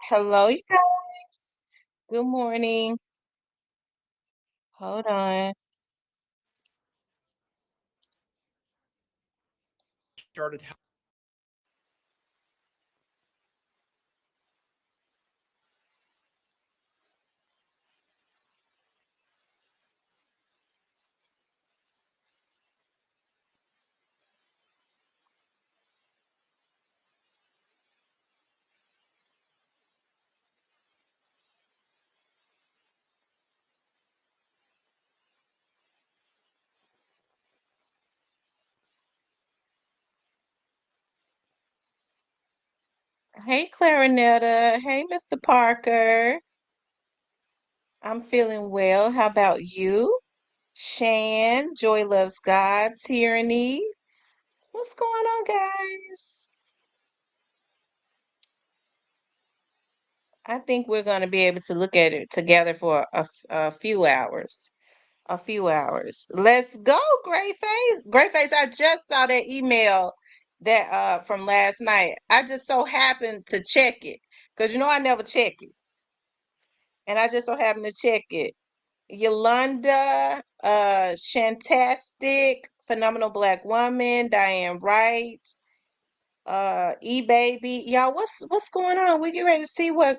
Hello, you guys. Good morning. Hold on. Started. Hey, Clarinetta. Hey, Mr. Parker. I'm feeling well. How about you? Shan, Joy Loves God, Tyranny. What's going on, guys? I think we're going to be able to look at it together for a few hours. A few hours. Let's go, Gray Face. Gray Face, I just saw that email that from last night. I just so happened to check it. Because you know I never check it. And I just so happened to check it. Yolanda, Shantastic, Phenomenal Black Woman, Diane Wright, E Baby. Y'all, what's going on? We get ready to see what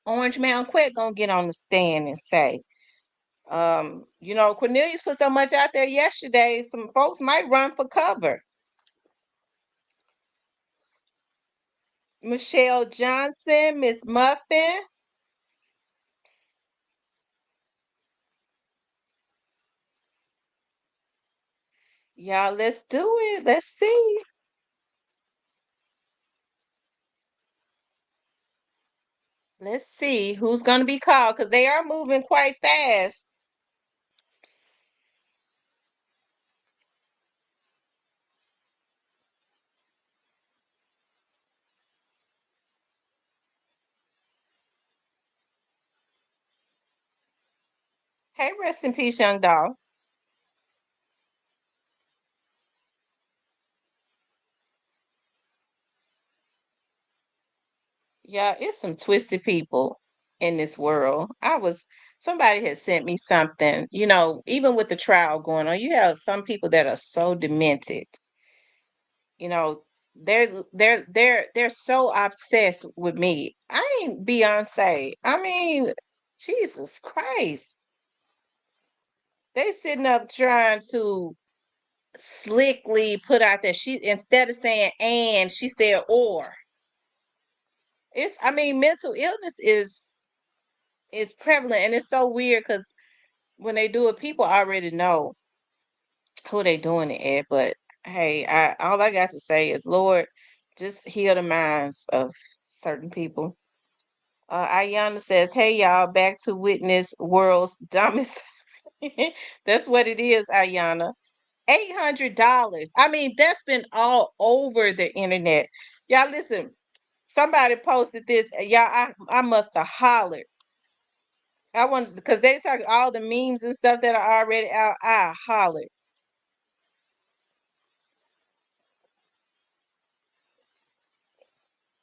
Orange Mountain Quet gonna get on the stand and say. Cornelius put so much out there yesterday, some folks might run for cover. Michelle Johnson, Miss Muffin. Y'all, let's do it. Let's see. Let's see who's going to be called because they are moving quite fast. Hey, rest in peace, young dog. Yeah, it's some twisted people in this world. Somebody had sent me something, even with the trial going on, you have some people that are so demented. You know, they're so obsessed with me. I ain't Beyonce. I mean, Jesus Christ. They sitting up trying to slickly put out that she instead of saying and she said or. Mental illness is prevalent and it's so weird because when they do it, people already know who they doing it at. But hey, all I got to say is, Lord, just heal the minds of certain people. Ayana says, "Hey y'all, back to witness world's dumbest." That's what it is, Ayana. $800. I mean, that's been all over the internet. Y'all, listen. Somebody posted this. Y'all, I must have hollered. I wanted because they talk all the memes and stuff that are already out. I hollered.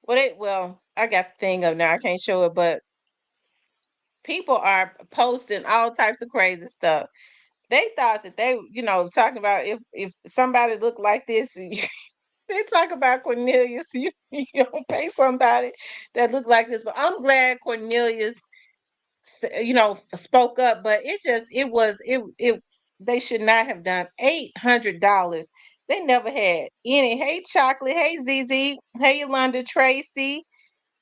Well, I got the thing up now. I can't show it, but people are posting all types of crazy stuff. They thought that they, talking about if somebody looked like this, they talk about Cornelius. You don't pay somebody that looked like this, but I'm glad Cornelius, spoke up. But it was it. They should not have done $800. They never had any. Hey, Chocolate. Hey, ZZ. Hey, Yolanda Tracy.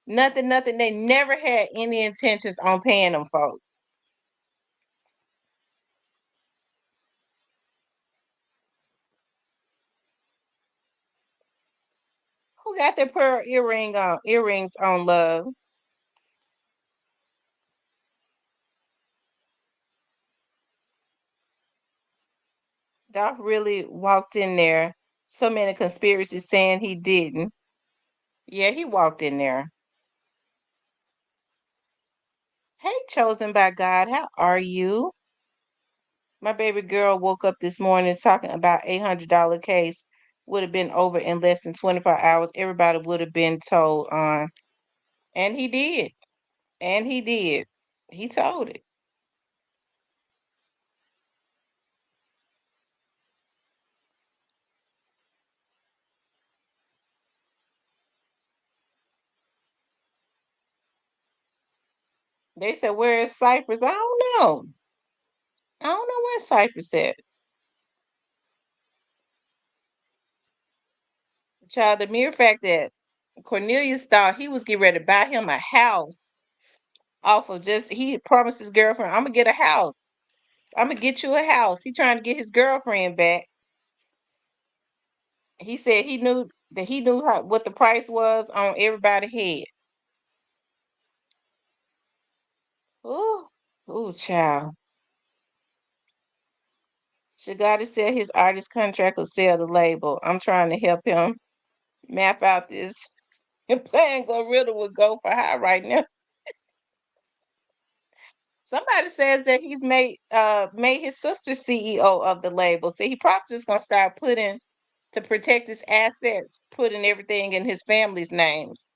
Nothing, nothing. They never had any intentions on paying them folks. Who got their pearl earrings on, love? Dolph really walked in there. So many conspiracies saying he didn't. Yeah, he walked in there. Hey, chosen by God, how are you? My baby girl woke up this morning talking about $800 case would have been over in less than 24 hours. Everybody would have been told on. And he did. And he did. He told it. They said, "Where is Cypress?" I don't know. I don't know where Cypress at. Child, the mere fact that Cornelius thought he was getting ready to buy him a house off of just he promised his girlfriend, "I'm gonna get a house. I'm gonna get you a house." He trying to get his girlfriend back. He said he knew what the price was on everybody's head. Ooh, ooh, child. Shagati said his artist contract will sell the label. I'm trying to help him map out this plan. Gorilla would go for high right now. Somebody says that he's made his sister CEO of the label. So he probably just gonna start putting to protect his assets, putting everything in his family's names.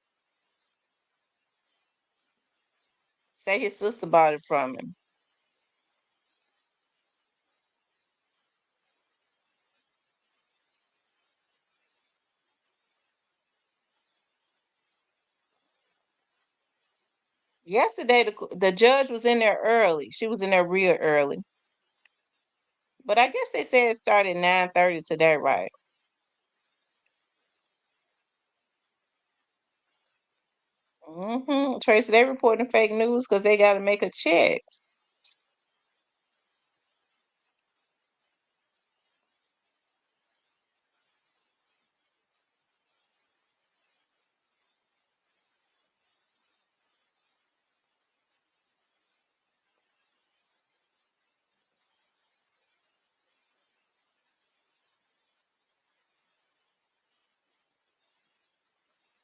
Say his sister bought it from him. Yesterday, the judge was in there early. She was in there real early. But I guess they said it started 9:30 today, right? Tracy, they reporting fake news because they got to make a check.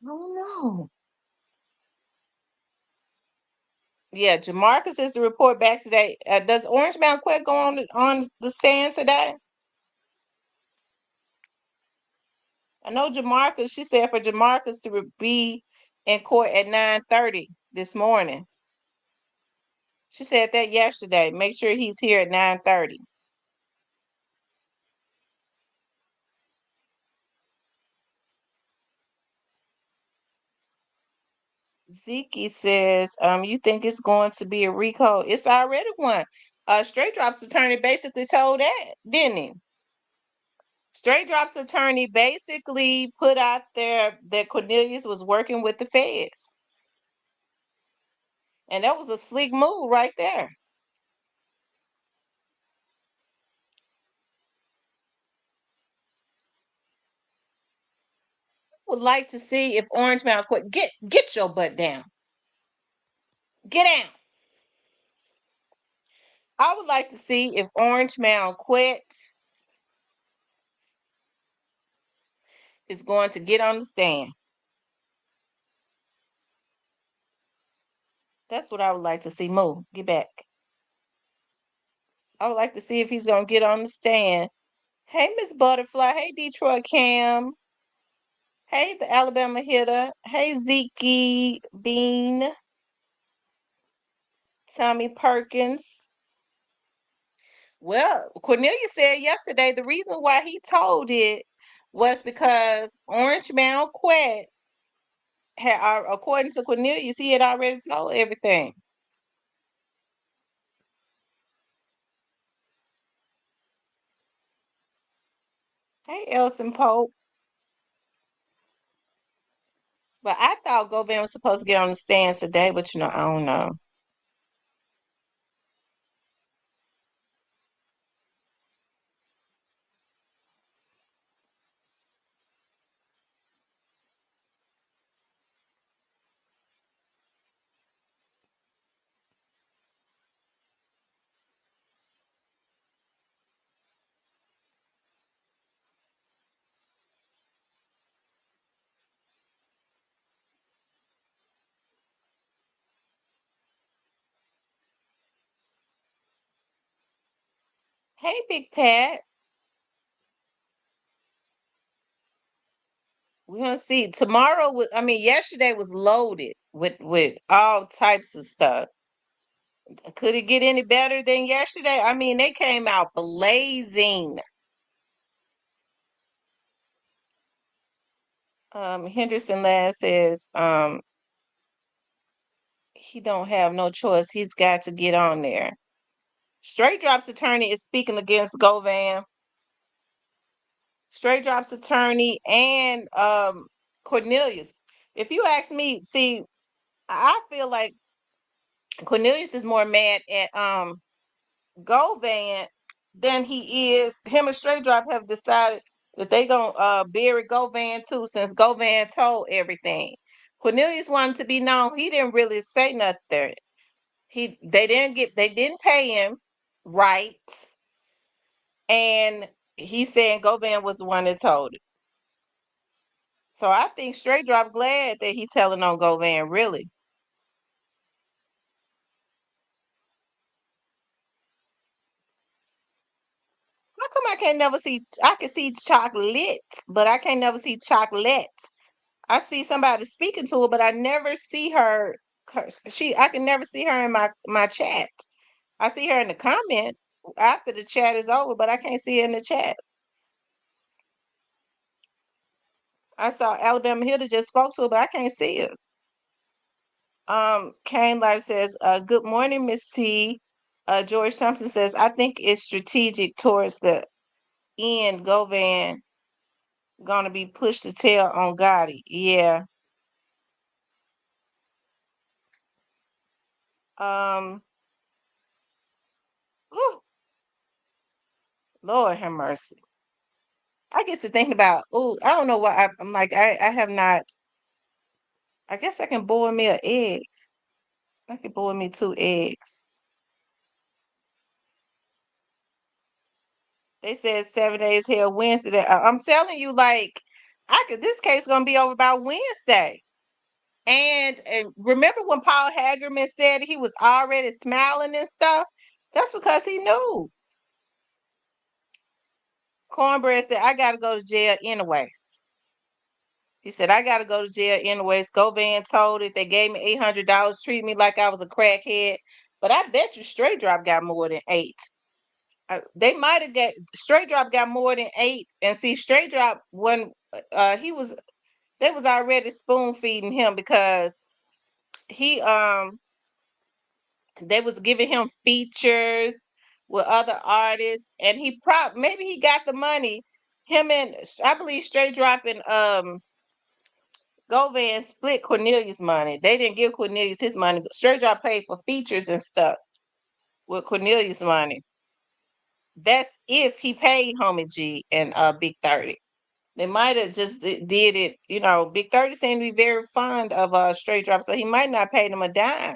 I don't know. Yeah, Jamarcus is to report back today. Does Orange Mountain Quet go on the stand today? I know Jamarcus. She said for Jamarcus to be in court at 9:30 this morning. She said that yesterday. Make sure he's here at 9:30. Zeke says, you think it's going to be a RICO? It's already one. Straight Drop's attorney basically told that, didn't he? Straight Drop's attorney basically put out there that Cornelius was working with the feds. And that was a slick move right there. Would like to see if Orange Mountain quit. Get your butt down. Get down. I would like to see if Orange Mountain quits is going to get on the stand. That's what I would like to see. Move. Get back. I would like to see if he's gonna get on the stand. Hey, Miss Butterfly. Hey, Detroit Cam. Hey, the Alabama hitter. Hey, Zeke Bean. Tommy Perkins. Well, Cornelia said yesterday the reason why he told it was because Orange Mound Quet had, according to Cornelius, he had already told everything. Hey, Elson Pope. But I thought Govan was supposed to get on the stands today, but I don't know. Hey, Big Pat. We're gonna see tomorrow. I mean, yesterday was loaded. with all types of stuff. Could it get any better than yesterday? I mean, they came out blazing. Henderson Last says, he don't have no choice. He's got to get on there. Straight Drop's attorney is speaking against Govan. Straight Drop's attorney and Cornelius. If you ask me, see, I feel like Cornelius is more mad at Govan than he is. Him and Straight Drop have decided that they gonna bury Govan too, since Govan told everything. Cornelius wanted to be known. He didn't really say nothing. They didn't pay him right, and he's saying Govan was the one that told it. So I think Straight Drop glad that he telling on Govan, really. How come I can't never see? I can see chocolate, but I can't never see chocolate. I see somebody speaking to her, but I never see her. I can never see her in my chat. I see her in the comments after the chat is over, but I can't see her in the chat. I saw Alabama Hilda just spoke to her, but I can't see her. Kane Life says, "Good morning, Miss T." George Thompson says, "I think it's strategic towards the end. Govan gonna be pushed to tail on Gotti." Yeah. Um. Whew, Lord have mercy. I get to thinking about. Oh, I don't know why I'm like I have not. I guess I can boil me an egg. I can boil me 2 eggs. They said 7 days hell Wednesday. I'm telling you, like I could. This case gonna be over by Wednesday. And remember when Paul Hagerman said he was already smiling and stuff? That's because he knew. Cornbread said, "I gotta go to jail anyways." He said, "I gotta go to jail anyways." Govan told it. They gave me $800, treat me like I was a crackhead. But I bet you Straight Drop got more than eight. They might have got Straight Drop got more than eight. And see, Straight Drop when he was they was already spoon feeding him because he they was giving him features with other artists, and maybe he got the money. Him and I believe Straight Drop and Govan split Cornelius' money. They didn't give Cornelius his money, but Straight Drop paid for features and stuff with Cornelius' money. That's if he paid Homie G and Big 30. They might have just did it, Big 30 seemed to be very fond of Straight Drop, so he might not pay them a dime.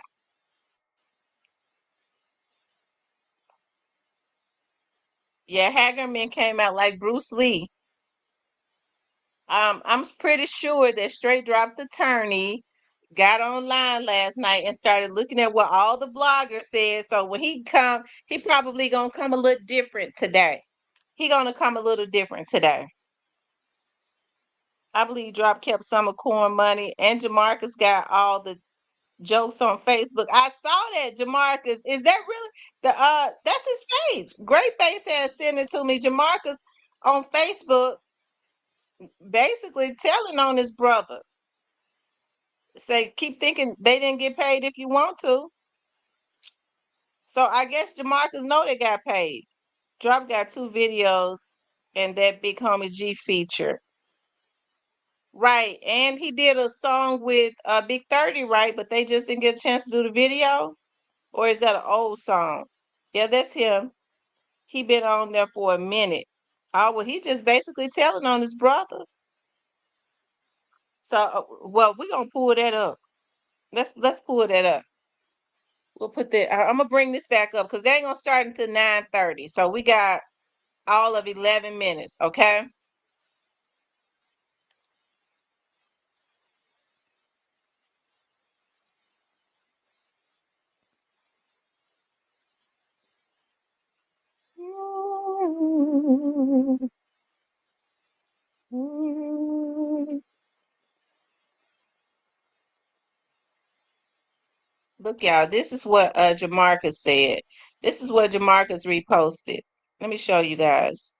Yeah, Hagerman came out like Bruce Lee. I'm pretty sure that Straight Drop's attorney got online last night and started looking at what all the vloggers said. So when he probably gonna come a little different today. He gonna come a little different today. I believe Drop kept some of Corn money, and Jamarcus got all the jokes on Facebook. I saw that Jamarcus. Is that really that's his page? Great Face has sent it to me. Jamarcus on Facebook basically telling on his brother. Say keep thinking they didn't get paid if you want to. So I guess Jamarcus know they got paid. Drop got 2 videos and that Big Homie G feature. Right. And he did a song with Big 30, right? But they just didn't get a chance to do the video. Or is that an old song? Yeah, that's him. He been on there for a minute. Oh well, he just basically telling on his brother. So well, we're gonna pull that up. Let's pull that up. We'll put that. I'm gonna bring this back up because they ain't gonna start until 9:30. So we got all of 11 minutes. Okay. Look, y'all, this is what Jamarcus said. This is what Jamarcus reposted. Let me show you guys.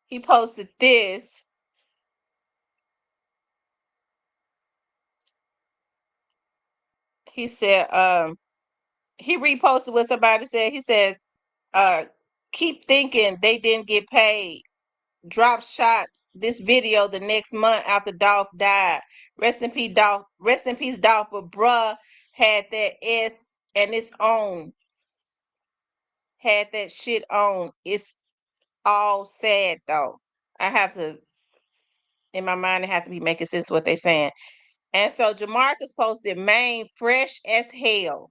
He posted this. He said, he reposted what somebody said. He says, uh, keep thinking they didn't get paid. Drop shot this video the next month after Dolph died. Rest in peace, Dolph. Rest in peace, Dolph. But bruh had that S and its own. Had that shit on. It's all sad though. I have to, in my mind, it have to be making sense what they saying. And so Jamarcus posted Maine fresh as hell.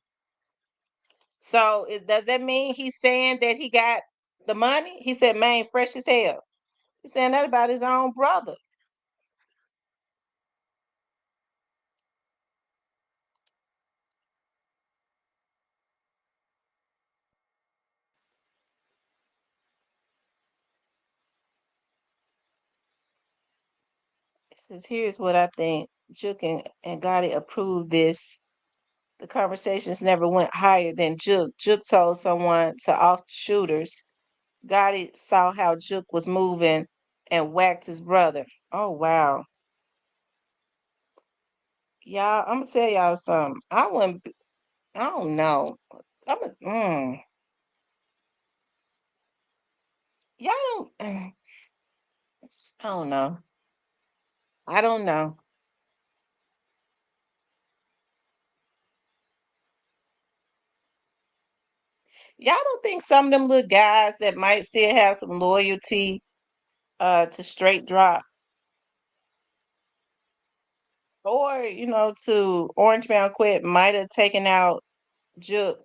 So does that mean he's saying that he got the money? He said Maine fresh as hell. He's saying that about his own brother. He says, here's what I think. Juk and Gotti approved this. The conversations never went higher than Juk. Juk told someone to off the shooters. Gotti saw how Juk was moving and whacked his brother. Oh wow. Y'all, I'm gonna tell y'all something. I wouldn't I don't know. I'm a, y'all don't I don't know. I don't know. Y'all don't think some of them little guys that might still have some loyalty to straight drop or to Orange Mound Quit might have taken out Juk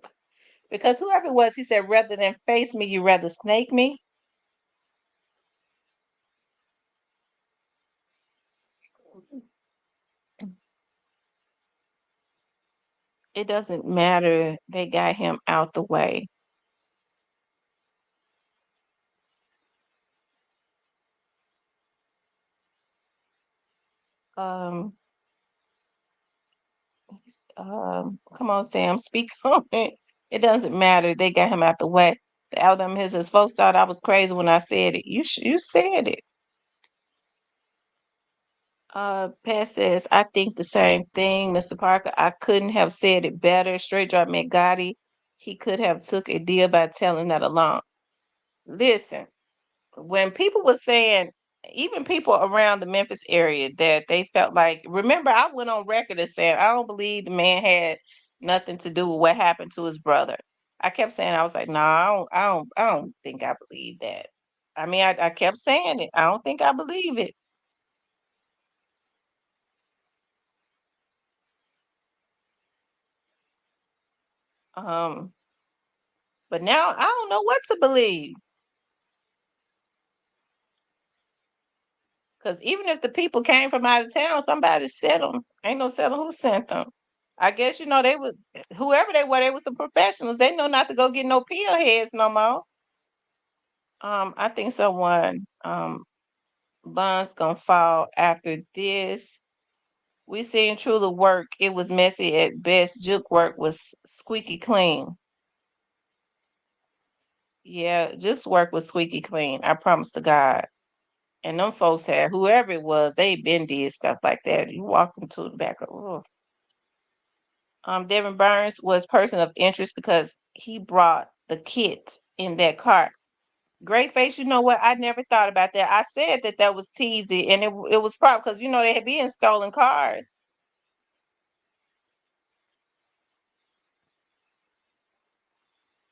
because whoever it was, he said rather than face me, you rather snake me. It doesn't matter. They got him out the way. Um, come on, Sam, speak on it. It doesn't matter. They got him out the way. The album his folks thought I was crazy when I said it. You said it. Pat says, I think the same thing, Mr. Parker. I couldn't have said it better. Straight drop met Gotti. He could have took a deal by telling that alone. Listen, when people were saying, even people around the Memphis area, that they felt like, remember, I went on record as saying, I don't believe the man had nothing to do with what happened to his brother. I kept saying, I was like, no, I don't think I believe that. I mean, I kept saying it. I don't think I believe it. Um, but now I don't know what to believe. Because even if the people came from out of town, somebody sent them. Ain't no telling who sent them. I guess they was whoever they were some professionals. They know not to go get no pill heads no more. I think someone Bond's gonna fall after this. We seen Truly work. It was messy at best. Juke work was squeaky clean. Yeah, Juke's work was squeaky clean. I promise to God. And them folks had whoever it was, they been did stuff like that. You walk into the back of Devin Burns was person of interest because he brought the kit in that cart. Great face, you know what? I never thought about that. I said that was teasy, and it was probably because they had been stolen cars.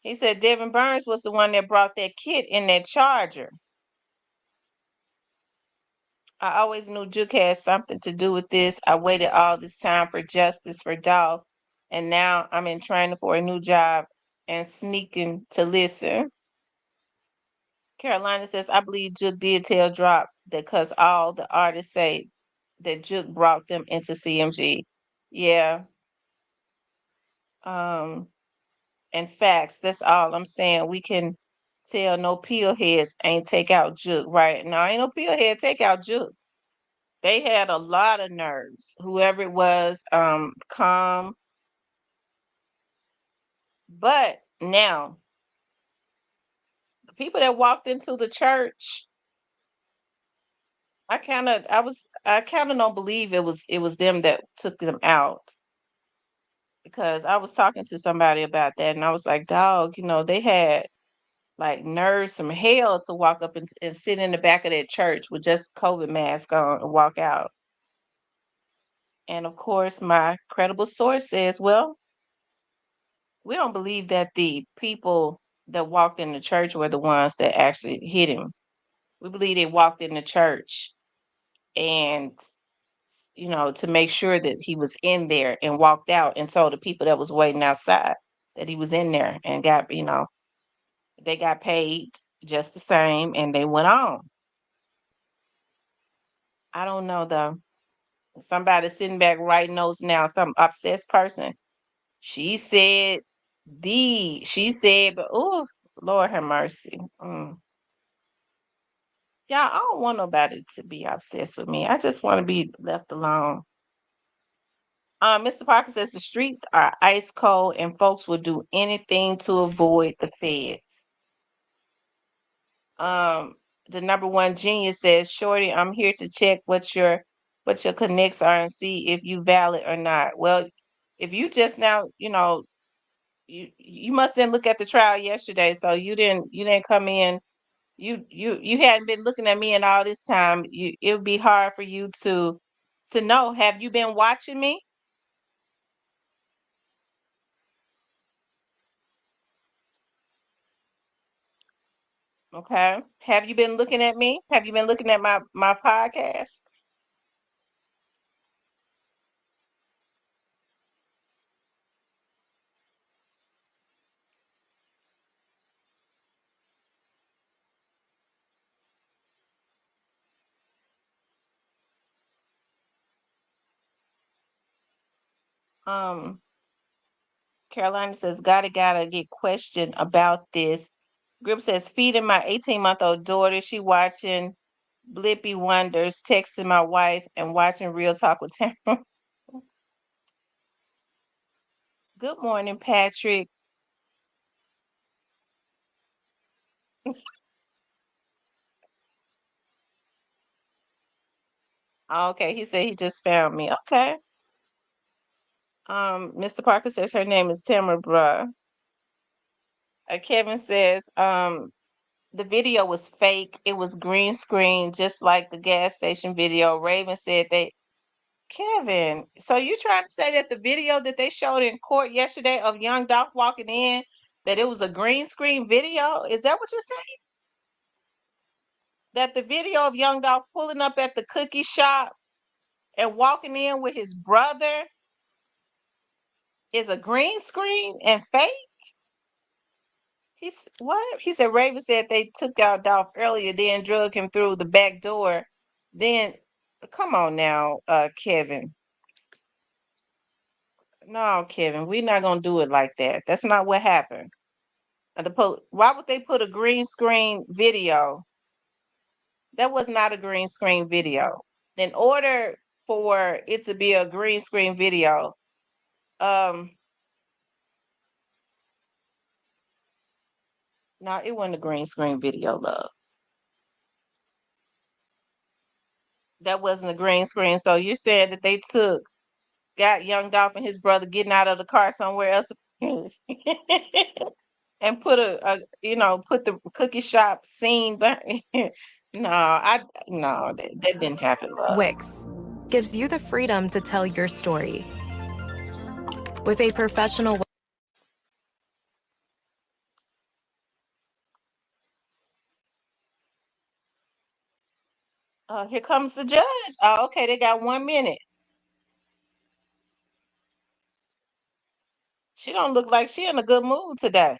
He said Devin Burns was the one that brought that kit in that Charger. I always knew Juke had something to do with this. I waited all this time for justice for Dolph, and now I'm in training for a new job and sneaking to listen. Carolina says, I believe Juke did tell Drop that because all the artists say that Juke brought them into CMG. Yeah. Um, and facts, that's all I'm saying. We can tell no pill heads ain't take out Juke, right? No, ain't no pill head take out Juke. They had a lot of nerves. Whoever it was, calm. But now the people that walked into the church, I kinda don't believe it was them that took them out, because I was talking to somebody about that and I was like, dog, they had like nerves from hell to walk up and sit in the back of that church with just COVID mask on and walk out. And of course, my credible source says, well, we don't believe that the people that walked in the church were the ones that actually hit him. We believe they walked in the church and, to make sure that he was in there, and walked out and told the people that was waiting outside that he was in there, and they got paid just the same and they went on. I don't know though. Somebody sitting back writing notes now, some obsessed person. She said but oh, Lord have mercy. Y'all, I don't want nobody to be obsessed with me. I just want to be left alone. Mr. Parker says the streets are ice cold and folks will do anything to avoid the feds. Um, the number one genius says, Shorty, I'm here to check what your connects are and see if you valid or not. Well, if you just now, you must didn't look at the trial yesterday, so you didn't come in. You hadn't been looking at me in all this time. It would be hard for you to know. Have you been watching me? Okay. Have you been looking at me? Have you been looking at my podcast? Um, Carolina says, gotta get questioned about this. Grip says, feeding my 18-month-old daughter. She watching Blippy Wonders, texting my wife, and watching Real Talk with Tamara. Good morning, Patrick. Okay, he said he just found me. Okay. Mr. Parker says her name is Tamara Bruh. Kevin says, the video was fake. It was green screen, just like the gas station video. Raven said they Kevin, so you trying to say that the video that they showed in court yesterday of young Dolph walking in, that it was a green screen video? Is that what you're saying? That the video of young Dolph pulling up at the cookie shop and walking in with his brother is a green screen and fake? He's what? He said Raven said they took out Dolph earlier, then drug him through the back door. Then come on now, Kevin. No, Kevin, we're not gonna do it like that. That's not what happened. Why would they put a green screen video? That was not a green screen video. In order for it to be a green screen video, um, no, it wasn't a green screen video, love. That wasn't a green screen. So you're saying that they got young Dolph and his brother getting out of the car somewhere else and put the cookie shop scene back. No, that didn't happen, love. Wix gives you the freedom to tell your story. With a professional Here comes the judge. Oh, okay, they got 1 minute. She don't look like she in a good mood today.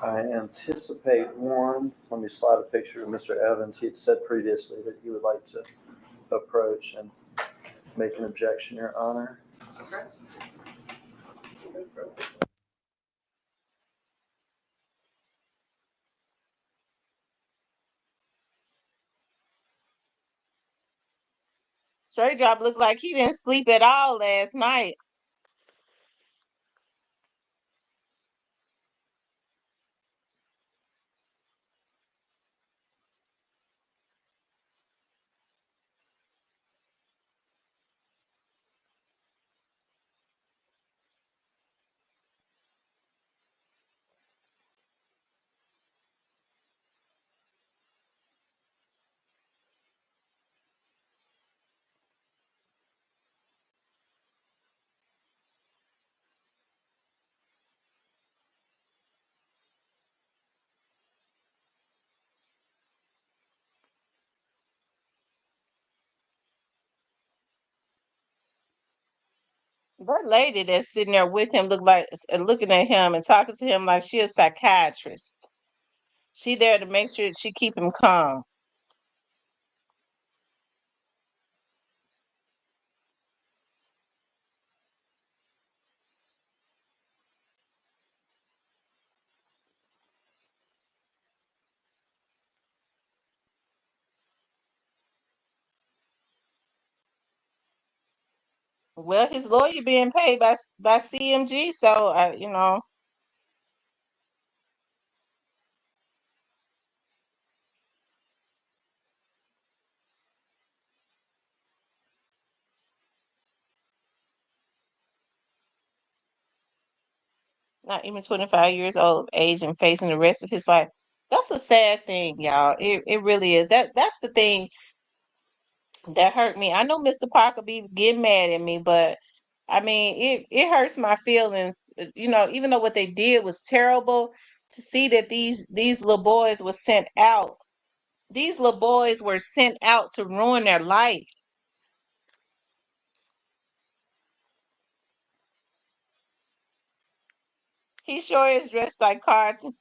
I anticipate one. Let me slide a picture of Mr. Evans. He had said previously that he would like to approach and make an objection, Your Honor. Straight drop looked like he didn't sleep at all last night. That lady that's sitting there with him look like looking at him and talking to him like she a psychiatrist. She there to make sure she keep him calm. Well, his lawyer being paid by CMG, so you know, not even 25 years old of age and facing the rest of his life. That's a sad thing, y'all. It really is. That's the thing that hurt me. I know Mr. Parker be getting mad at me, but I mean, it hurts my feelings. You know, even though what they did was terrible, to see that these little boys were sent out. These little boys were sent out to ruin their life. He sure is dressed like Carlton.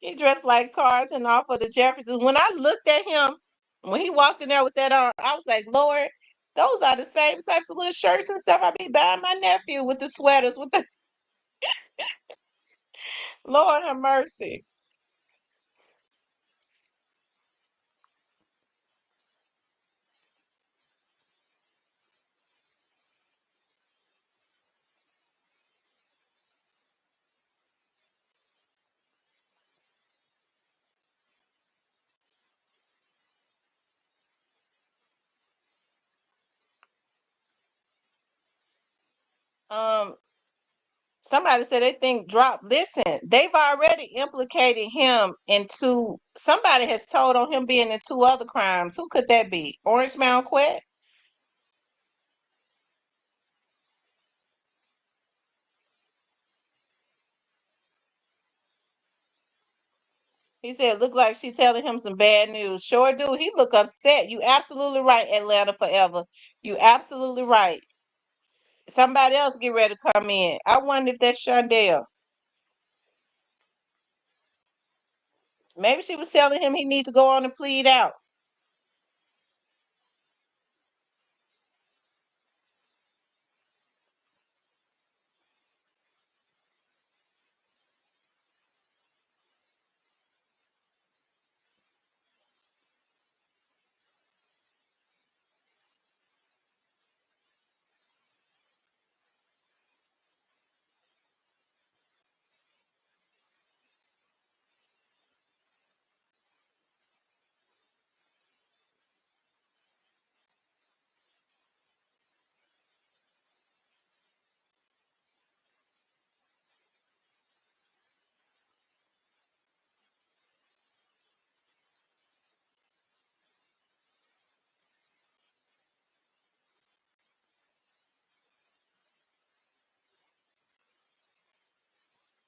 He dressed like Carlton off of the Jeffersons. When I looked at him, when he walked in there with that on, I was like, Lord, those are the same types of little shirts and stuff I be buying my nephew with the sweaters, with the Lord have mercy. Um, Somebody said they think drop. Listen, they've already implicated him into. Somebody has told on him being in two other crimes. Who could that be? Orange Mound Quet. He said, "Look like she telling him some bad news." Sure do. He look upset. You absolutely right, Atlanta forever. You absolutely right. Somebody else get ready to come in. I wonder if that's Shondell. Maybe she was telling him he needs to go on and plead out.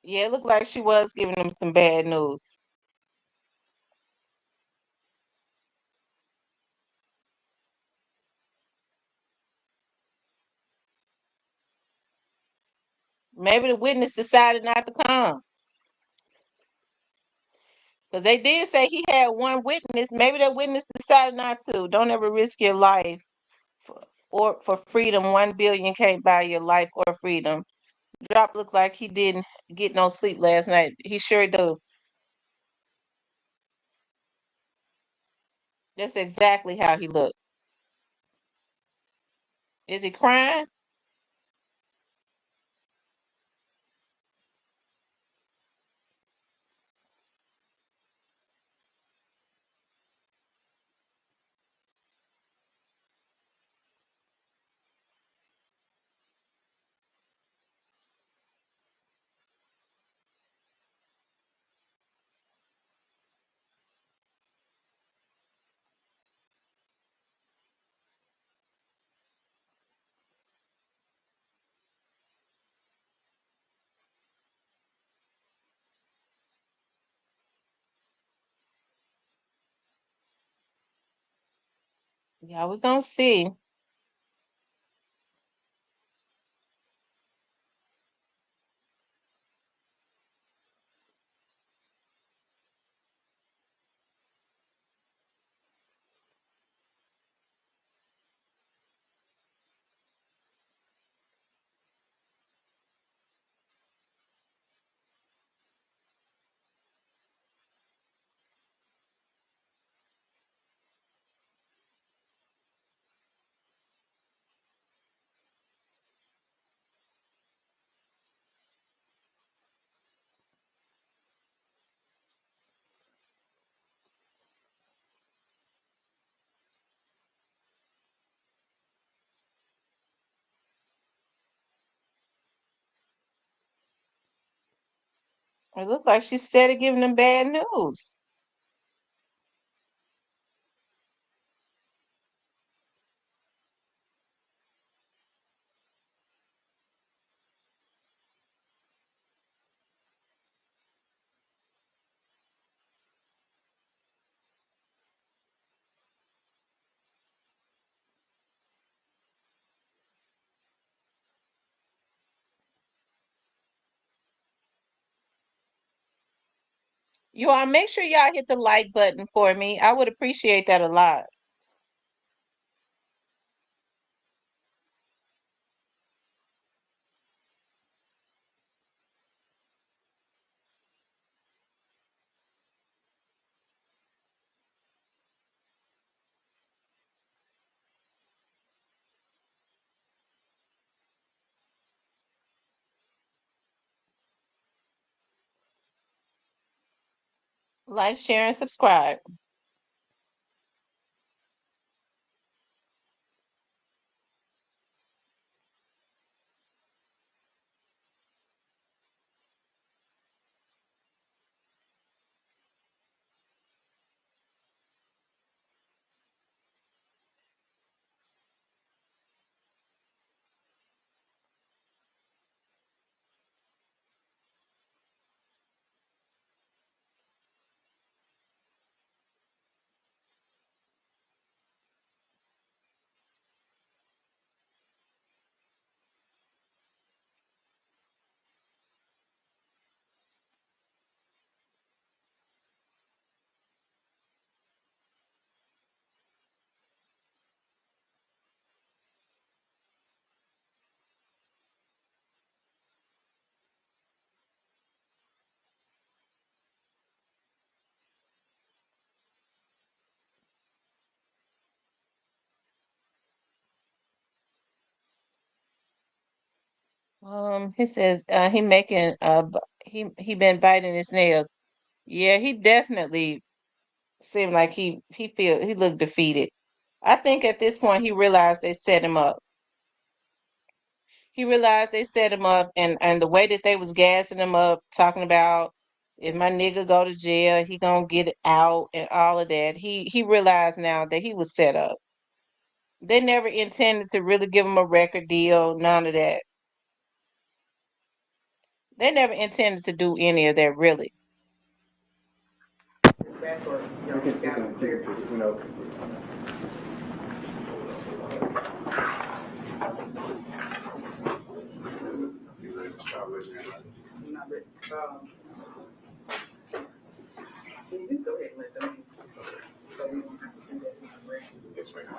Yeah, it looked like she was giving him some bad news. Maybe the witness decided not to come. Because they did say he had one witness. Maybe that witness decided not to. Don't ever risk your life for freedom. 1 billion can't buy your life or freedom. Drop looked like he didn't get no sleep last night. He sure do. That's exactly how he looked. Is he crying? Yeah, we're gonna see. It looked like she started giving them bad news. You all make sure y'all hit the like button for me. I would appreciate that a lot. Like, share, and subscribe. He says he making he been biting his nails. Yeah, he definitely seemed like he looked defeated. I think at this point he realized they set him up. He realized they set him up, and the way that they was gassing him up, talking about if my nigga go to jail, he gonna get out and all of that. He realized now that he was set up. They never intended to really give him a record deal, none of that. They never intended to do any of that, really. You go ahead and let them. So we don't have to do that anyway. Yes, ma'am.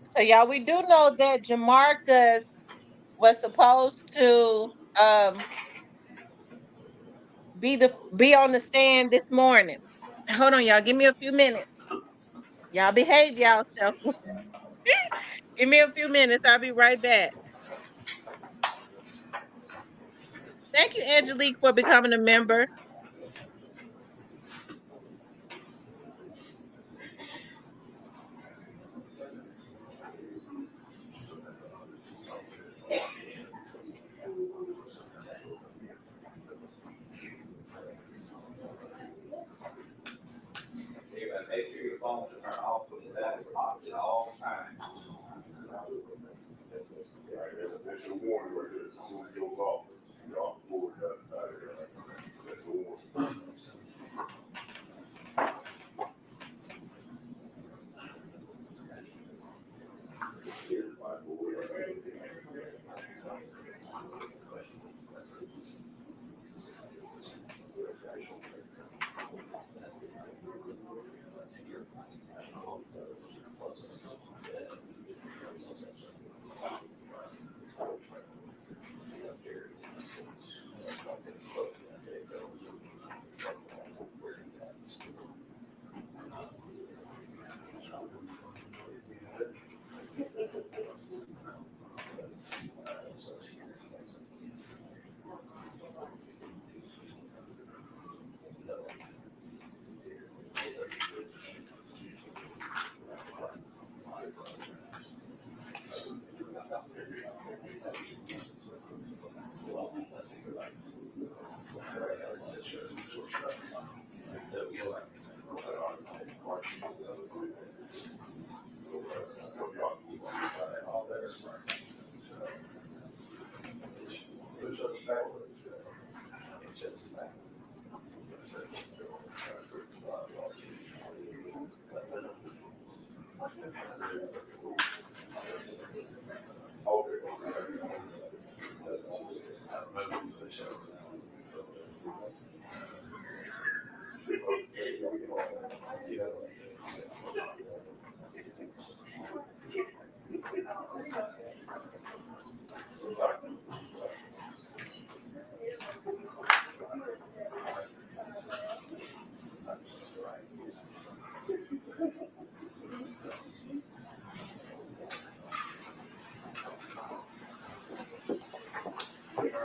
So y'all, we do know that Jamarcus was supposed to be on the stand this morning. Hold on, y'all. Give me a few minutes. Y'all behave yourself. Give me a few minutes. I'll be right back. Thank you, Angelique, for becoming a member. Make sure your phones are off with that at all times. That's your warning right there. As soon as it goes off, you're off the board. That's the warning.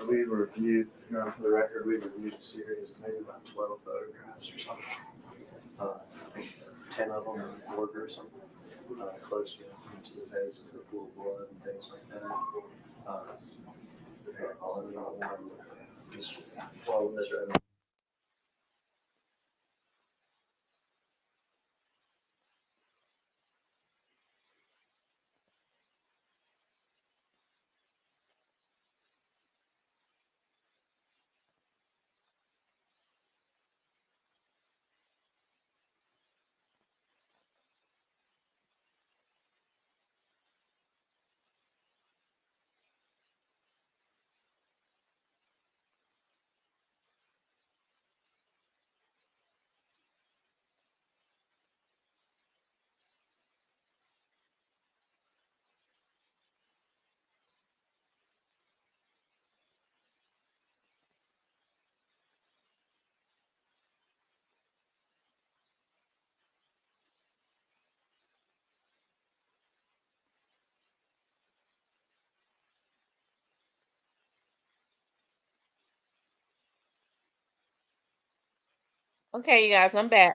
We reviewed, for the record, we reviewed a series of maybe about 12 photographs or something. I think 10 of them are border or something, close to the face of the pool of blood and things like that. All of them on one, just follow Mr. Evans. Okay, you guys, I'm back.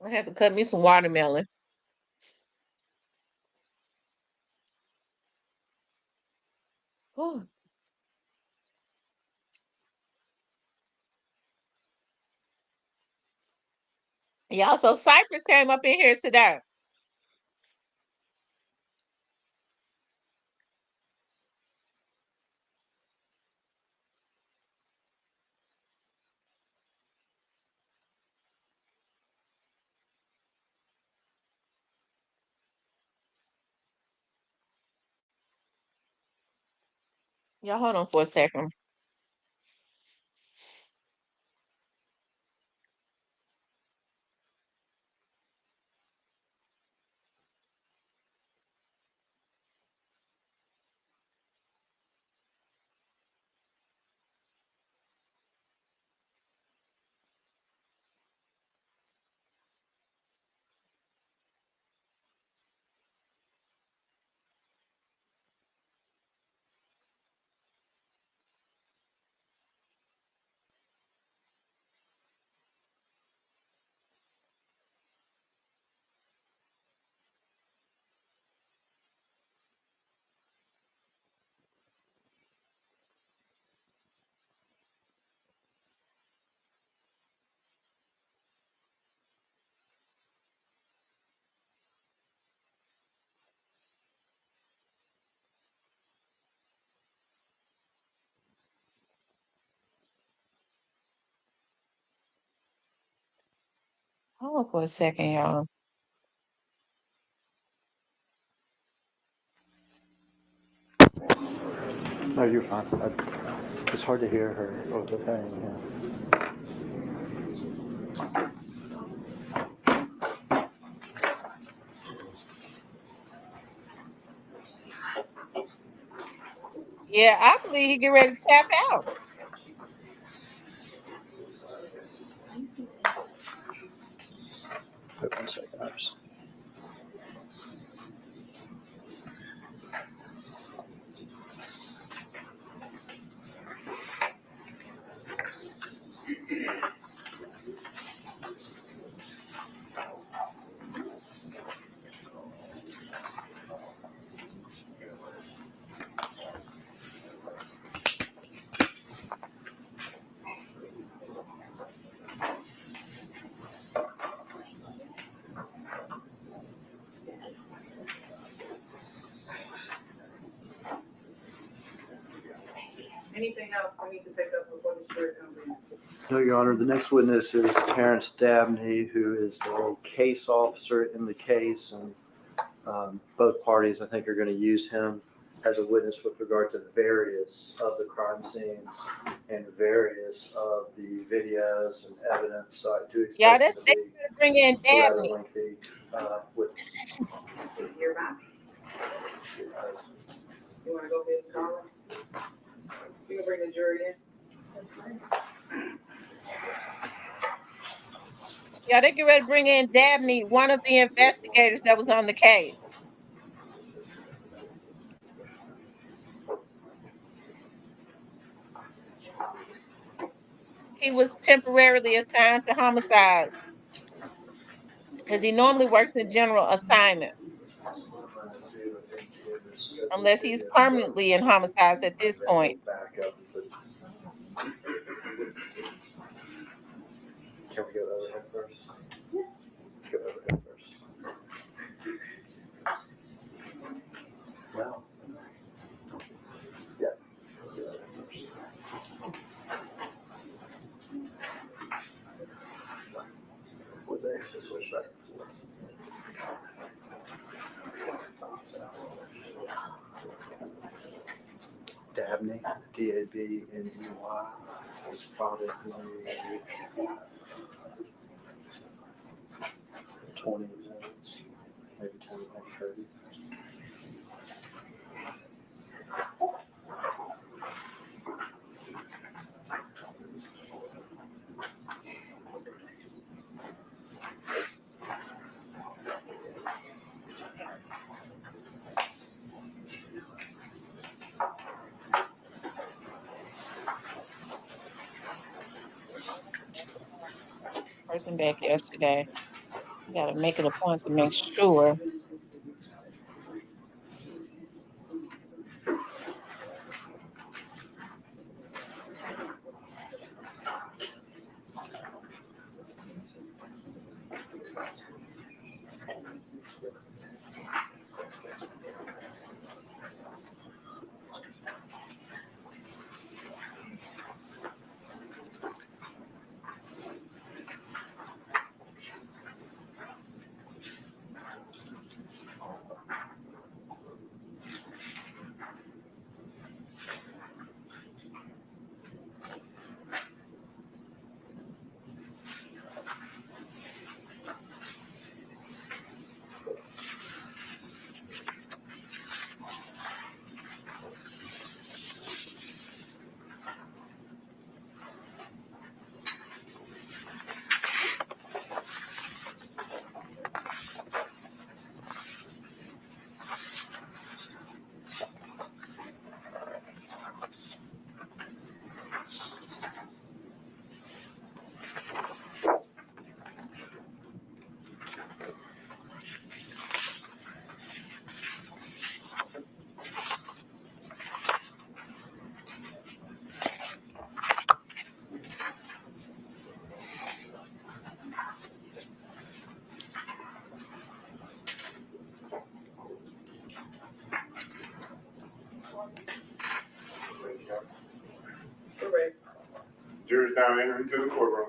I have to cut me some watermelon. Whew. Y'all, so Cypress came up in here today. Y'all, hold on for a second. Hold on for a second, y'all. No, you're fine. It's hard to hear her over the thing. Yeah, I believe he get ready to tap out. Wait 1 second. Anything else we need to take up before the jury comes in? No, Your Honor. The next witness is Terrence Dabney, who is a case officer in the case, and both parties, I think, are going to use him as a witness with regard to various of the crime scenes and various of the videos and evidence. So I do Y'all, expect him to they be better bring in a rather Dabney. lengthy witness. So you're back. You wanna go ahead and call it? You can bring the jury in. Y'all, they get ready to bring in Dabney, one of the investigators that was on the case. He was temporarily assigned to homicide because he normally works in general assignment, unless he's permanently in homicides at this point. Can we go overhead first? Let's go overhead first. Well, Dabney, D-A-B-N-E-Y. It's probably 20 minutes, maybe 25, 30. Person back yesterday. You gotta make it a point to make sure. Correct. Jury's now entering into the courtroom.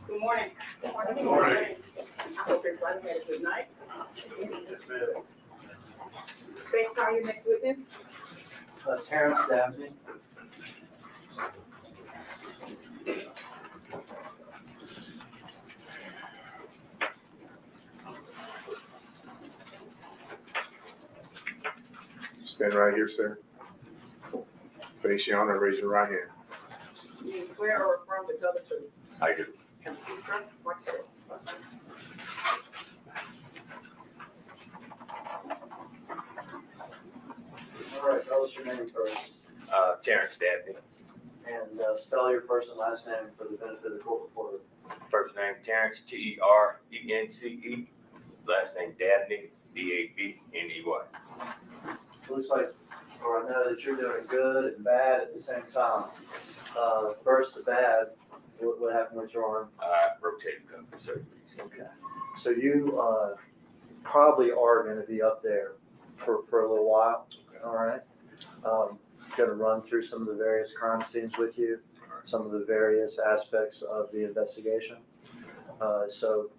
Good morning. Good morning. I hope everybody had a good night. State, call your next witness. Terrence Dabney. Stand right here, sir. Face your honor and raise your right hand. Do you swear or affirm to tell the truth? I do. Can you see, sir? Watch it. All right, tell us your name first. Terrence Dabney. And spell your first and last name for the benefit of the court reporter. First name Terrence, T-E-R-E-N-C-E. Last name Dabney, D-A-B-N-E-Y. Looks like, or I know that you're doing good and bad at the same time. First, the bad, what happened with your arm? Rotator cuff surgery. Okay. So you probably are going to be up there for a little while, all right? Going to run through some of the various crime scenes with you, some of the various aspects of the investigation. So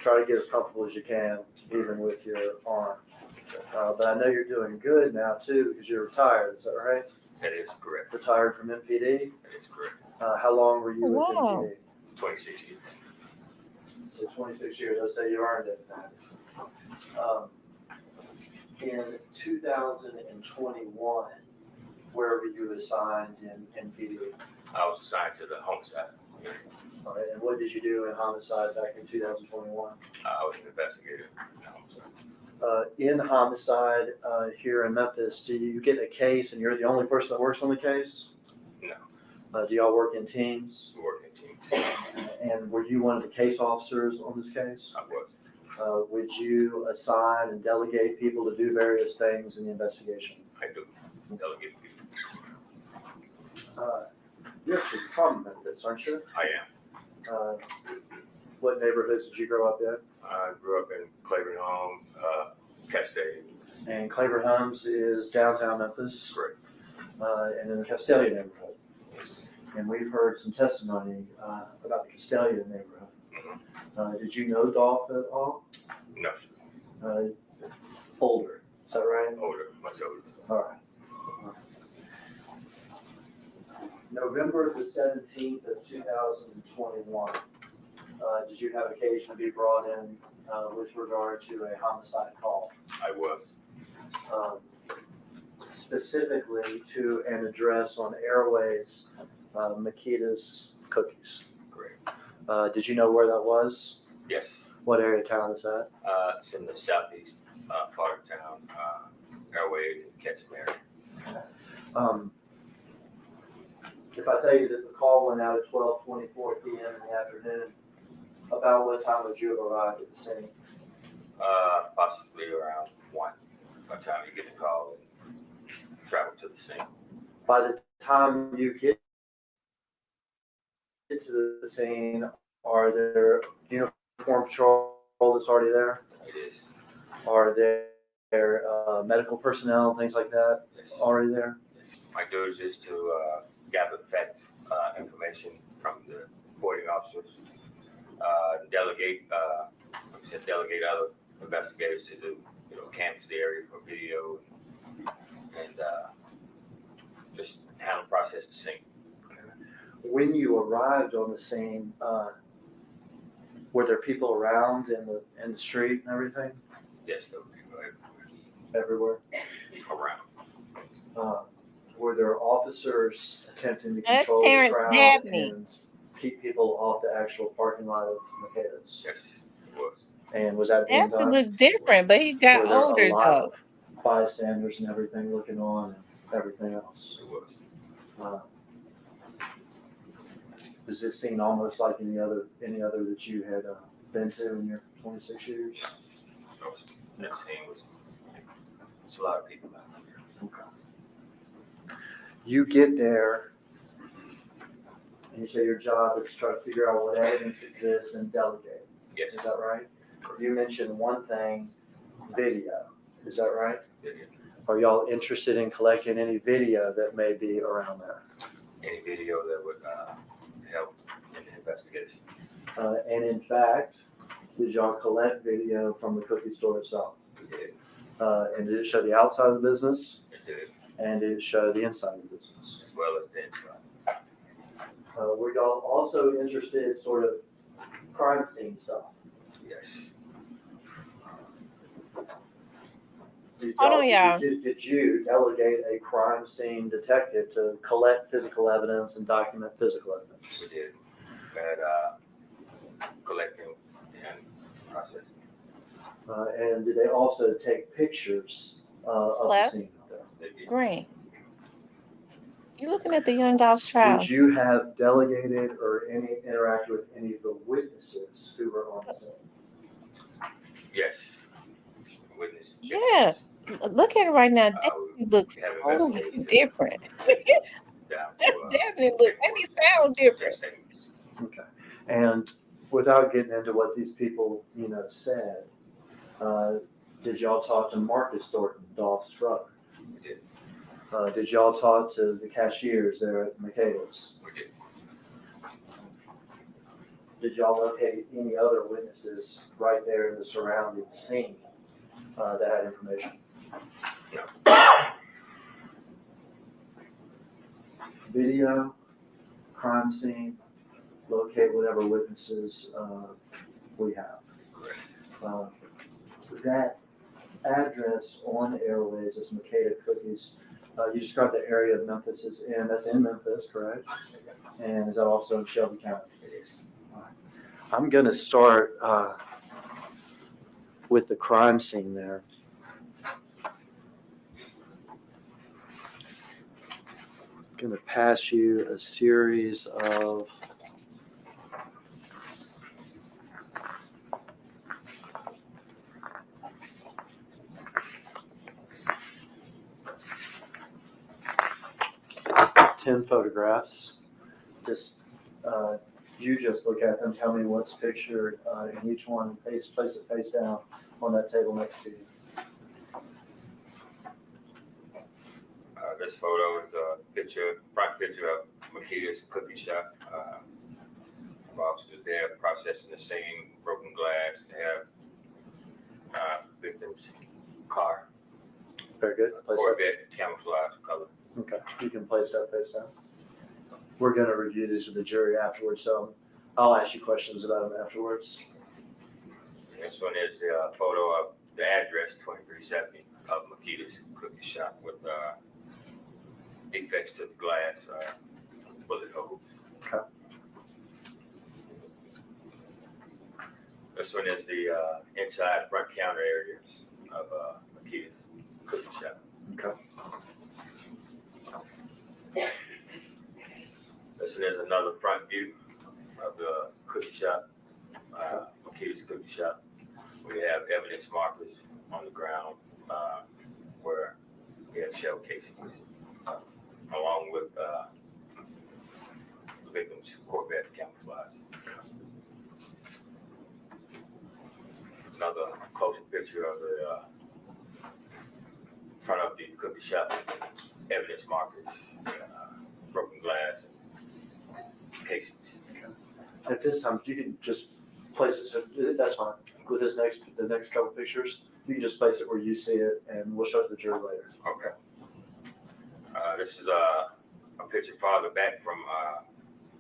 try to get as comfortable as you can, even with your arm. But I know you're doing good now too, because you're retired, is that right? That is correct. Retired from MPD? That is correct. How long were you with Wow. MPD? 26 years. So 26 years, I'd say you earned it. In 2021, where were you assigned in MPD? I was assigned to the homicide. All right, and what did you do in homicide back in 2021? I was an investigator in the homicide. In homicide here in Memphis, do you get a case and you're the only person that works on the case? No. Do y'all work in teams? We work in teams. And were you one of the case officers on this case? I was. Would you assign and delegate people to do various things in the investigation? I do delegate people. You're actually from Memphis, aren't you? I am. What neighborhoods did you grow up in? I grew up in Claiborne Home, Cascade. And Claver Homes is downtown Memphis. Correct. And in the Castelia neighborhood. Yes. And we've heard some testimony about the Castelia neighborhood. Mhm. Did you know Dolph at all? No, Older, is that right? older, much older. All right. November the 17th of 2021, did you have occasion to be brought in with regard to a homicide call? I was. Specifically to an address on Airways, Makita's Cookies. Correct. Did you know where that was? Yes. What area of town is that? It's in the southeast part of town, Airways and Ketchum area. If I tell you that the call went out at 12:24 p.m. in the afternoon, about what time would you have arrived at the scene? Possibly around 1 by the time you get the call and travel to the scene. By the time you get to the scene, are there uniform patrol that's already there? It is. Are there medical personnel and things like that Yes. already there? Yes. My duty is to gather fact information from the reporting officers, delegate other investigators to do, canvass the area for video and just handle process the scene. When you arrived on the scene, were there people around in the street and everything? Yes, there were people everywhere. Everywhere. Around. Were there officers attempting to That's control the Terrence crowd Dabney. and keep people off the actual parking lot of Makita's? Yes, it was. And was that being That done? look different, but he got Were there older a lot though. of bystanders and everything looking on and everything else? It was. Does this seem almost like any other that you had been to in your 26 years? So that scene was. It's a lot of people out there. Okay. You get there, and you say your job is to try to figure out what evidence exists and delegate. Yes. Is that right? You mentioned one thing, video. Is that right? Yeah. Are y'all interested in collecting any video that may be around there? Any video that would help in the investigation. And in fact, did y'all collect video from the cookie store itself? We did. And did it show the outside of the business? It did. And did it show the inside of the business? As well as the inside. Were y'all also interested in sort of crime scene stuff? Yes. Hold on, y'all. Did you delegate a crime scene detective to collect physical evidence and document physical evidence? We did. We had collecting and processing. And did they also take pictures of the Left. scene out there? They did. Green. You looking at the young Dolph's trial? Would you have delegated or interacted with any of the witnesses who were on the scene? Yes. Witness. Yeah. Look at it right now. Uh, Definitely looks we have totally investigated different. down to, Definitely look. And he sound different. statements. Okay. And without getting into what these people, said, did y'all talk to Marcus Thornton, Dolph's brother? We did. Did y'all talk to the cashiers there at Makita's? We did. Did y'all locate any other witnesses right there in the surrounding scene that had information? No. Video, crime scene, locate whatever witnesses we have. Correct. That address on Airways is Makita Cookies. You described the area of Memphis is in. That's in Memphis, correct? And is that also in Shelby County? It is. I'm going to start with the crime scene there. I'm going to pass you a series of 10 photographs. Just, you just look at them, tell me what's pictured in each one, place it face down on that table next to you. This photo is a front picture of Makita's cookie shop. Officers there processing the scene, broken glass. They have victim's car, Very good. Place that. Corvette, camouflage color. Okay, you can place that face down. We're going to review these with the jury afterwards, so I'll ask you questions about them afterwards. This one is the photo of the address 2370 of Makita's cookie shop with defects to the glass, bullet holes. Okay. This one is the inside front counter area of Makita's cookie shop. Okay. This one is another front view of the cookie shop, Makita's cookie shop. We have evidence markers on the ground where we have shell casings, along with the victim's Corvette camouflage. Another closer picture of the front of the cookie shop, evidence markers, broken glass, and casings. At this time, you can just place it, so that's fine. With the next couple pictures, you can just place it where you see it, and we'll show it to the jury later. Okay. This is a picture farther back from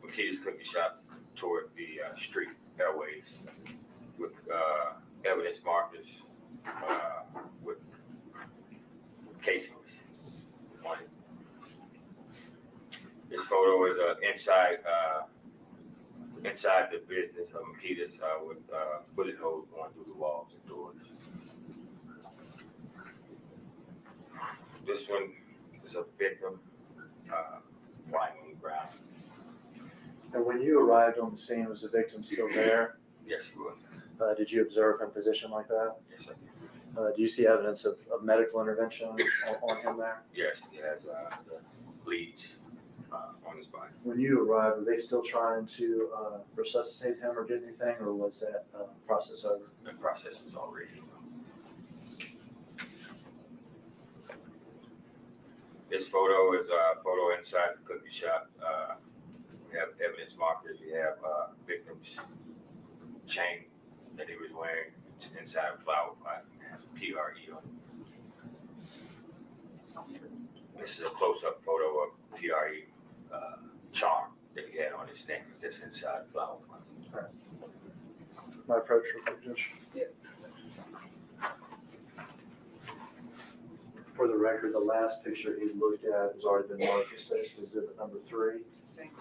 Makita's cookie shop toward the street airways with evidence markers with casings on it. This photo is inside the business of Makita's with bullet holes going through the walls and doors. This one is a victim flying on the ground. And when you arrived on the scene, was the victim still there? Yes, he was. Did you observe him positioned like that? Yes, sir. Do you see evidence of medical intervention on him there? Yes, he has the bleeds on his body. When you arrived, were they still trying to resuscitate him or get anything, or was that process over? The process is already. This photo is a photo inside the cookie shop. We have evidence markers. We have victim's chain that he was wearing inside a flower pot. It has a PRE on it. This is a close-up photo of PRE charm that he had on his neck. It's just inside a flower pot. My approach real quick, Judge. Yeah. For the record, the last picture he looked at has already been marked as exhibit number 3. Thank you.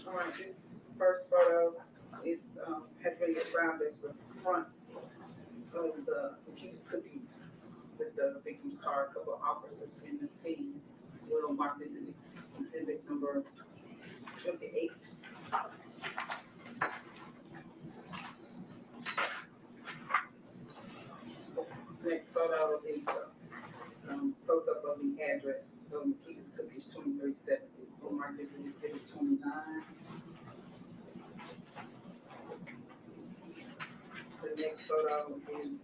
All right, this first photo is has been described as the front of the accused cookies with the victim's car. A couple of officers in the scene. We'll mark this as exhibit number 28. Next photo is close up of the address of Makita's Cookies 2370. We'll mark this as exhibit 29. The next photo is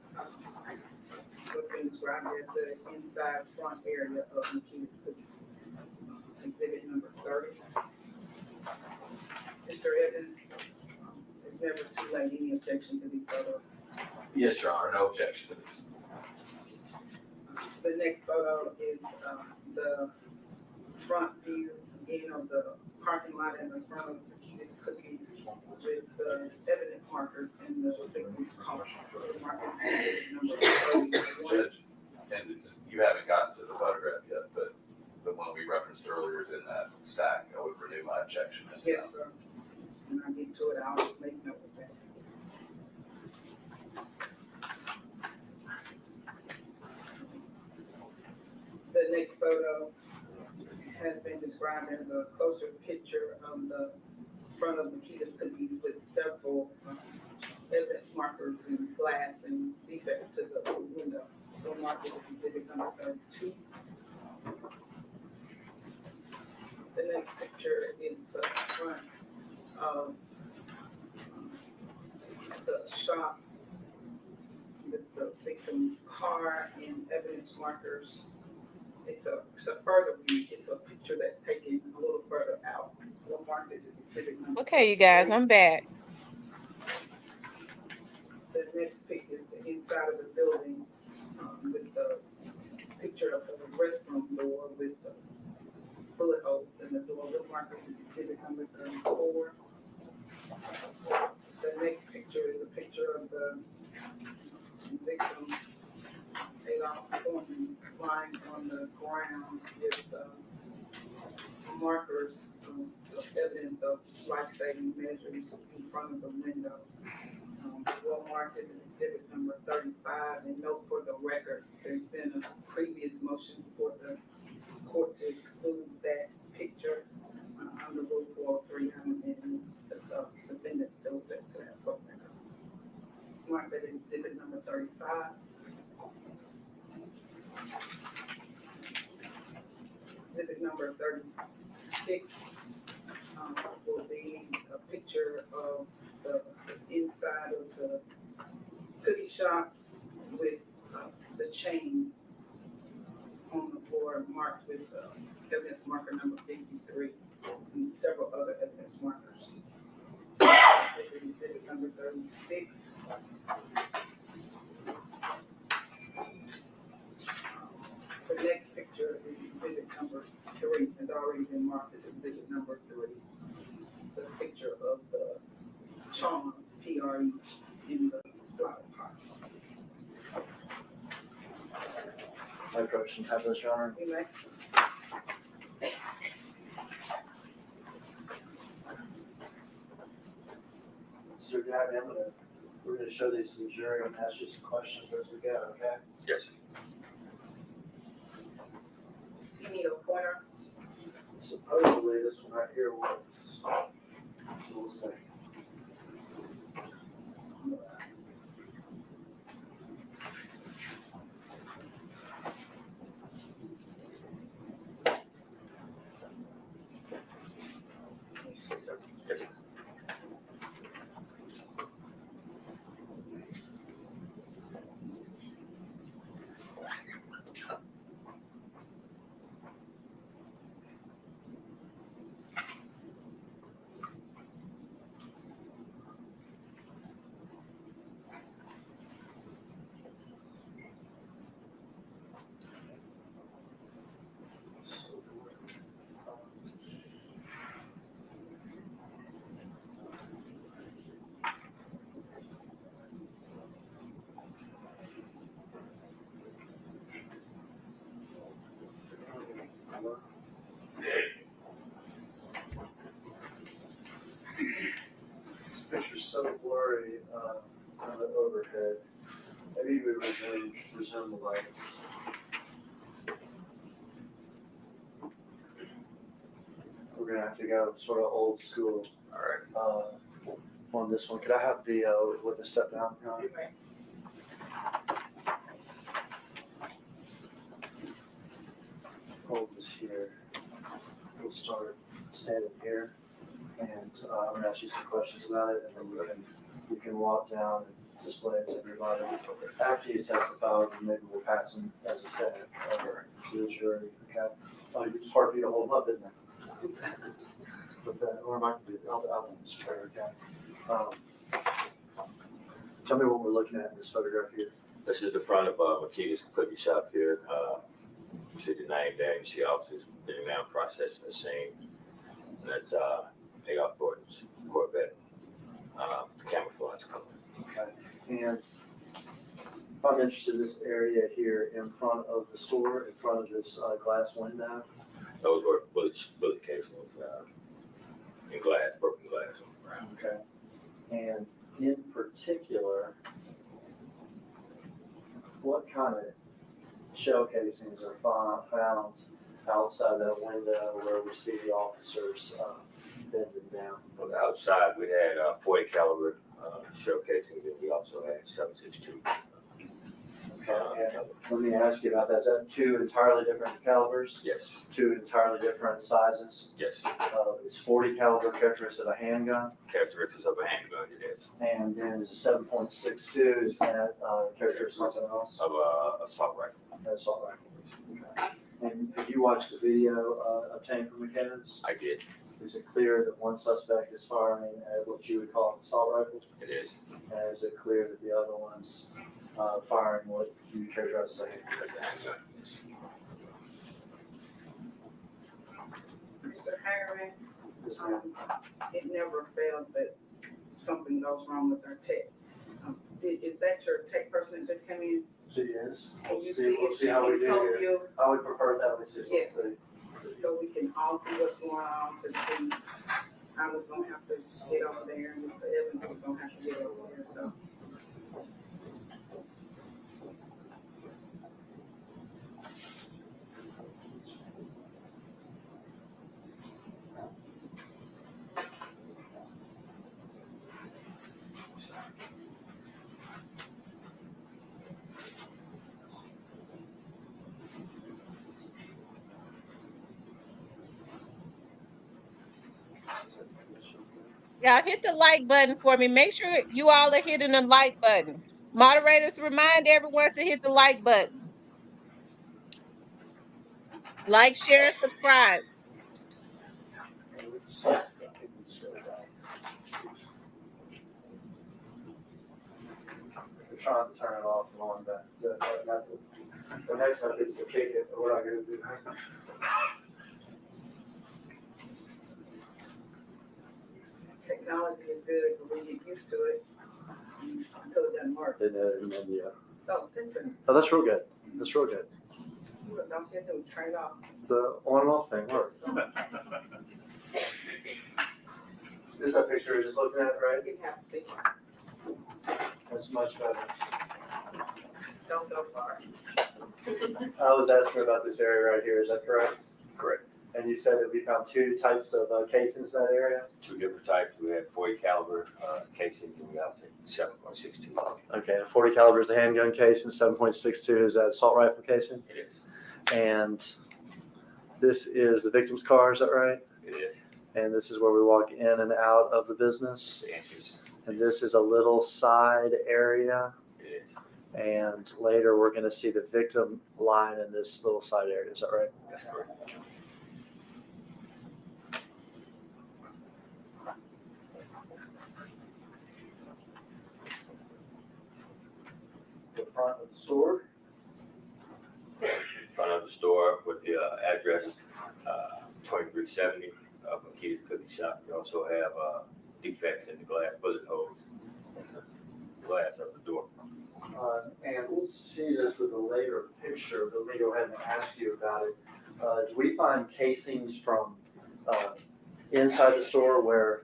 what's been described as the inside front area of Makita's Cookies. Exhibit number 30. Mr. Evans, it's never too late. Any objection to these photos? Yes, Your Honor, no objection to this. The next photo is the front view of the parking lot in the front of Makita's Cookies with the evidence markers in the victim's car. The markers number 31. Judge, and you haven't gotten to the photograph yet, but the one we referenced earlier is in that stack. I would renew my objection as well. Yes, sir. When I get to it, I'll make note of that. The next photo has been described as a closer picture of the front of Makita's cookies with several evidence markers and glass and defects to the window. Will mark as exhibit number 32. The next picture is the front of the shop with the victim's car and evidence markers. It's a further view. It's a picture that's taken a little further out. Will mark as exhibit number. Okay, you guys, I'm back. The next pic is the inside of the building with the picture of the restroom door with the bullet holes in the door. Will mark as exhibit number 34. The next picture is a picture of the victim, Adolph, lying on the ground with markers of evidence of life-saving measures in front of the window. Will mark as exhibit number 35. And note for the record, there's been a previous motion for the court to exclude that picture under Rule 403, and the defendant still objects to that program. Mark that as exhibit number 35. Exhibit number 36 will be a picture of the inside of the cookie shop with the chain on the floor marked with evidence marker number 53 and several other evidence markers. This is exhibit number 36. The next picture is exhibit number 3. Has already been marked as exhibit number 3. The picture of the charm, PRE, in the flower pot. My question, have this, Your Honor. You may. Sir Gabby, we're gonna show these to the jury and ask you some questions as we go, okay? Yes. You need a pointer. Supposedly, this one right here works. We'll see. Yes. This picture's so blurry on the overhead. Maybe we resume the lights. We're gonna have to go sort of old school All right. on this one. Could I have the witness step down, Your Honor? You may. Hold this here. We'll start standing here, and I'm gonna ask you some questions about it, and then you can walk down and display it to everybody. After you testify, maybe we'll pass them as a staff to the jury. Okay? It's hard for you to hold them up, isn't it? With that, or am I gonna do it? I'll do this for you, okay? Tell me what we're looking at in this photograph here. This is the front of Makita's cookie shop here. You see the name there. You see officers getting down processing the scene. And that's Adolph Gordon's Corvette, the camouflage color. Okay. And I'm interested in this area here in front of the store, in front of this glass window. Those were bullet casings in glass, broken glass on the ground. Okay. And in particular, what kind of shell casings are found outside that window where we see the officers Defendant down. On the outside, we had 40 caliber showcasing, and we also had 7.62. Okay, and let me ask you about that. Is that two entirely different calibers? Yes, Two entirely different sizes? yes. It's 40 caliber characteristic of a handgun, Characteristics of a handgun, it is. and then is a 7.62, is that characteristic of something else? Of a assault rifle. That's all right. Okay. And did you watch the video obtained from McKinnon's? I did. Is it clear that one suspect is firing at what you would call an assault rifle? It is. And is it clear that the other one's firing what you characterize as a handgun? As a handgun. Yes. Mr. Harriman, Yes, ma'am. it never fails that something goes wrong with our tech. Is that your tech person that just came in? She is. Can We'll you see, we'll see how we do help here. you I would prefer that we just Yes. see. so we can all see what's going on? Because I was gonna have to get over there, and Mr. Evans was gonna have to get over there, so. Y'all hit the like button for me. Make sure you all are hitting the like button. Moderators, remind everyone to hit the like button. Like, share, and subscribe. We're trying to turn it off and on, but the next one is to kick it, but we're not gonna do that. Technology is good, but we get used to it until it doesn't work. And then, yeah. So, listen, Oh, that's real good. That's real good. what else you have to do is turn it off. The on and off thing worked. This is that picture we're just looking at, right? You have to see, That's much better. don't go far. I was asking about this area right here, is that correct? Correct. And you said that we found two types of casings in that area? Two different types. We had 40 caliber casings, and we also had 7.62. Okay, 40 caliber is a handgun casing, 7.62 is that assault rifle casing? It is. And this is the victim's car, is that right? It is. And this is where we walk in and out of the business. The answers. And this is a little side area. It is. And later we're going to see the victim lying in this little side area. Is that right? That's correct. The front of the store. In front of the store with the address 2370 of Makita's Cookie Shop. We also have defects in the glass, bullet holes in the glass of the door. And we'll see this with a later picture, but let me go ahead and ask you about it. Do we find casings from inside the store where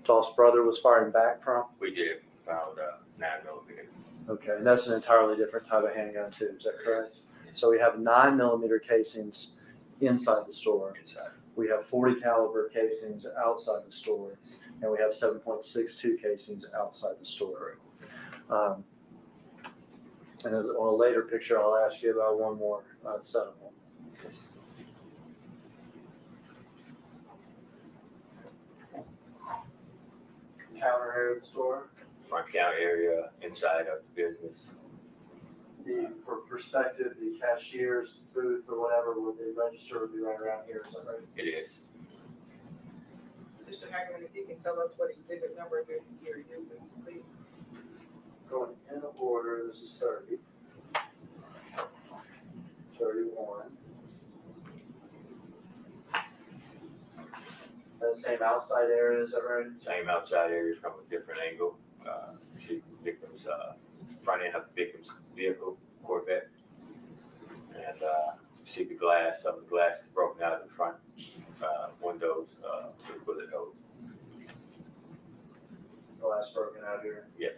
Dolph's brother was firing back from? We did found 9mm. Okay, and that's an entirely different type of handgun too, is that correct? So we have 9mm casings inside the store. Inside. We have 40 caliber casings outside the store, and we have 7.62 casings outside the store. And on a later picture, I'll ask you about one more set of them. Yes. Counter area of the store. Front counter area, inside of the business. For perspective, the cashier's booth or whatever, where the register would be right around here, is that right? It is. Mr. Hagerman, if you can tell us what exhibit number you're using, please. Going in order, this is 30. 31. That same outside area, is that right? Same outside areas from a different angle. See the victim's front end of the victim's vehicle, Corvette. And see the glass, some of the glass is broken out in the front windows with bullet holes. Glass broken out here, Yes,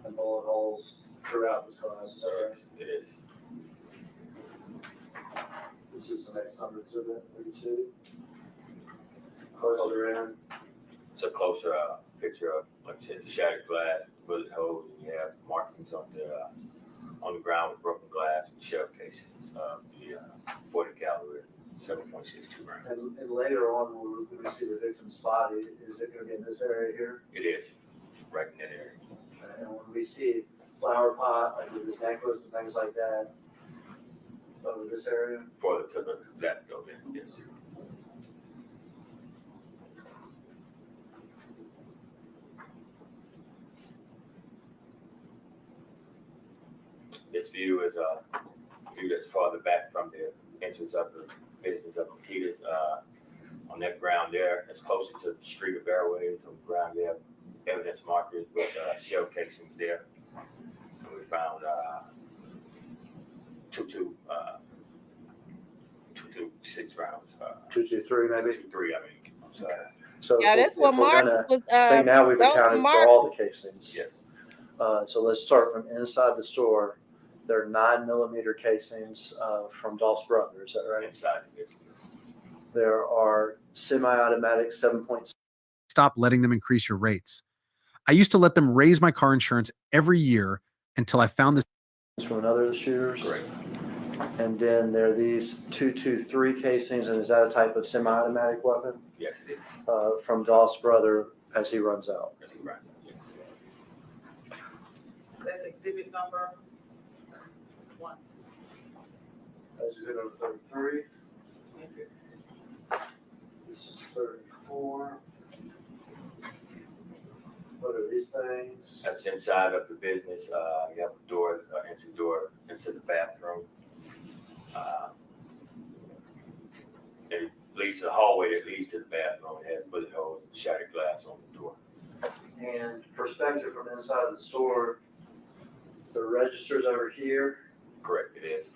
and bullet holes throughout this glass, is that right? it is. This is the next number exhibit, 32. Closer in. It's a closer picture of, like I said, the shattered glass, bullet holes, and you have markings on the ground with broken glass and shell casings of the 40 caliber 7.62 round. And later on, when we see the victim's body, is it going to be in this area here? It is, right in that area. And when we see flower pot, like with his necklace and things like that, over this area? Further to the left of it, yes. This view is a view that's farther back from the entrance of the business of Makita's. On that ground there, it's closer to the street of Airways. On the ground, you have evidence markers with shell casings there. And we found 226 rounds. 223 maybe? 223, I mean. I'm sorry. So Yeah, that's what Marcus was. I think now we've Those were accounted for all the Marcus. casings. Yes. So let's start from inside the store. There are 9mm casings from Dolph's brother, is that right? Inside the business. There are semi-automatic 7.6 Stop letting them increase your rates. I used to let them raise my car insurance every year until I found this. from another of the shooters. Correct. And then there are these 223 casings, and is that a type of semi-automatic weapon? Yes, it is. From Dolph's brother as he runs out. That's right. Yes. That's exhibit number 1. That's exhibit number 33. This is 34. What are these things? That's inside of the business. You have a door, entry door into the bathroom. It leads to the hallway that leads to the bathroom. It has bullet holes and shattered glass on the door. And perspective from inside the store, the register's over here. Correct, it is.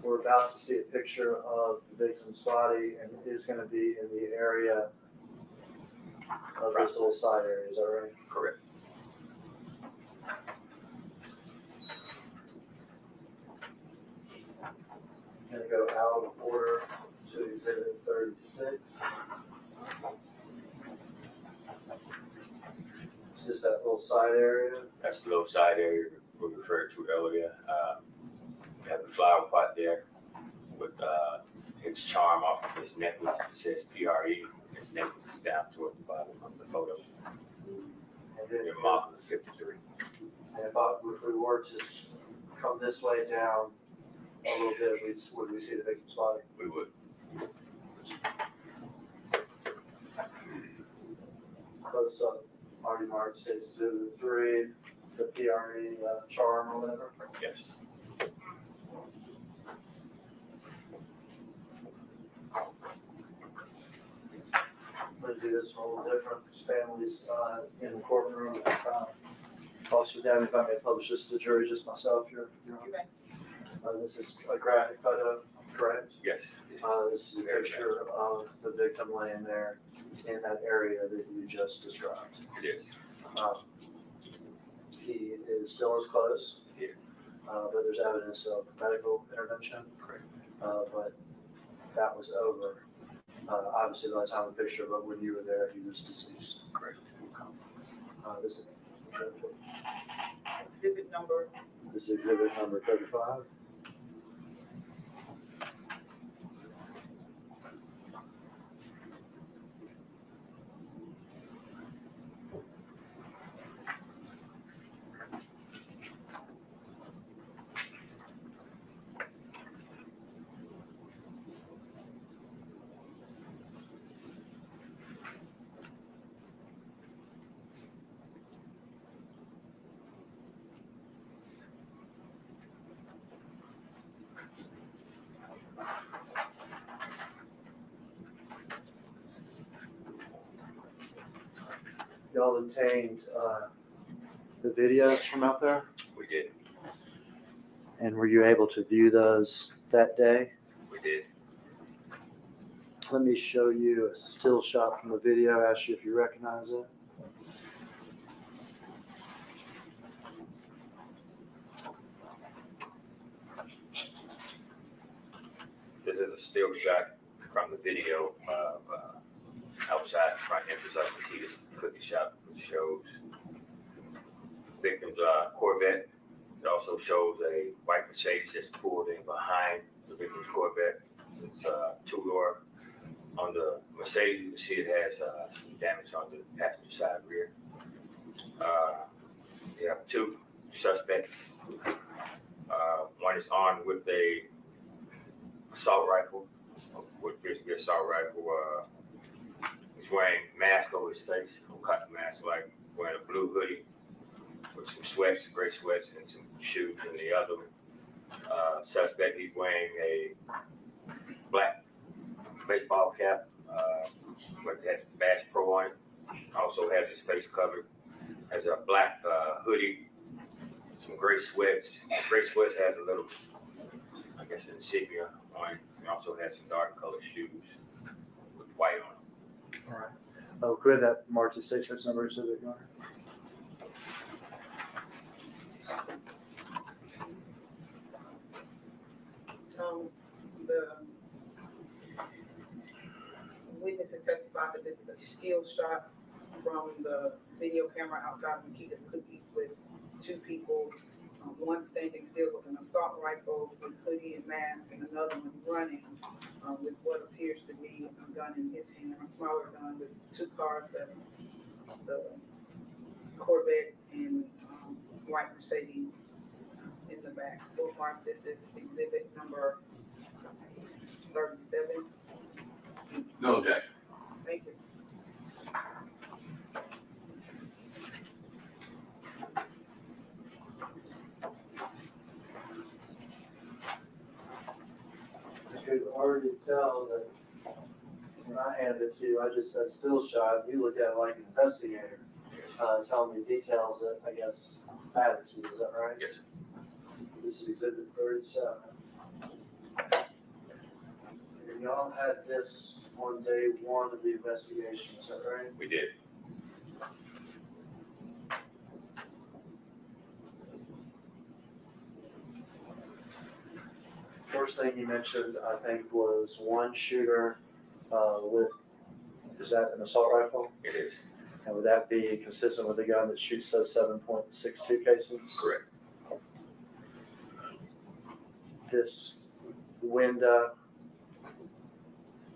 We're about to see a picture of the victim's body, and it is going to be in the area of this little side area, is that right? Correct. Going to go out of order to exhibit 36. It's just that little side area. That's the little side area we referred to earlier. We have the flower pot there with its charm off of his necklace. It says PRE. His necklace is down towards the bottom of the photo. And then Your model is 53. and if we were to come this way down a little bit, would we see the victim's body? We would. Close up, already marked, states exhibit 3, the PRE charm or whatever. Yes. I'm going to do this one a little different. Families in the courtroom. Officer Downey, if I may publish this to the jury, just myself here. This is a graphic photo, correct? Yes. This is a picture of the victim laying there in that area that you just described. It is. He is still in his clothes, Yeah. but there's evidence of medical intervention. Correct. But that was over. Obviously, by the time of the picture, but when you were there, he was deceased. Correct. This is Exhibit number, exhibit number 35. Y'all obtained the videos from out there, We did. and were you able to view those that day? We did. Let me show you a still shot from the video, ask you if you recognize it. This is a still shot from the video of outside the front entrance of Makita's cookie shop, which shows victim's Corvette. It also shows a white Mercedes that's pulled in behind the victim's Corvette. It's two-door. On the Mercedes, you can see it has some damage on the passenger side rear. You have two suspects. One is armed with a assault rifle, what appears to be an assault rifle. He's wearing a mask over his face, a cotton mask, like wearing a blue hoodie with some sweats, gray sweats, and some shoes. And the other suspect, he's wearing a black baseball cap, but it has Bass Pro on it. Also has his face covered. Has a black hoodie, some gray sweats. Gray sweats has a little, I guess, insignia on it. He also has some dark colored shoes with white on them. All right. Oh, could that mark the 6 number so that you The witnesses testified that this is a still shot from the video camera outside of Nikita's Cookies with two people, one standing still with an assault rifle with hoodie and mask, and another one running with what appears to be a gun in his hand, a smaller gun with two cars, the Corvette and white Mercedes in the back. We'll mark this as exhibit number 37. No objection. Thank you. I could already tell that when I handed it to you, I just said still shot. You looked at it like an investigator, telling me details that I guess matter to you. Is that right? Yes. This is exhibit 37. And y'all had this on day one of the investigation. Is that right? We did. First thing you mentioned, I think, was one shooter with, is that an assault rifle? It is. And would that be consistent with the gun that shoots those 7.62 casings? Correct. This window,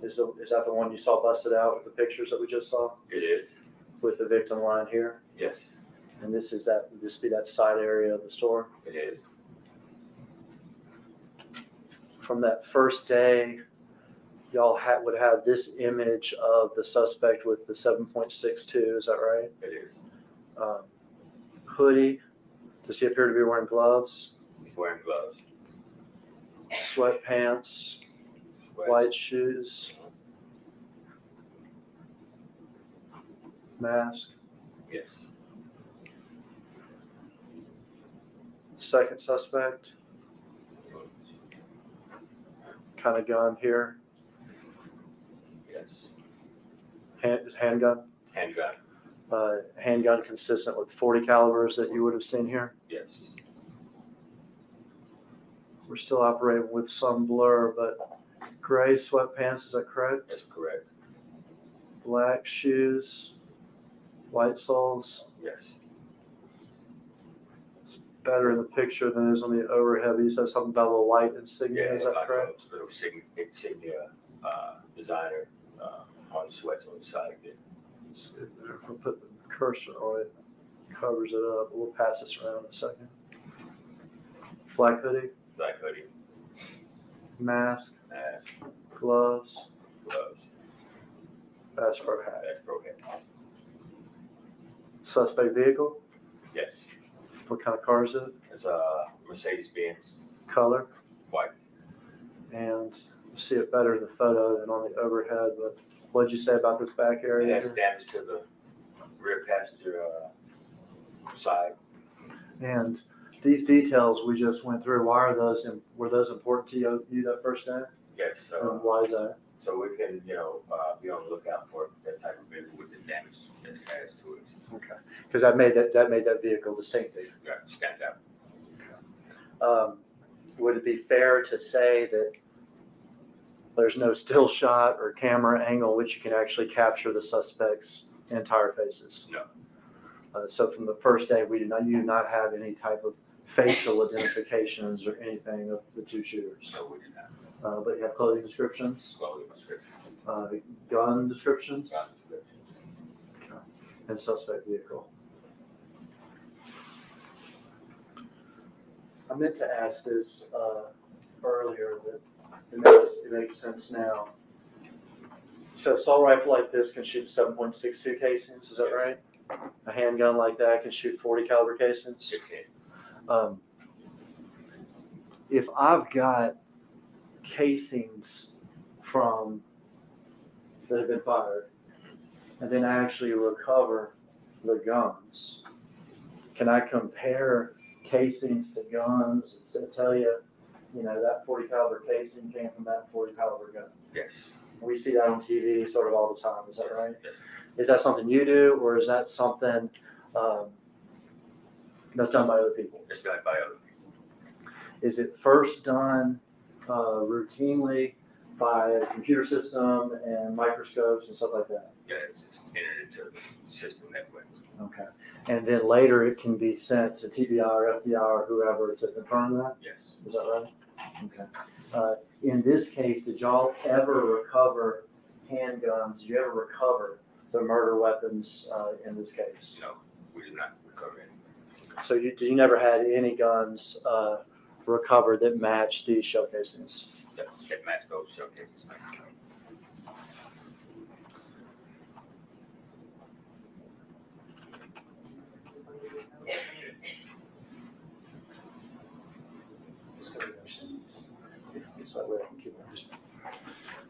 is that the one you saw busted out with the pictures that we just saw? It is. With the victim line here? Yes. And this be that side area of the store? It is. From that first day, y'all would have this image of the suspect with the 7.62, is that right? It is. Hoodie, does he appear to be wearing gloves? He's wearing gloves. Sweatpants, white shoes, mask. Yes. Second suspect, kind of gun here, Yes. handgun. Handgun. Handgun consistent with 40 calibers that you would have seen here. Yes. We're still operating with some blur, but gray sweatpants, is that correct? That's correct. Black shoes, white soles. Yes. It's better in the picture than it is on the overhead. You said something about a little white insignia, is that like correct? a little insignia designer on the sweats on the side there. If we put the cursor on it, covers it up. We'll pass this around in a second. Black hoodie, Black hoodie, mask, mask, gloves, gloves, Bass Pro hat. Bass Pro hat. Suspect vehicle, Yes. what kind of car is it? It's a Mercedes-Benz Color, white. and you see it better in the photo than on the overhead, but what'd you say about this back It area? has damage to the rear passenger side. And these details we just went through, were those important to you that first day? Yes. And why is that? So we can, be on the lookout for that type of vehicle with the damage that it has to it. Okay, because that made that vehicle distinctive. Yeah, stand out. Would it be fair to say that there's no still shot or camera angle which you can actually capture the suspect's entire faces? No. So from the first day, you did not have any type of facial identifications or anything of the two shooters. No, we did not. But you have clothing descriptions, Clothing description. gun descriptions, Gun description. and suspect vehicle. I meant to ask this earlier, but it makes sense now. So assault rifle like this can shoot 7.62 casings, is that right? A handgun like that can shoot 40 caliber casings? It can. If I've got casings from that have been fired, and then I actually recover the guns, can I compare casings to guns to tell you, that 40 caliber casing came from that 40 caliber gun? Yes. We see that on TV sort of all the time. Is that right? Yes. Is that something you do, or is that something that's done by other people? It's done by other people. Is it first done routinely by a computer system and microscopes and stuff like that? Yeah, it's just entered into the system that way. Okay. And then later it can be sent to TBI or FBI or whoever to confirm that? Yes. Is that right? Okay. In this case, did y'all ever recover handguns? Did you ever recover the murder weapons in this case? No, we did not recover any. So you never had any guns recovered that matched these shell casings? That match those showcases.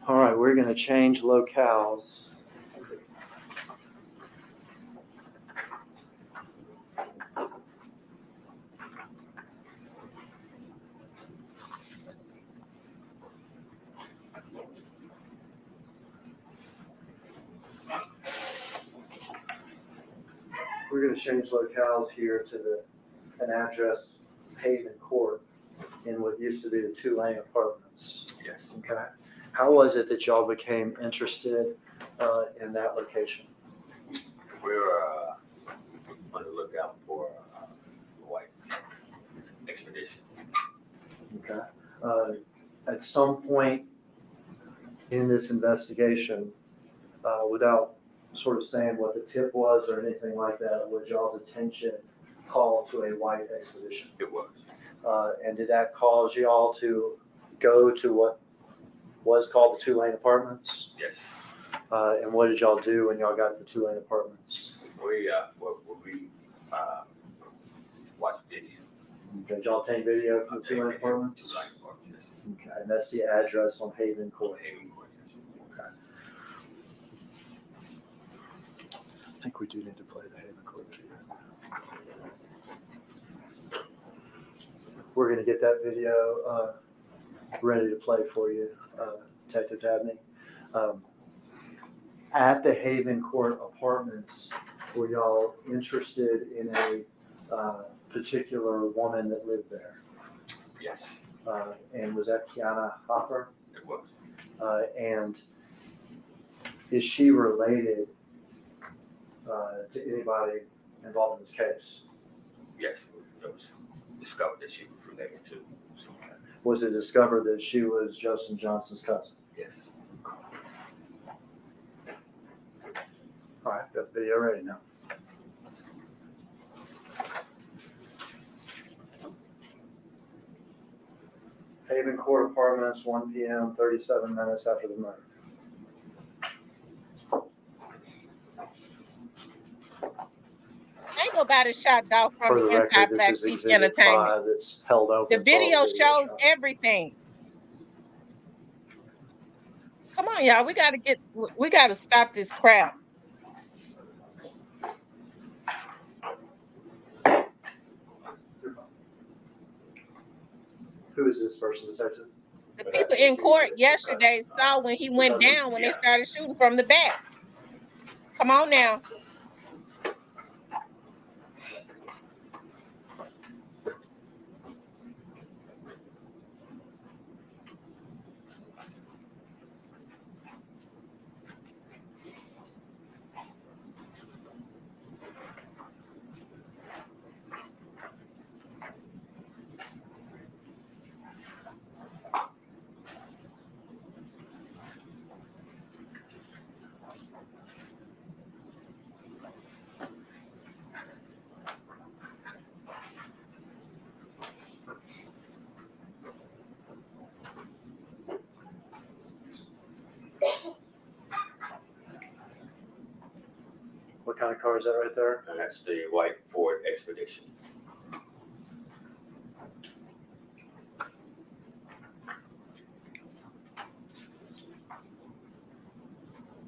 All right, we're going to change locales. We're going to change locales here to an address, Haven Court, in what used to be the Tulane Apartments. Yes. Okay. How was it that y'all became interested in that location? We're on the lookout for a white expedition. Okay. At some point in this investigation, without sort of saying what the tip was or anything like that, was y'all's attention called to a white expedition? It was. And did that cause y'all to go to what was called the Tulane Apartments? Yes. And what did y'all do when y'all got to the Tulane Apartments? We watched video. Okay, did y'all take video from the Tulane Apartments? Tulane Apartments, yes. Okay, and that's the address on Haven Court. Haven Court, yes. Okay. I think we do need to play the Haven Court video. We're going to get that video ready to play for you, Detective Dabney. At the Haven Court Apartments, were y'all interested in a particular woman that lived there? Yes, And was that Kiana Hopper? it was. And is she related to anybody involved in this case? Yes, it was discovered that she was related to some kind. Was it discovered that she was Justin Johnson's cousin? Yes. All right, got the video ready now. Haven Court Apartments, 1 p.m., 37 minutes after the murder. Ain't nobody shot Dolph For from the the record, inside this Black is Sheep Exhibit Entertainment. 5 that's held open. The video for shows shot. everything. Come on, y'all. We gotta stop this crap. Who is this person, detective? The people in court yesterday saw when he went down when they started shooting from the back. Come on now. kind of car is that right there? And that's the white Ford Expedition.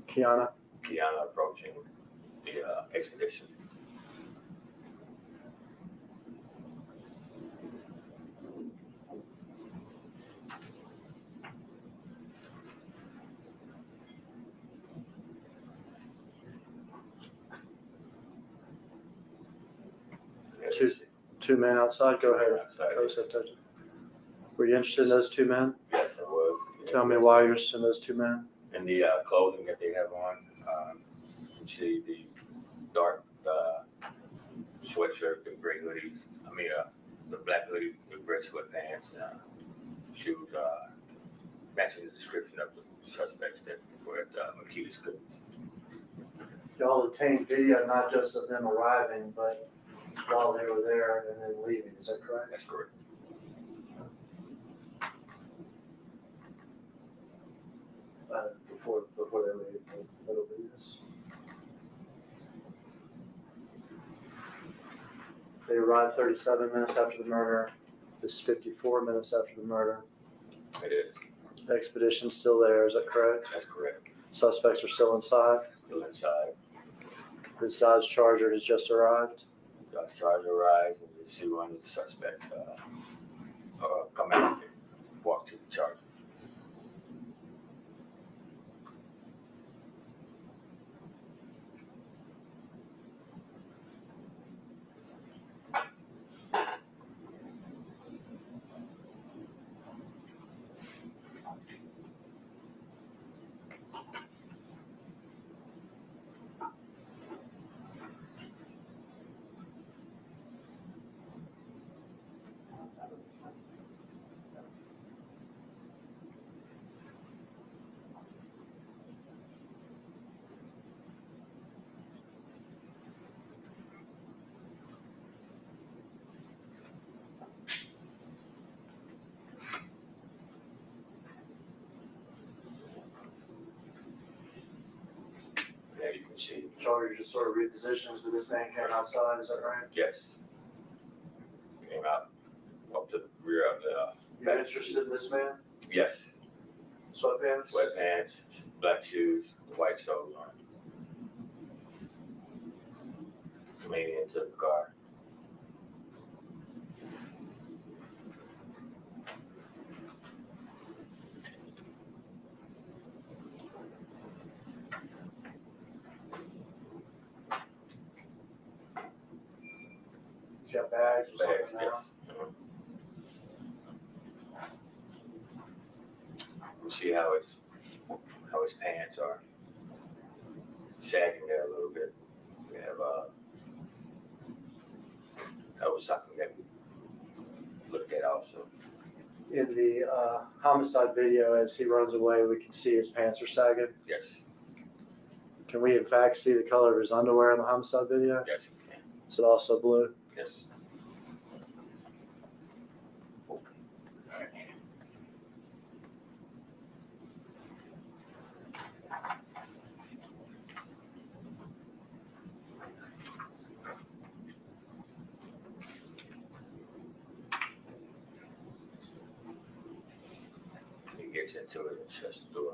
Kiana? Kiana approaching the Expedition. Two men outside. Go ahead. Outside. Go ahead, touch it. Were you interested in those two men? Yes, I was. Tell me why you're interested in those two men. And the clothing that they have on, you see the dark sweatshirt, the gray hoodie. I mean, the black hoodie, the gray sweatpants, shoes, matching the description of the suspects that were at Makita's cookies. Y'all obtained video not just of them arriving, but while they were there and then leaving. Is that correct? That's correct. Before they leave, that'll be this. They arrived 37 minutes after the murder. This is 54 minutes after the murder. It is. The expedition's still there. Is that correct? That's correct. Suspects are still inside. Still inside. His Dodge Charger has just arrived. Dodge Charger arrives, and you see one of the suspects come out and walk to the Charger. Yeah, you can see. Charger just sort of repositions, but this man came outside. Is that right? Yes. Came out up to the rear of the. You're interested in this man? Yes. Sweatpants? Sweatpants, black shoes, white soles on. Coming into the car. He's got bags or Bags, something yes. now. You see how his pants are sagging there a little bit. We have that was something that we looked at also. In the homicide video, as he runs away, we can see his pants are sagging. Yes, Can we in fact see the color of his underwear in the homicide video? yes, we can. Is it also blue? Yes. He gets into it and shuts the door.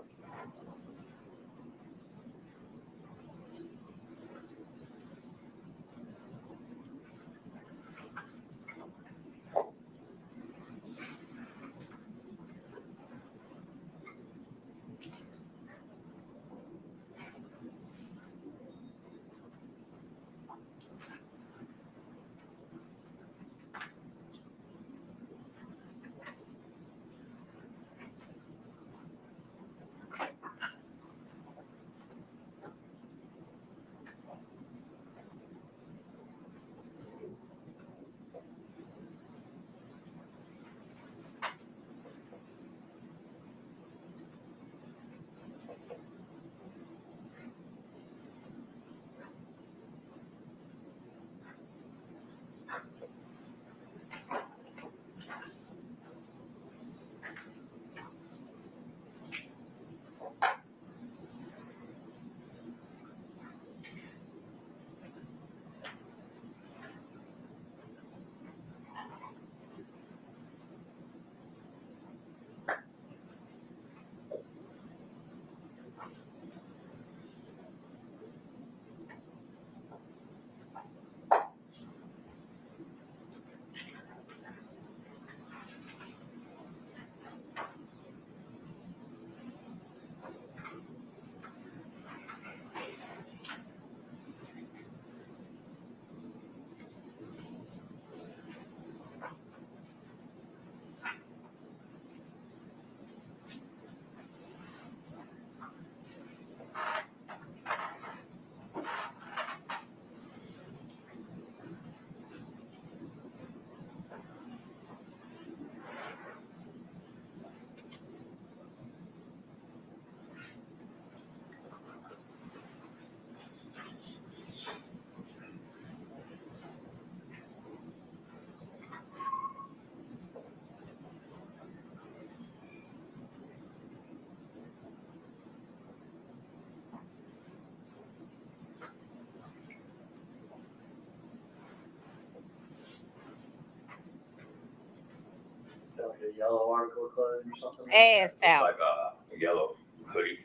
a yellow article of clothing or something? Ass Looks out. like a yellow hoodie.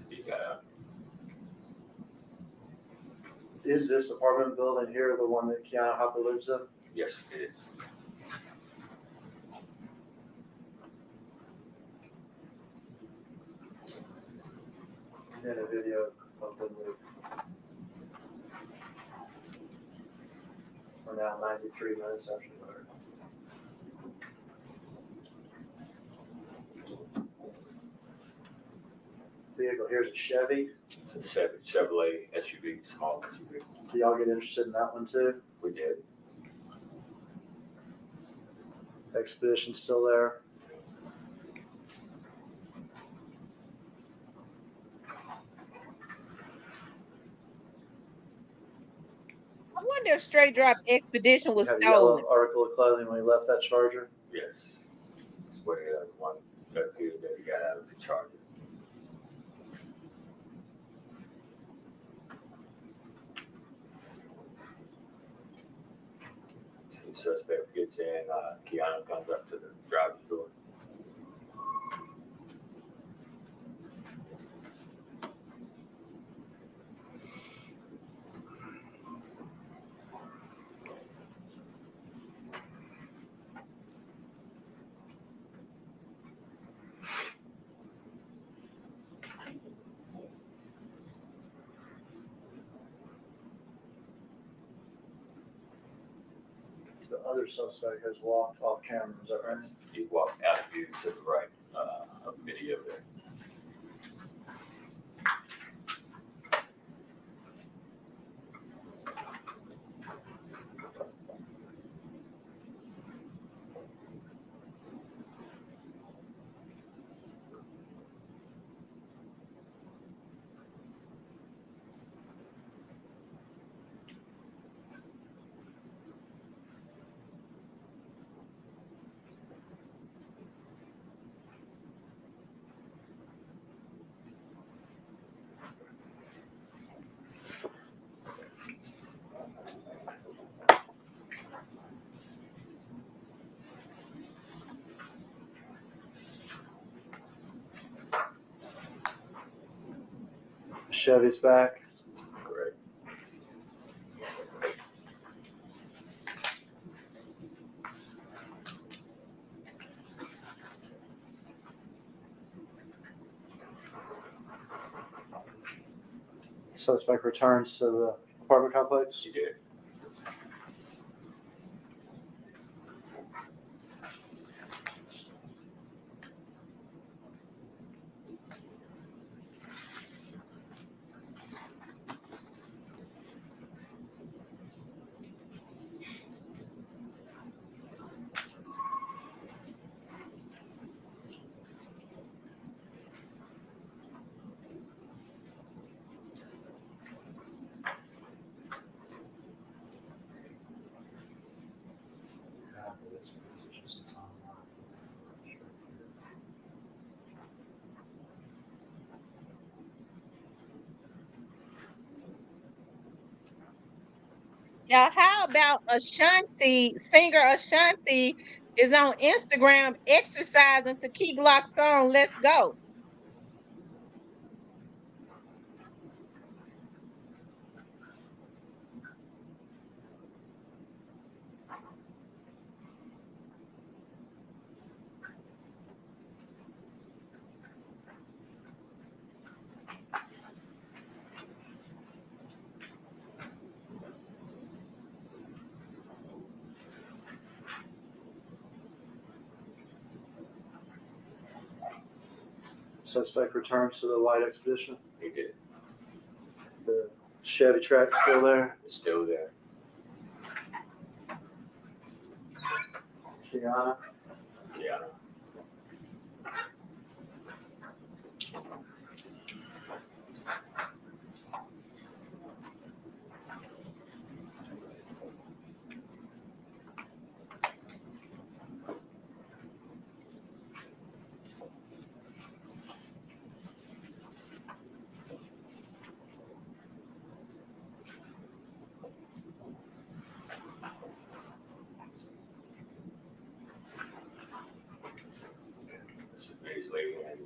He got on. Is this apartment building here the one that Keanu Hopper lives in? Yes, it is. In a video of them leave. We're now 93 minutes after the murder. Vehicle here's a Chevy. It's a Chevrolet SUV, small SUV. Do y'all get interested in that one too? We did. Expedition still there. I wonder if Straight Drop Expedition was You have a stolen. yellow article of clothing when he left that Charger. Yes. It's where the one that appeared that he got out of the Charger. The suspect gets in, Keanu comes up to the driver's door. The other suspect has walked off camera. Is that right? He walked out of view to the right of the video there. Chevy's back. Correct. Suspect returns to the apartment complex. He did. Y'all, how about Ashanti, singer Ashanti is on Instagram exercising to Key Glock's song Let's Go. Suspect returns to the white Expedition. He did. The Chevy track still there. It's still there. Keanu. Keanu.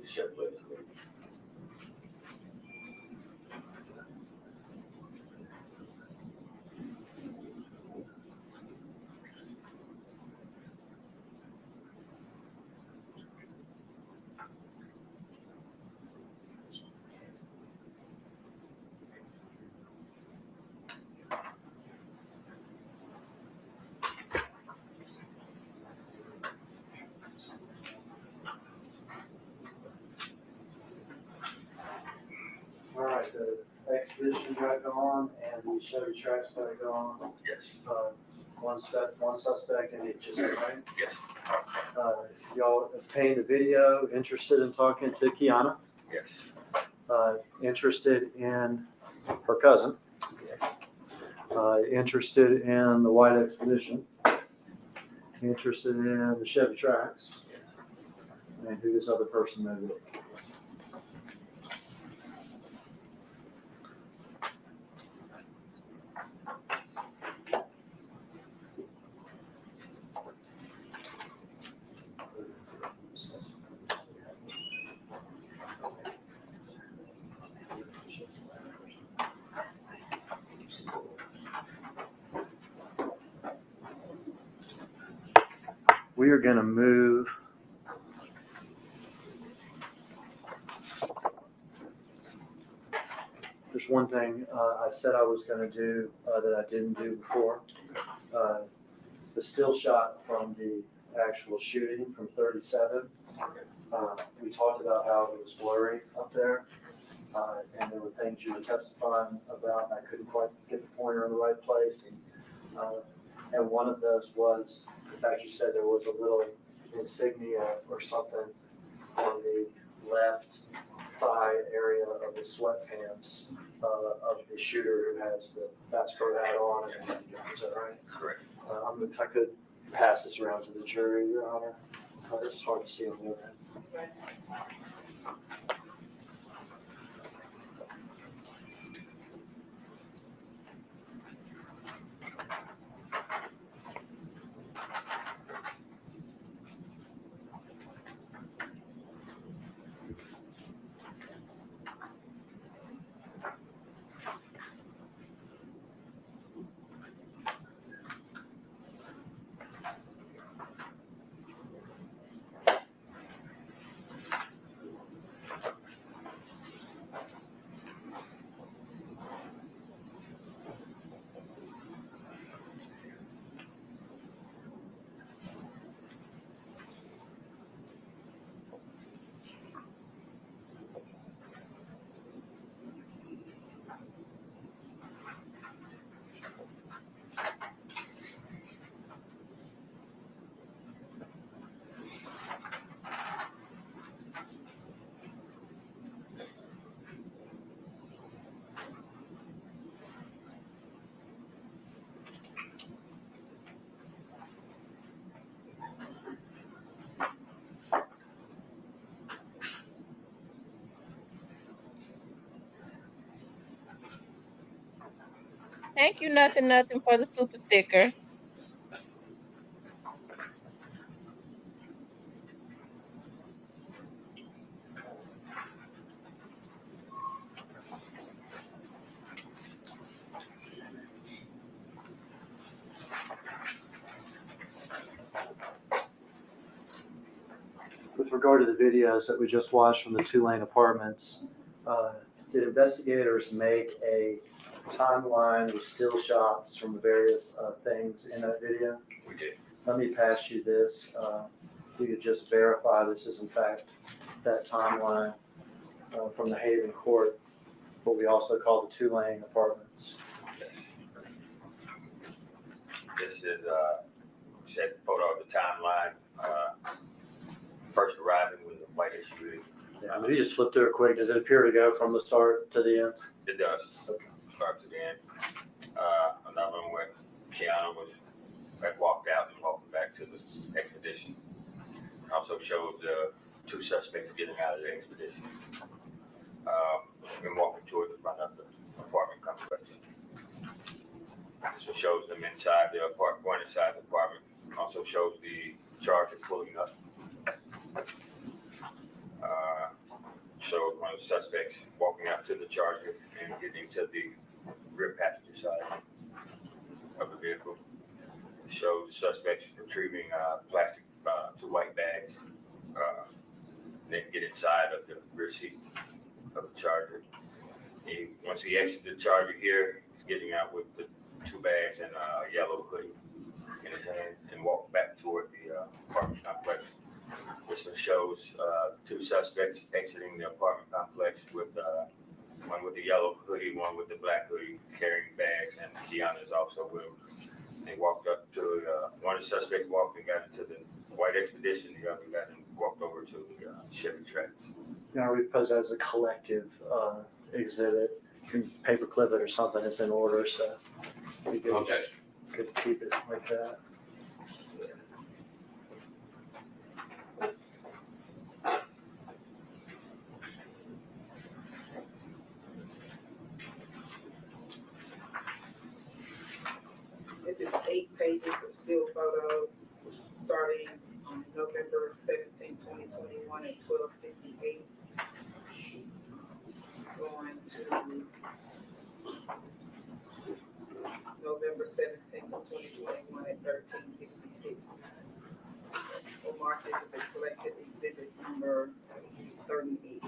the Chevrolet. All right, the expedition got going and the Chevy Trax got going. Yes, One suspect in each, is that right? yes, Y'all obtained the video, interested in talking to Kiana, yes, interested in her cousin, interested in the white expedition, interested in the Chevy Trax, and who this other person may be. We are going to move there's one thing I said I was going to do that I didn't do before. The still shot from the actual shooting from 37. We talked about how it was blurry up there, and there were things you were testifying about, and I couldn't quite get the pointer in the right place. And one of those was the fact you said there was a little insignia or something on the left thigh area of the sweatpants of the shooter who has the Bass Pro hat on. Is that right? correct. If I could pass this around to the jury, Your Honor. It's hard to see on the other end. Thank you, nothing, nothing for the super sticker. With regard to the videos that we just watched from the Tulane apartments, did investigators make a timeline with still shots from the various things in that video? We did. Let me pass you this. You could just verify this is in fact that timeline from the Haven Court, what we also call the Tulane apartments. This is said photo of the timeline. First arriving with the white SUV. Yeah, if you just flip through it quick, does it appear to go from the start to the end? It does. Start to the end. Another one where Kiana had walked out and walked back to the expedition. Also shows the two suspects getting out of the expedition. And walking toward the front of the apartment complex. This one shows them inside the apartment, going inside the apartment. Also shows the Charger pulling up. of the suspects walking out to the Charger and getting to the rear passenger side of the vehicle. It shows suspects retrieving plastic 2 white bags, then get inside of the rear seat of the Charger. Once he exits the Charger here, he's getting out with the 2 bags and a yellow hoodie in his hand and walk back toward the apartment complex. This one shows 2 suspects exiting the apartment complex with one with the yellow hoodie, one with the black hoodie, carrying bags, and Kiana is also with them. They walked up to one of the suspects walked and got into the white Expedition, the other got and walked over to the Chevy Trax. Now we pose that as a collective exhibit. You can paperclip it or something. It's in order, so we could, Okay. could keep it like that. This is 8 pages of still photos starting on November 17, 2021 at 12:58. Going to November 17, 2021 at 13:56. We'll mark this as a collective exhibit number 38.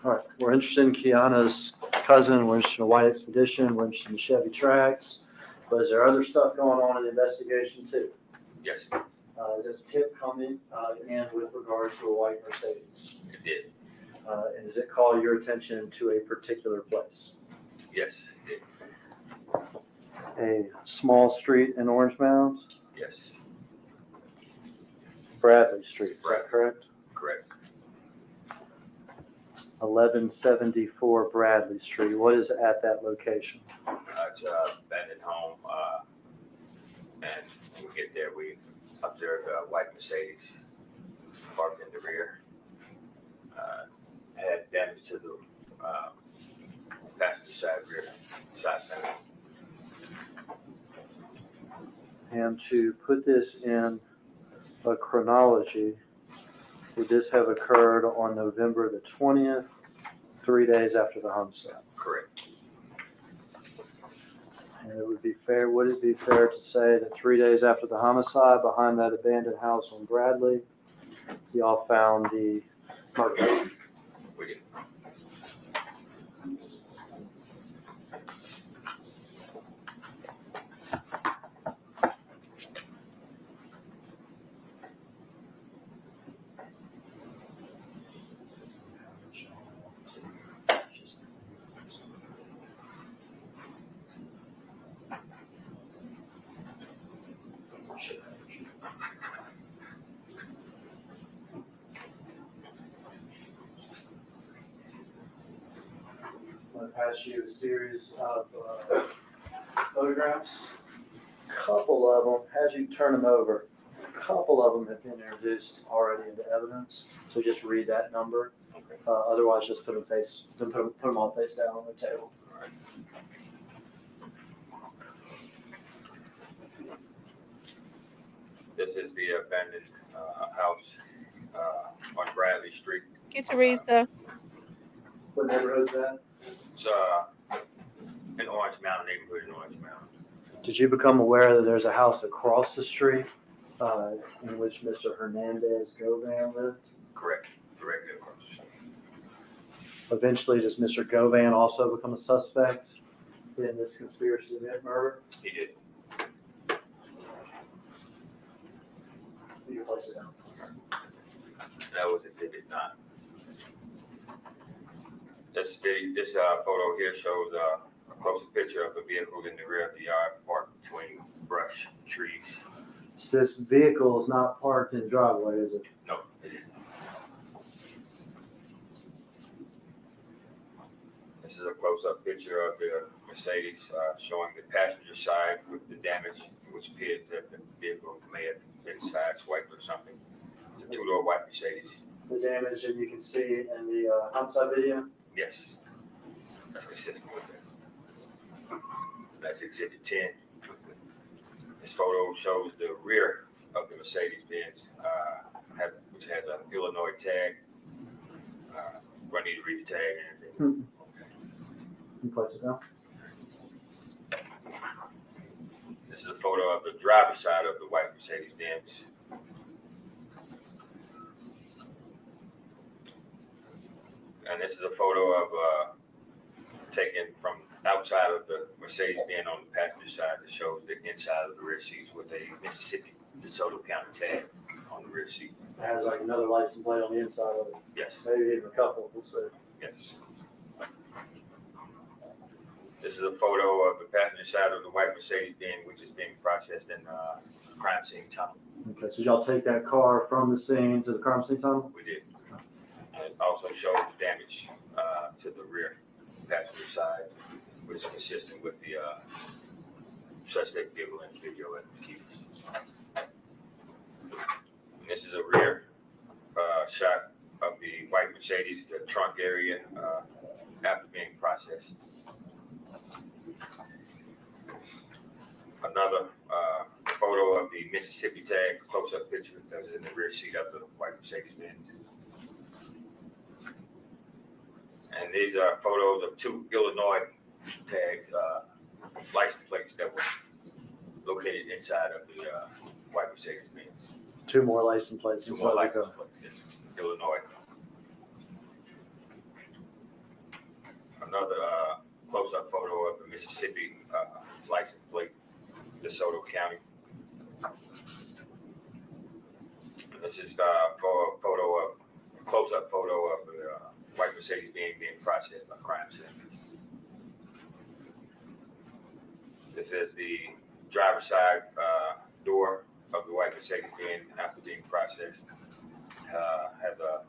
All right, we're interested in Kiana's cousin, we're interested in the white Expedition, we're interested in the Chevy Trax. But is there other stuff going on in the investigation too? Yes, Does tip come in with regard to a white Mercedes? it did. And does it call your attention to a particular place? Yes, it did. A small street in Orange Mound, Yes, Bradley Street, is that correct? correct. 1174 Bradley Street. What is at that location? It's an abandoned home, and when we get there, we observed a white Mercedes parked in the rear. Had damage to the passenger side rear side panel. And to put this in a chronology, would this have occurred on November the 20th, 3 days after the homicide? Correct. And would it be fair to say that 3 days after the homicide, behind that abandoned house on Bradley, y'all found the murder? We did. I'm going to pass you a series of photographs. A couple of them, as you turn them over, a couple of them have been introduced already into evidence. So just read that number. Otherwise, just put them all face down on the table. This is the abandoned house on Bradley Street. Get to read stuff. What neighborhood is that? It's in Orange Mountain, neighborhood in Orange Mountain. Did you become aware that there's a house across the street in which Mr. Hernandez Govan lived? Correct. Directly across the street. Eventually, does Mr. Govan also become a suspect in this conspiracy to commit murder? He did. You can place it down. That was exhibit 9. This photo here shows a closer picture of a vehicle in the rear of the yard parked between brush and trees. So this vehicle is not parked in the driveway, is it? No, it didn't. This is a close-up picture of the Mercedes showing the passenger side with the damage, which appeared that the vehicle may have been sideswiped or something. It's a 2-door white Mercedes. The damage that you can see in the homicide video? Yes, that's consistent with that. That's exhibit 10. The This photo shows the rear of the Mercedes-Benz, which has an Illinois tag. Do I need to read the tag and everything? You place it down. This is a photo of the driver's side of the white Mercedes-Benz. And this is a photo of taken from outside of the Mercedes-Benz on the passenger side that shows the inside of the rear seats with a Mississippi DeSoto County tag on the rear seat. It has like another license plate on the inside of it. Yes, Maybe even a couple. We'll see. yes. This is a photo of the passenger side of the white Mercedes-Benz, which is being processed in crime scene tunnel. Okay, so y'all take that car from the scene to the crime scene tunnel? We did. And it also shows damage to the rear passenger side, which is consistent with the suspect vehicle and video at the keys. And this is a rear shot of the white Mercedes, the trunk area after being processed. Another photo of the Mississippi tag, close-up picture that was in the rear seat of the white Mercedes-Benz. And these are photos of two Illinois tags, license plates that were located inside of the white Mercedes-Benz. Two more license plates Two inside more the license car. plates, yes, Illinois. Another close-up photo of the Mississippi license plate, DeSoto County. And this is for a photo of close-up photo of the white Mercedes being processed by crime scene. This is the driver's side door of the white Mercedes-Benz after being processed. Has the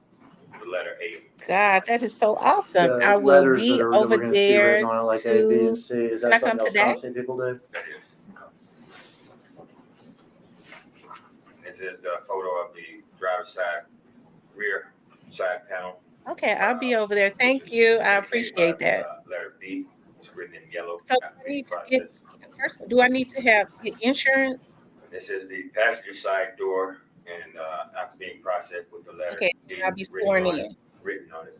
letter A. God, that is so awesome. The I will letters be that we're over gonna see there written on it, like A, B, to. and C. Is Can that I come something else today? crime scene people do? That is. This is the photo of the driver's side rear side panel. Okay, I'll be over there. Thank you. I appreciate that. Letter B. It's written in yellow. So I need to get first. Do I need to have insurance? This is the passenger side door, and after being processed with the letter Okay, D I'll be sworn written in. on it.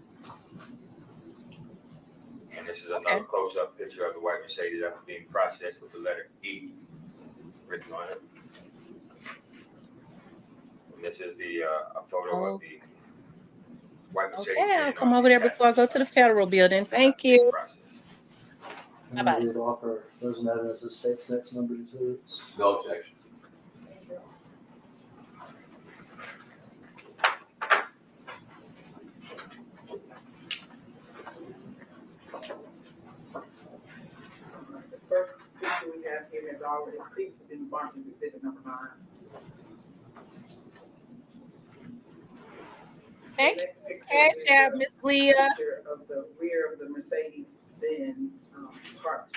And this is Okay. another close-up picture of the white Mercedes after being processed with the letter E written on it. And this is the a photo of the white Mercedes. Okay, I'll come over there before I go to the federal building. Thank you. And Bye-bye. we would offer those in evidence as state's next number two. No objection. The first picture we have here has already previously been marked as exhibit number 9. Thank The you. next picture Cash is out, a Miss Leah. picture of the rear of the Mercedes-Benz parked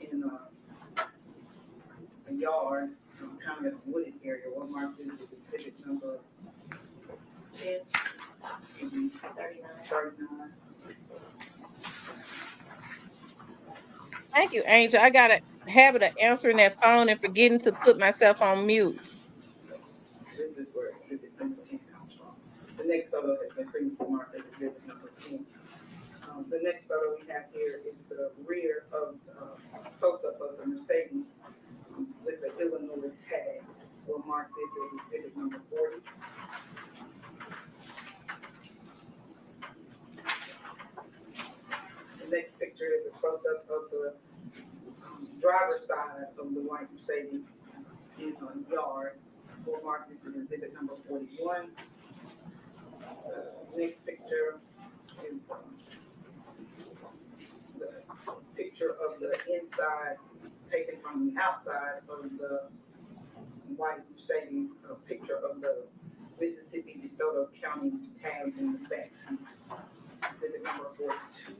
in a yard, kind of in a wooded area. We'll mark this as exhibit number 10, maybe 39. Thank you, Angel. I got a habit of answering that phone and forgetting to put myself on mute. This is where exhibit number 10 comes from. The next photo has been previously marked as exhibit number 10. The next photo we have here is the rear of close-up of the Mercedes with the Illinois tag. We'll mark this as exhibit number 40. The next picture is a close-up of the driver's side of the white Mercedes in a yard. We'll mark this as exhibit number 41. Next picture is the picture of the inside taken from the outside of the white Mercedes, a picture of the Mississippi DeSoto County tag in the back seat. Exhibit number 42.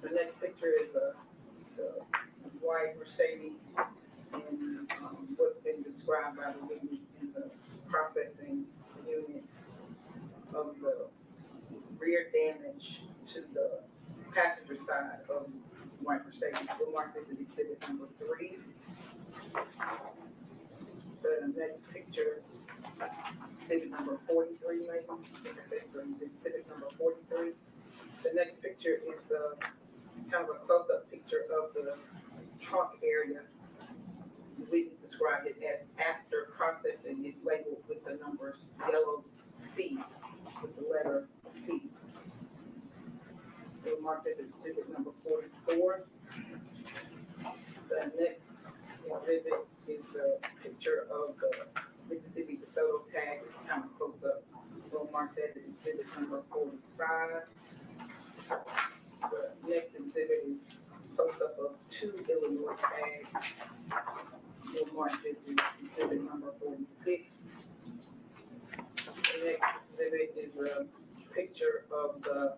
The next picture is the white Mercedes and what's been described by the witness in the processing unit of the rear damage to the passenger side of white Mercedes. We'll mark this as exhibit number 3. The next picture, exhibit number 43, maybe. I think I said exhibit number 43. The next picture is kind of a close-up picture of the trunk area. The witness described it as after processing. It's labeled with the numbers yellow C, with the letter C. We'll mark that as exhibit number 44. The next exhibit is the picture of the Mississippi DeSoto tag. It's kind of close up. We'll mark that as exhibit number 45. The next exhibit is close up of 2 Illinois tags. We'll mark this as exhibit number 46. The next exhibit is a picture of the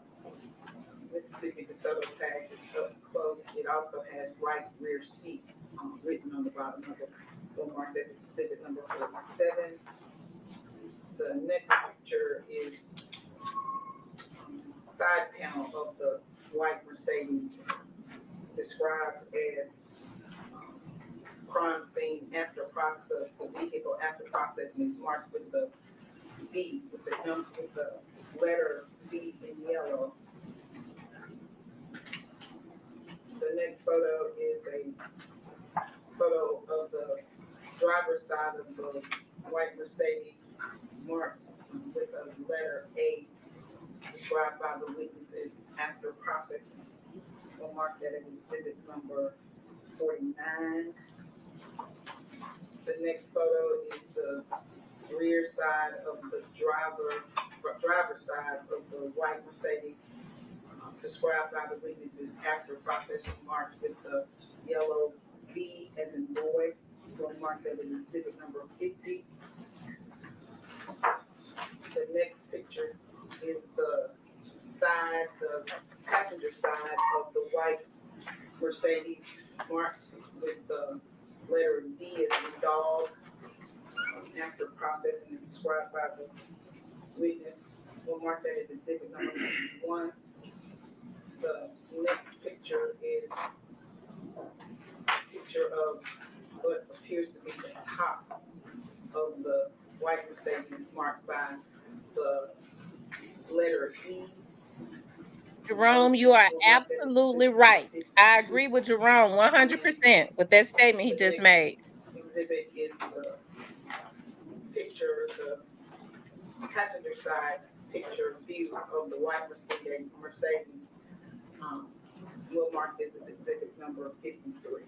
Mississippi DeSoto tag. It's up close. It also has right rear seat written on the bottom of it. We'll mark that as exhibit number 47. The next picture is side panel of the white Mercedes, described as crime scene after process. The vehicle after processing is marked with the B, with the letter B in yellow. The next photo is a photo of the driver's side of the white Mercedes, marked with a letter A, described by the witnesses after processing. We'll mark that as exhibit number 49. The next photo is the rear side of the driver's side of the white Mercedes, described by the witnesses after processing, marked with the yellow B as in boy. We'll mark that as exhibit number 50. The next picture is the passenger side of the white Mercedes, marked with the letter D as in dog. After processing is described by the witness. We'll mark that as exhibit number 1. The next picture is a picture of what appears to be the top of the white Mercedes, marked by the letter E. Jerome, you are absolutely right. I agree with Jerome 100% with that statement he just made. Exhibit is the picture, the passenger side picture view of the white Mercedes. We'll mark this as exhibit number 53.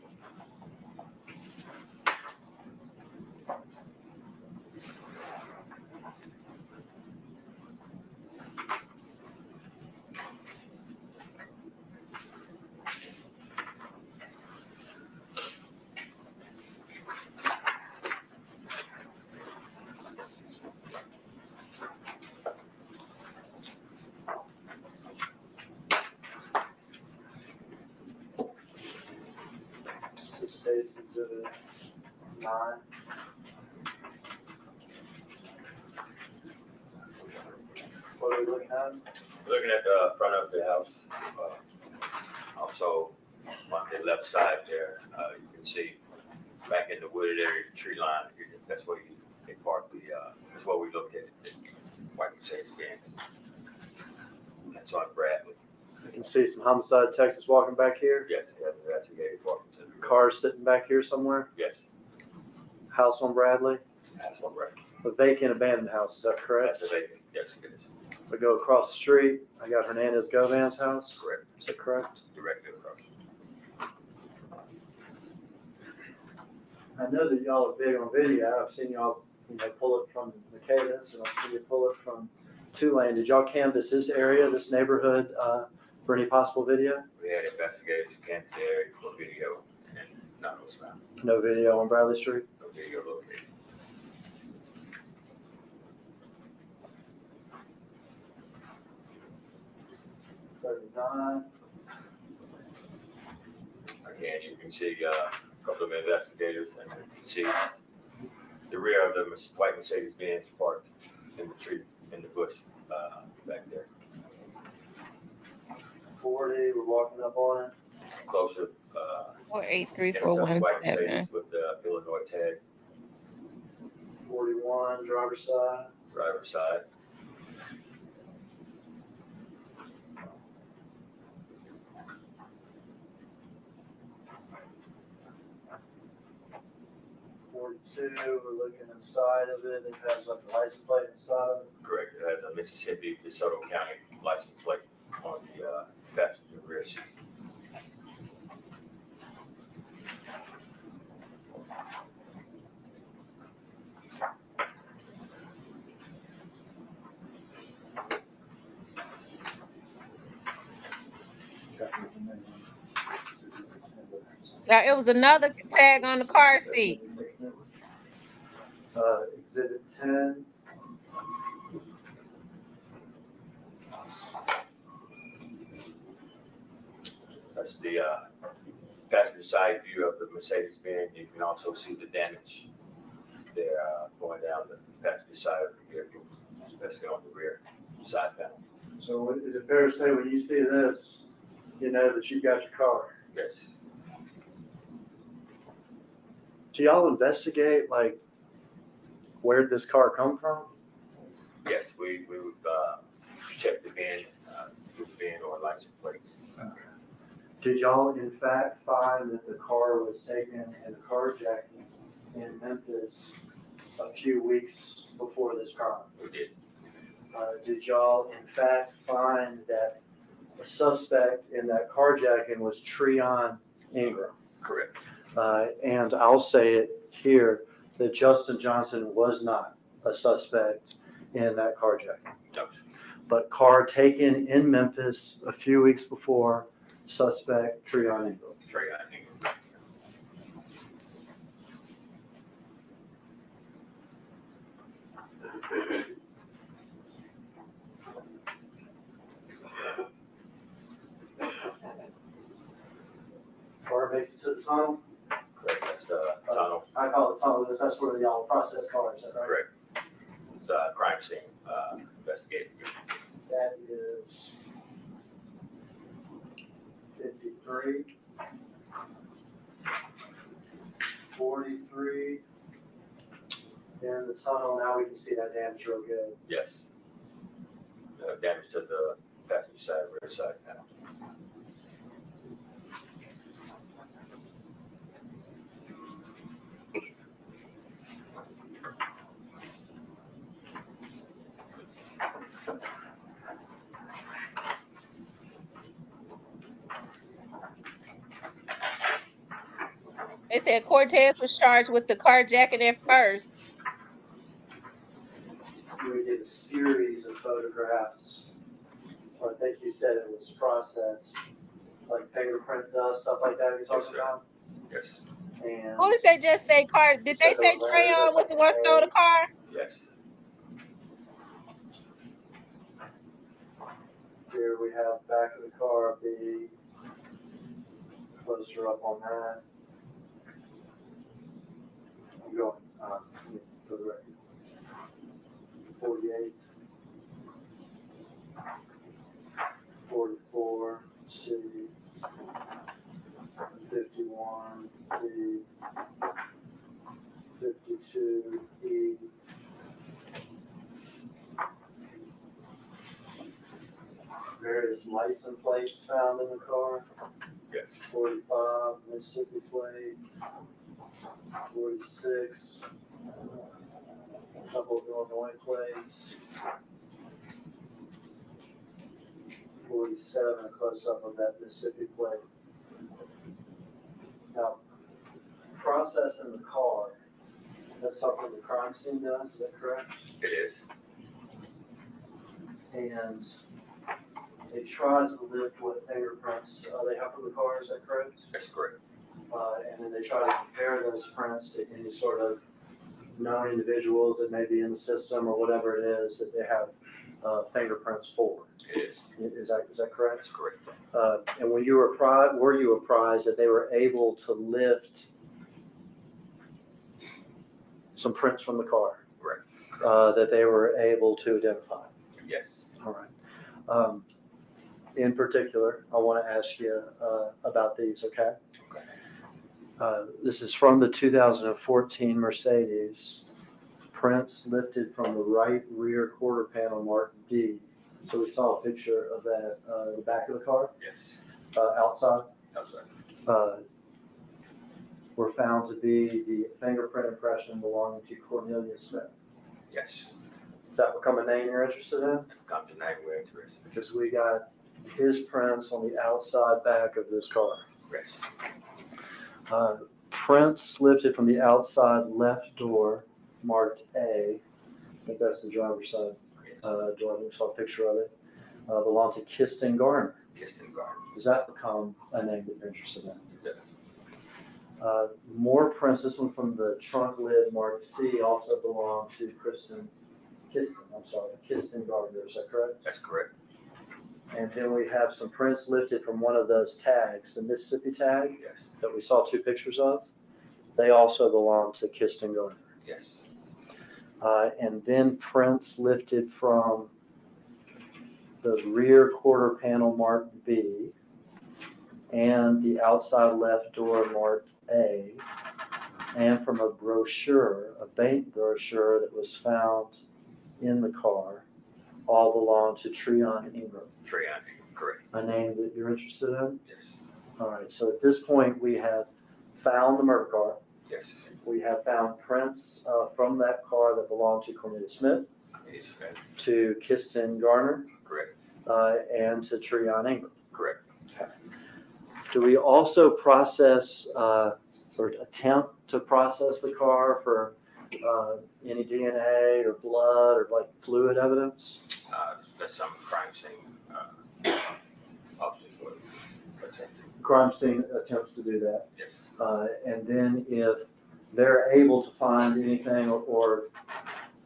This is State's exhibit 9. What are we looking at? Looking at the front of the house, also on the left side there, you can see back in the wooded area, the tree line. That's where they park the. That's where we located the white Mercedes Benz. That's on Bradley. You can see some homicide detectives walking back here. Yes, that's the gate parking to the rear. Cars sitting back here somewhere. Yes, House on Bradley. that's on Bradley. A vacant abandoned house, is that correct? That's a vacant. Yes, it is. I go across the street, I got Hernandez Govan's house. Correct. Is that correct? Directly across. I know that y'all are big on video. I've seen y'all, pull it from Michaelis, and I've seen you pull it from Tulane. Did y'all canvass this area, this neighborhood, for any possible video? We had investigators who came to the area for video, and none was found. No video on Bradley Street? No video located. Again, you can see a couple of investigators, and you can see the rear of the white Mercedes Benz parked in the tree, in the bush back there. 40, we're walking up on it. closer, $483,417. Mercedes with the Illinois tag, 41, driver's side. driver's side. We're looking inside of it. It has like a license plate inside of it. Correct. It has a Mississippi, DeSoto County license plate on the passenger rear seat. Now, it was another tag on the car seat. Exhibit 10. That's the passenger side view of the Mercedes-Benz. You can also see the damage there going down the passenger side of the vehicle, especially on the rear side panel. So is it fair to say when you see this, you know that you've got your car? Yes. Do y'all investigate like where'd this car come from? Yes, we would check the VIN, or license plates. Did y'all in fact find that the car was taken in a carjacking in Memphis a few weeks before this crime? We did. Did y'all in fact find that the suspect in that carjacking was Treon Ingram? Correct. And I'll say it here that Justin Johnson was not a suspect in that carjacking. No. But car taken in Memphis a few weeks before, suspect Treon Ingram. Car makes it to the tunnel. Correct. That's the tunnel. I call it tunnel because that's where y'all process cars, is that right? Correct. It's a crime scene investigator. That is 53, 43. In the tunnel, now we can see that damage real good. Yes. Damage to the passenger side, rear side panel. They said Cortez was charged with the carjacking at first. We did a series of photographs. Or I think you said it was processed, like fingerprint dust, stuff like that you're talking about? Yes. And Who did they just say car? Did they say Treon was the one stole the car? Yes. here we have back of the car B. Closer up on that. I'm going for the record. 48, 44, C, 51, D, 52, E. Various license plates found in the car. Yes. 45, Mississippi plate. 46, a couple of Illinois plates. 47, a close up of that Mississippi plate. Now, processing the car, that's something the crime scene does, is that correct? It is. And they try to lift what fingerprints they have from the car, is that correct? That's correct. And then they try to compare those prints to any sort of known individuals that may be in the system or whatever it is that they have fingerprints for. It is. Is that correct? That's correct. And when you were you apprised that they were able to lift some prints from the car? Correct. That they were able to identify? Yes. All right. in particular, I want to ask you about these, okay? This is from the 2014 Mercedes. Prints lifted from the right rear quarter panel marked D. So we saw a picture of that, the back of the car Yes. outside. Outside. Were found to be the fingerprint impression belonging to Cornelius Smith. Yes. Does that become a name you're interested in? Come to name we're interested. Because we got his prints on the outside back of this car. Yes. Prints lifted from the outside left door marked A. I think that's the driver's side door. We saw a picture of it. Belong to Kiston Garner. Kiston Garner. Does that become a name that you're interested in? It does. More prints, this one from the trunk lid marked C, also belong to Kiston Gardner, is that correct? That's correct. And then we have some prints lifted from one of those tags, the Mississippi tag Yes. that we saw 2 pictures of. They also belong to Kiston Gardner. Yes. And then prints lifted from the rear quarter panel marked B and the outside left door marked A, and from a brochure, a bank brochure that was found in the car, all belong to Treon Ingram. Treon, correct. A name that you're interested in? Yes. All right, so at this point, we have found the murder car. Yes. We have found prints from that car that belong to Cornelius Smith, Yes. Okay. to Kiston Garner, Correct. and to Treon Ingram. Correct. Do we also process or attempt to process the car for any DNA or blood or like fluid evidence? That's some crime scene officers would attempt. Crime scene attempts to do that. Yes. And then if they're able to find anything or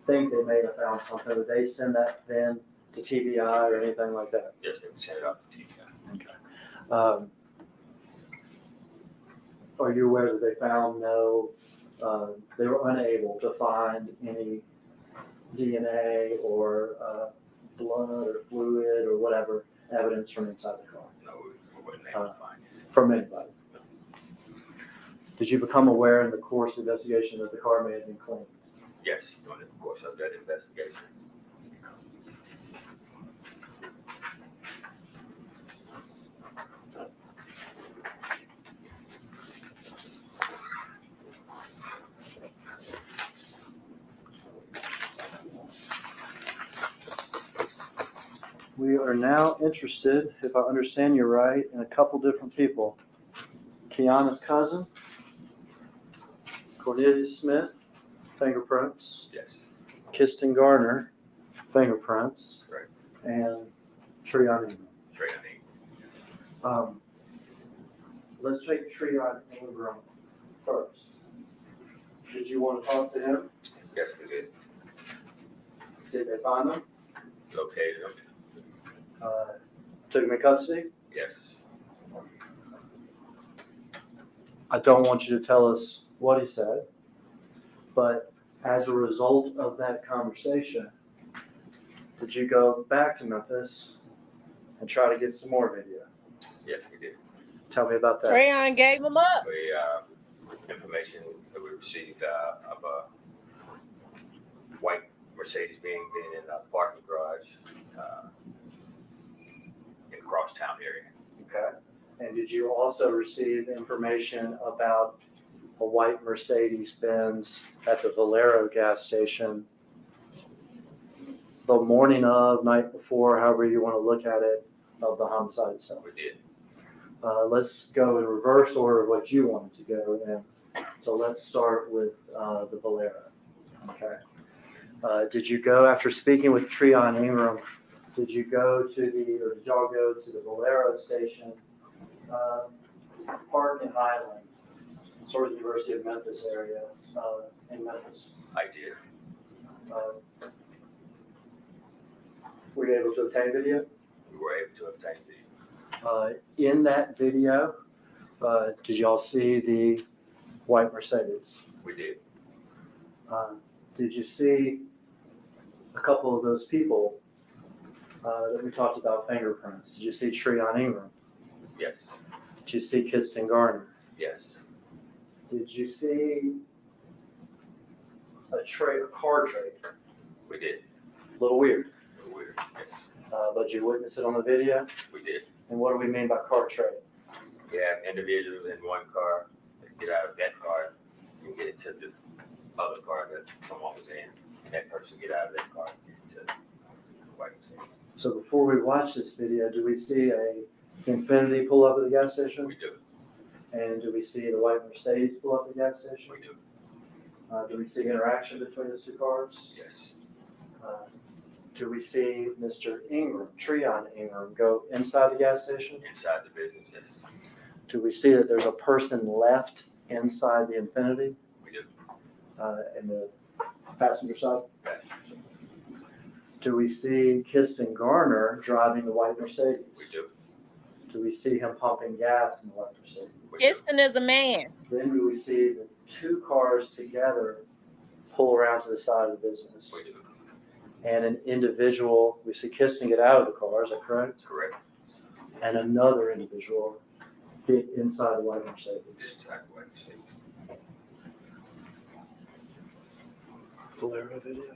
think they may have found something, would they send that then to TBI or anything like that? Yes, they would send it up to TBI. Okay. Are you aware that they found they were unable to find any DNA or blood or fluid or whatever evidence from inside the car? No, we wouldn't able to find it. From anybody? Did you become aware in the course of investigation that the car may have been cleaned? Yes, during the course of that investigation. We are now interested, if I understand you right, in a couple different people. Kiana's cousin, Cornelius Smith, fingerprints. Yes. Kiston Garner, fingerprints. Right. And Treon Ingram. Treon. Let's take Treon Ingram first. Did you want to talk to him? Yes, we did. Did they find him? Located him. Took him in custody? Yes. I don't want you to tell us what he said, but as a result of that conversation, did you go back to Memphis and try to get some more video? Yes, we did. Tell me about that. Treon gave him up. We information that we received of a white Mercedes being in a parking garage in Crosstown area. Okay. And did you also receive information about a white Mercedes Benz at the Valero gas station the morning of, night before, however you want to look at it, of the homicide itself? We did. Let's go in reverse order of what you wanted to go in. So let's start with the Valero. Okay. Did you go, after speaking with Treon Ingram, did y'all go to the Valero station, park in Highland, sort of the University of Memphis area, in Memphis? I did. Were you able to obtain video? We were able to obtain the. In that video, did y'all see the white Mercedes? We did. Did you see a couple of those people that we talked about fingerprints. Did you see Treon Ingram? Yes, Did you see Kristen Garner? yes, Did you see a car trade? we did. A little weird, Weird, yes, but you witnessed it on the video. we did. And what do we mean by car trade? You have individuals in one car that get out of that car and get into the other car that someone was in, and that person get out of that car and get into the white Mercedes. So before we watch this video, do we see a Infiniti pull up at the gas station? We do, And do we see the white Mercedes pull up at the gas station? we do, Do we see interaction between those two cars? yes, Do we see Mr. Ingram, Treon Ingram, go inside the gas station? inside the business, yes, Do we see that there's a person left inside the Infiniti we do. in the passenger side? Okay. Do we see Kristen Garner driving the white Mercedes? We do, Do we see him pumping gas in the white Mercedes? we do, Kristen is a man. Then do we see the two cars together pull around to the side of the business? we do, And an individual, we see Kristen get out of the car, is that correct? correct, And another individual get inside the white Mercedes. inside the white Mercedes. Valero video.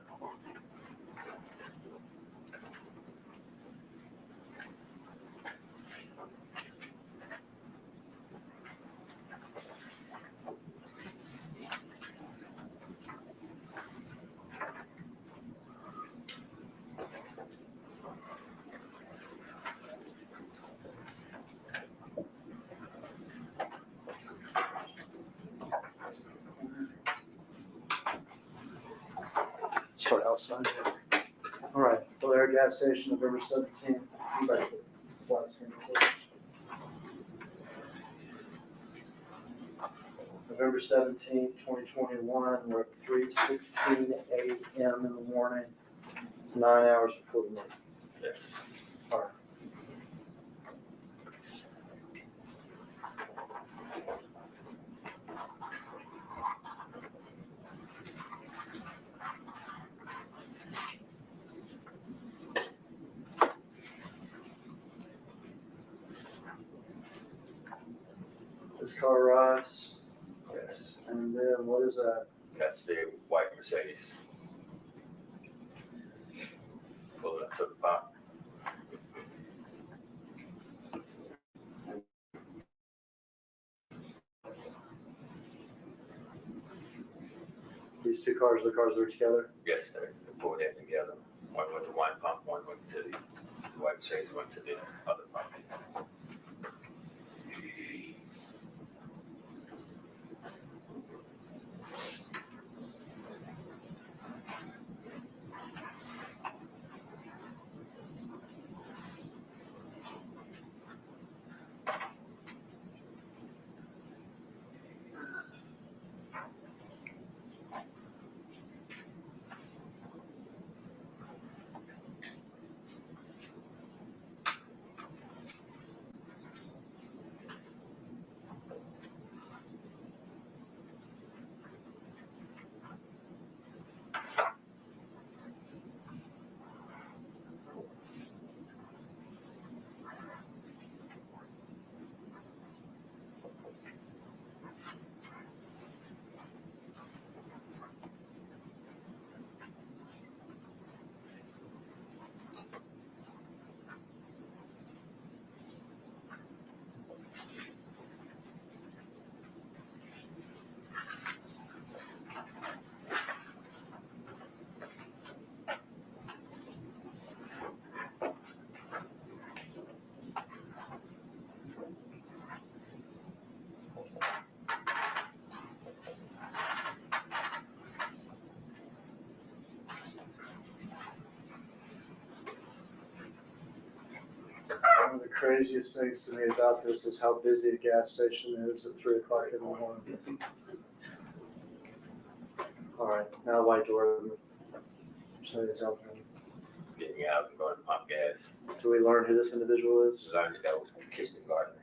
Start outside. All right, Valero gas station, November 17th. You better put the flat screen up. November 17th, 2021, we're at 3:16 a.m. in the morning, 9 hours before the meeting. Yes. All right. This car arrives, Yes, and then what is that? that's the white Mercedes. Pull it up to the top. These two cars are the cars that are together? Yes, they pulled in together. One went to one pump, one went to the white Mercedes, went to the other pump. One of the craziest things to me about this is how busy a gas station is at 3 o'clock in the morning. All right, now white door. Mercedes out there. Getting out and going to pump gas. Do we learn who this individual is? Learned that was Kristen Gardner.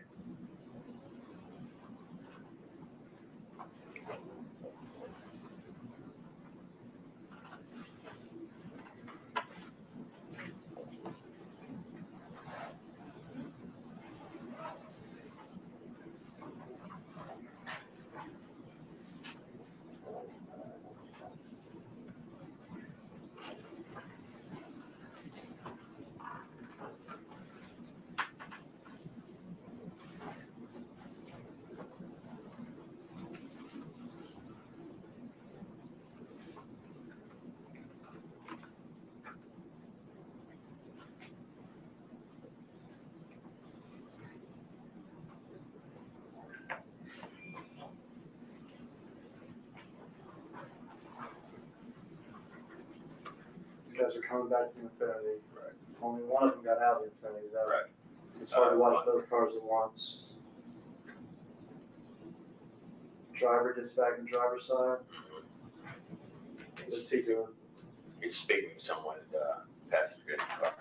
guys are coming back to the Infinity. Right. Only one of them got out of the Infinity though. Right. It's hard to watch both cars at once. Driver gets back in driver's side. What's he doing? He's speaking to someone in the passenger in the car.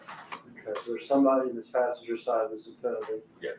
Okay, so there's somebody in this passenger side of this Infinity. Yes.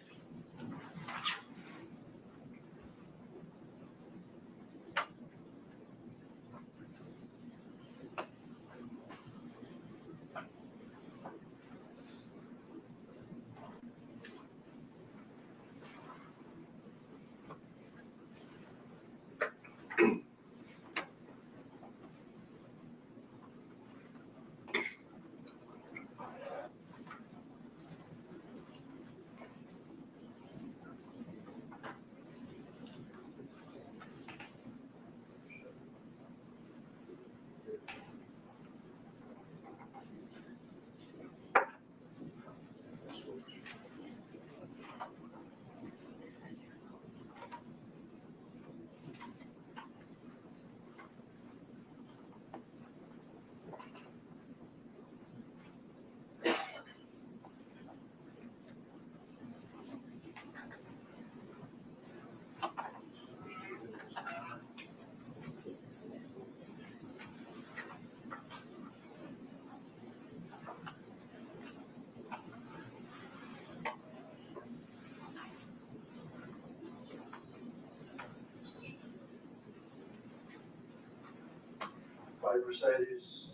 White Mercedes.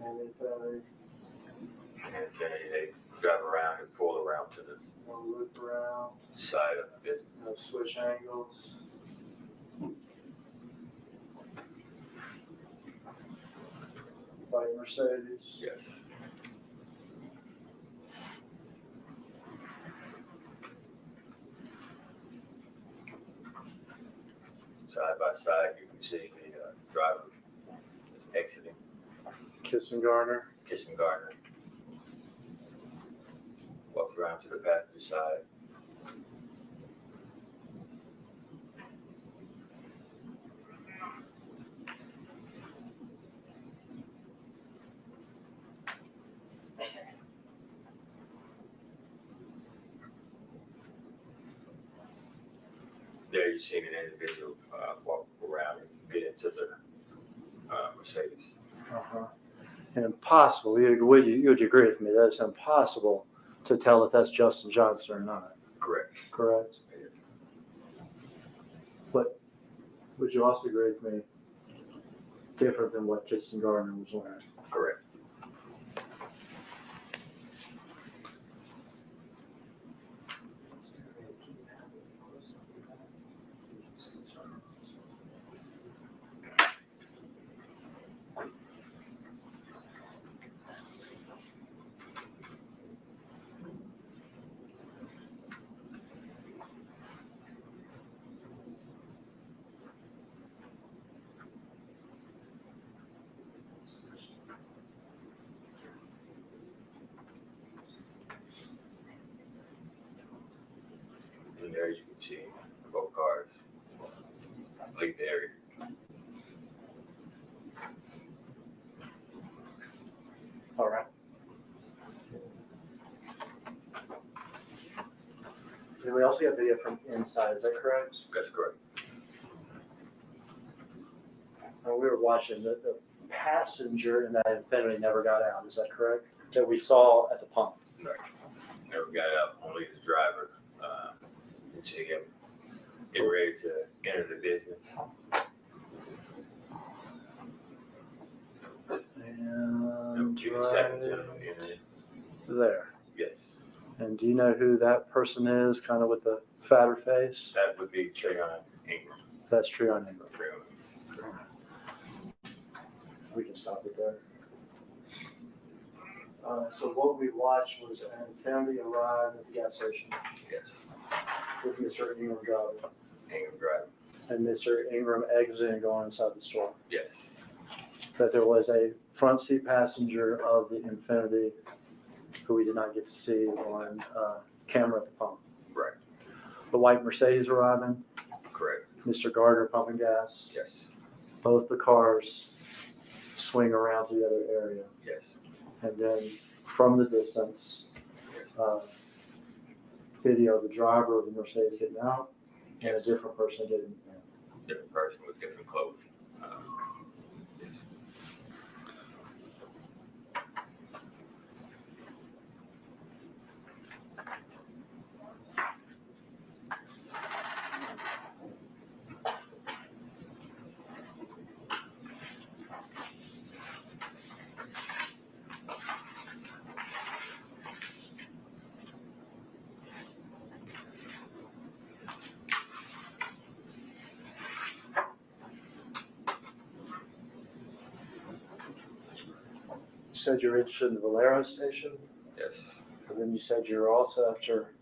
And Infinity. And Infinity, they drive around and pull around to the No loop around. side of it. No switch angles. White Mercedes. Yes. Side by side, you can see the driver is exiting, Kissing Garner. kissing Gardner. Walks around to the passenger side. There you see an individual walk around and get into the Mercedes. Uh-huh. And impossible. You would agree with me that it's impossible to tell if that's Justin Johnson or not. Correct. Correct. But would you also agree with me? Different than what Kissing Gardner was wearing. Correct. And there you can see both cars leave the area. All right. And we also got video from inside. Is that correct? That's correct. And we were watching the passenger in that Infinity never got out. Is that correct? That we saw at the pump. Right. Never got out, only the driver. You see him getting ready to enter the business. And You the second gentleman in it. there. Yes. And do you know who that person is, kind of with the fatter face? That would be Trayon Ingram. That's Treon Ingram. Trayon. We can stop it there. So what we watched was an Infinity arrive at the gas station Yes. with Mr. Ingram driving Ingram driving. and Mr. Ingram exiting and going inside the store. Yes. That there was a front seat passenger of the Infinity who we did not get to see on camera at the pump. Right. The white Mercedes arriving, Correct. Mr. Gardner pumping gas, Yes. both the cars swing around to the other area. Yes. And then from the distance, video the driver of the Mercedes getting out and a different person getting in. Different person with different clothes. Yes. You said you're interested in the Valero station, Yes. and then you said you're also, after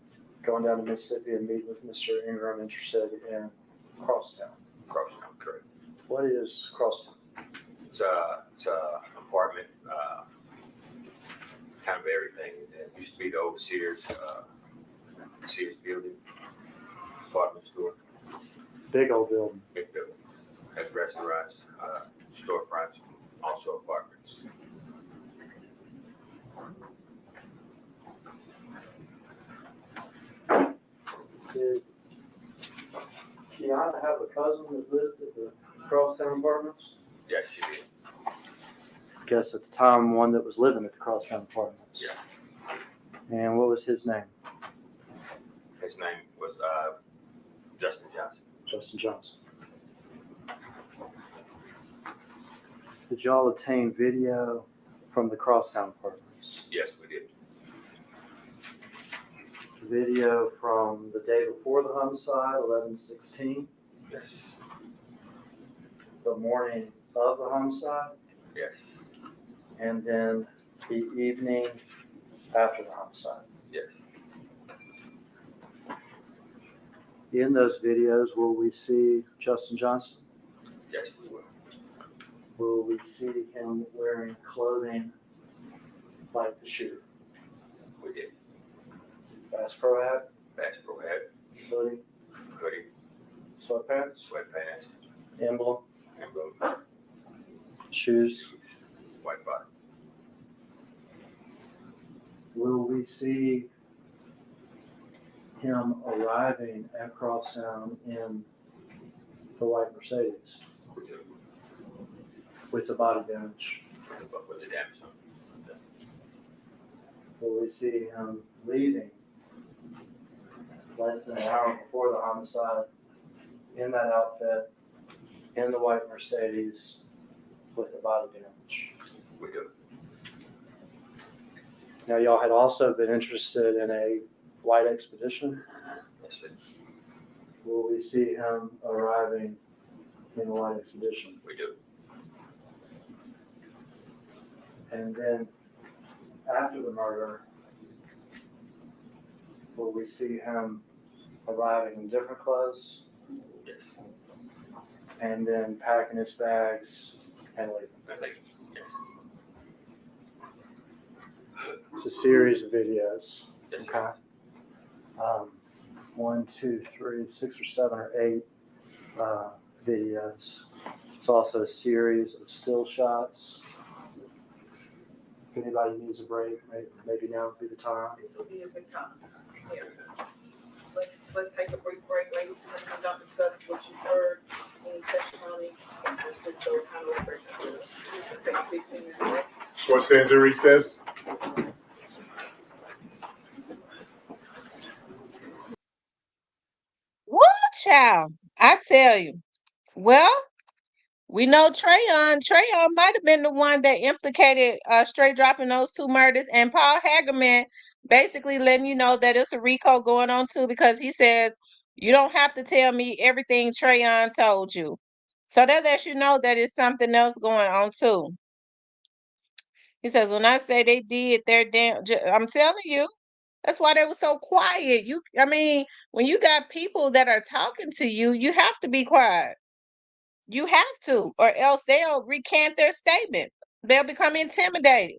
going down to Mississippi and meeting with Mr. Ingram, interested in Crosstown. Crosstown, correct. What is Crosstown? It's a apartment, kind of everything. It used to be the old Sears building, apartment store, Big old building. big building. Has restaurants, storefronts, also apartments. Did Kiana have a cousin that lived at the Crosstown apartments? Yes, she did. I guess at the time, one that was living at the Crosstown apartments. Yeah. And what was his name? His name was Justin Johnson. Justin Johnson. Did y'all obtain video from the Crosstown apartments? Yes, we did. Video from the day before the homicide, 11/16, Yes. the morning of the homicide, Yes. and then the evening after the homicide. Yes. In those videos, will we see Justin Johnson? Yes, we will. Will we see him wearing clothing like the shooter? We did. Bass Pro hat, Bass Pro hat, hoodie, hoodie, sweatpants, sweatpants, emblem, emblem, shoes. white bottom. Will we see him arriving at Crosstown in the white Mercedes We do. with the body damage? With the damage on. Yes. Will we see him leaving less than an hour before the homicide in that outfit, in the white Mercedes with the body damage? We do. Now, y'all had also been interested in a white expedition. Yes, sir. Will we see him arriving in the white expedition? We do. And then after the murder, will we see him arriving in different clothes Yes. and then packing his bags and leaving? I think, yes. It's a series of videos. Yes, Okay. sir. 1, 2, 3, 6 or 7 or 8 videos. It's also a series of still shots. If anybody needs a break, maybe now would be the time. This will be a good time. Yeah. Let's take a brief break, ladies, and come down and discuss what you've heard, any testimony, just so it's kind of refreshing. Let's take a 15-minute break. What stands in recess? Woo, child. I tell you. Well, we know Trayon. Trayon might have been the one that implicated straight dropping those 2 murders. And Paul Hagerman basically letting you know that it's a RICO going on too, because he says, you don't have to tell me everything Trayon told you. So that lets you know that it's something else going on too. He says, when I say they did their damn, I'm telling you, that's why they were so quiet. When you got people that are talking to you, you have to be quiet. You have to, or else they'll recant their statement. They'll become intimidated.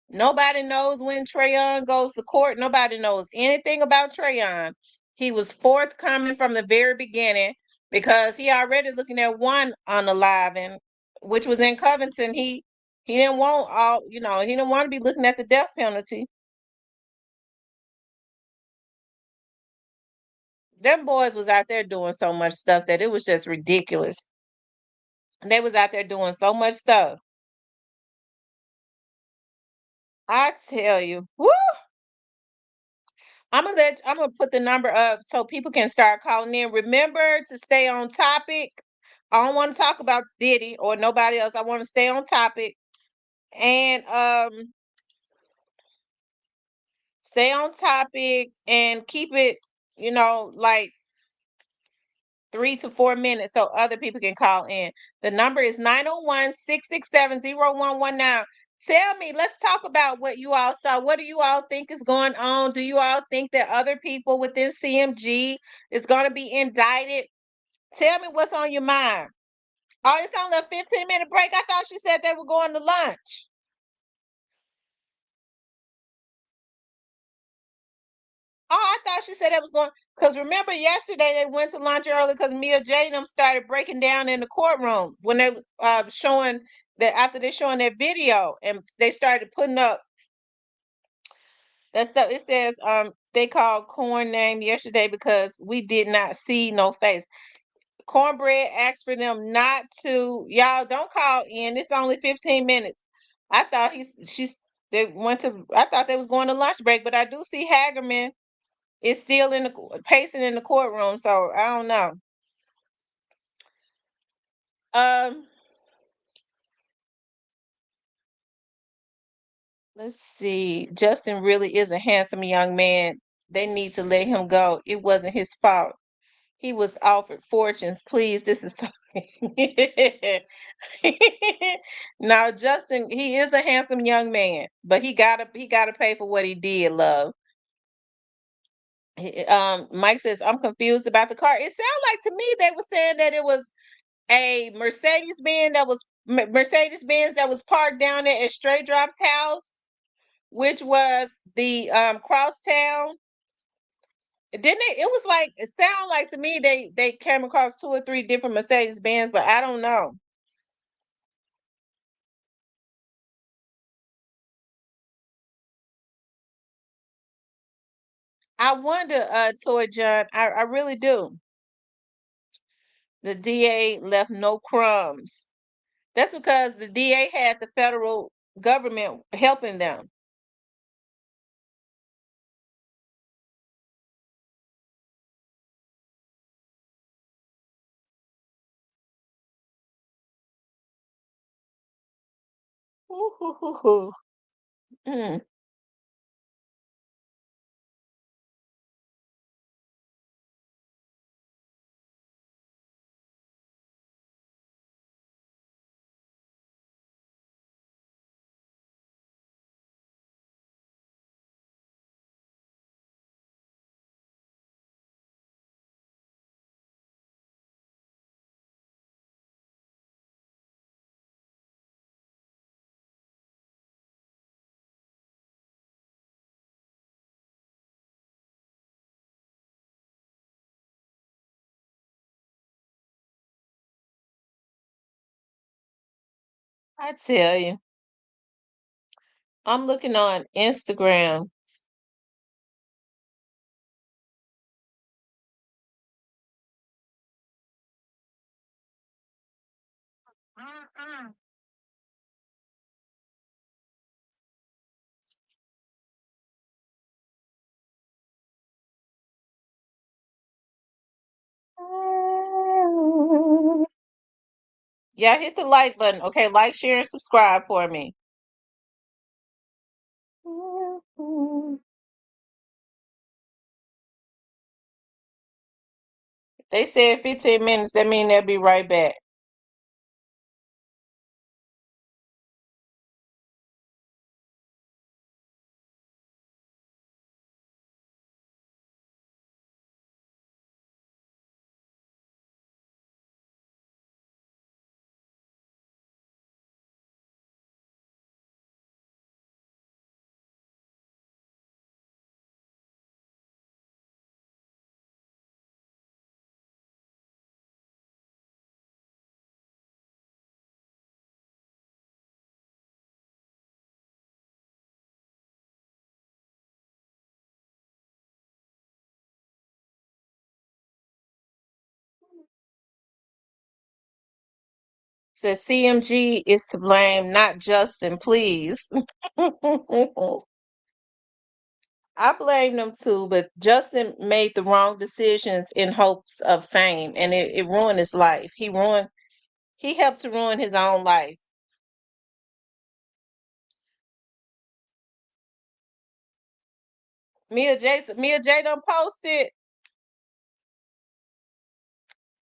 Nobody knows when Trayon goes to court. Nobody knows anything about Trayon. He was forthcoming from the very beginning. because he already looking at one unaliving, which was in Covington. He didn't want all, he didn't want to be looking at the death penalty. Them boys was out there doing so much stuff that it was just ridiculous. They was out there doing so much stuff. I tell you, woo! I'm gonna put the number up so people can start calling in. Remember to stay on topic. I don't want to talk about Diddy or nobody else. I want to stay on topic and stay on topic and keep it, like 3 to 4 minutes so other people can call in. The number is 901-667-0119. Tell me, let's talk about what you all saw. What do you all think is going on? Do you all think that other people within CMG is going to be indicted? Tell me what's on your mind. Oh, it's only a 15-minute break. I thought she said they were going to lunch. Oh, I thought she said that was going, because remember yesterday they went to lunch early because Mia J and them started breaking down in the courtroom when they showing that after they showing that video and they started putting up that stuff. It says they called Corn name yesterday because we did not see no face. Cornbread asked for them not to, y'all don't call in. It's only 15 minutes. I thought I thought they was going to lunch break, but I do see Hagerman is still pacing in the courtroom, so I don't know. Um, let's see. Justin really is a handsome young man. They need to let him go. It wasn't his fault. He was offered fortunes. Please, this is so. Now, Justin, he is a handsome young man, but he gotta pay for what he did, love. Mike says, I'm confused about the car. It sounds like to me they were saying that it was a Mercedes Benz that was parked down there at Stray Drop's house, which was the crosstown. Didn't it? It was like it sounded like to me they came across 2 or 3 different Mercedes Benz, but I don't know. I wonder, Toy John, I really do. The DA left no crumbs. That's because the DA had the federal government helping them. Ooh, mm. I tell you, I'm looking on Instagram. Yeah, hit the like button. Okay, like, share, and subscribe for me. They said 15 minutes. That mean they'll be right back. Says CMG is to blame, not Justin, please. I blame them too, but Justin made the wrong decisions in hopes of fame, and it ruined his life. He helped to ruin his own life. Mia J done posted.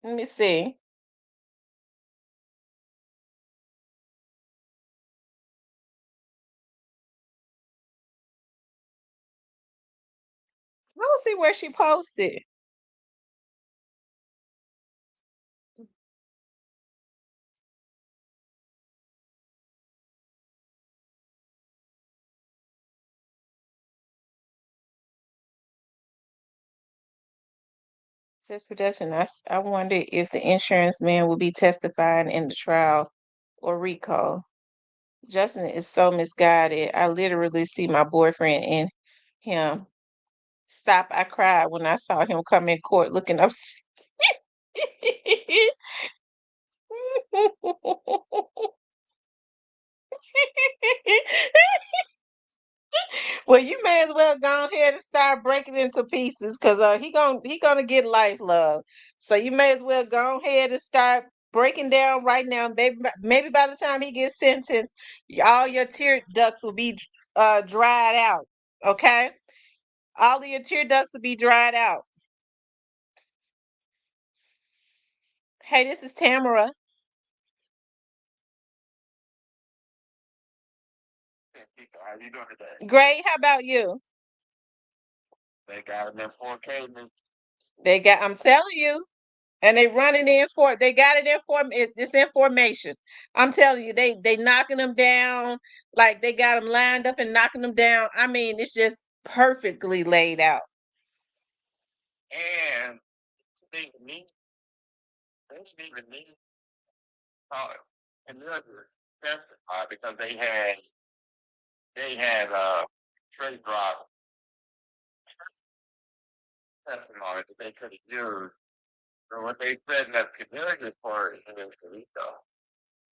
Let me see. I don't see where she posted. Says production. I wonder if the insurance man will be testifying in the trial or recall. Justin is so misguided. I literally see my boyfriend in him. Stop. I cried when I saw him come in court looking up. Well, you may as well go ahead and start breaking into pieces because he gonna get life, love. So you may as well go ahead and start breaking down right now. Maybe by the time he gets sentenced, all your tear ducts will be dried out. Okay, all of your tear ducts will be dried out. Hey, this is Tamara. How you doing today? Great. How about you? They got them in 4K. I'm telling you. And they running in for they got it in for it's information. I'm telling you, they knocking them down like they got them lined up and knocking them down. I mean, it's just perfectly laid out. And they need, they didn't even need uh, and the other testify because they had straight drop testimony that they could have used. So what they said in that community for is illegal.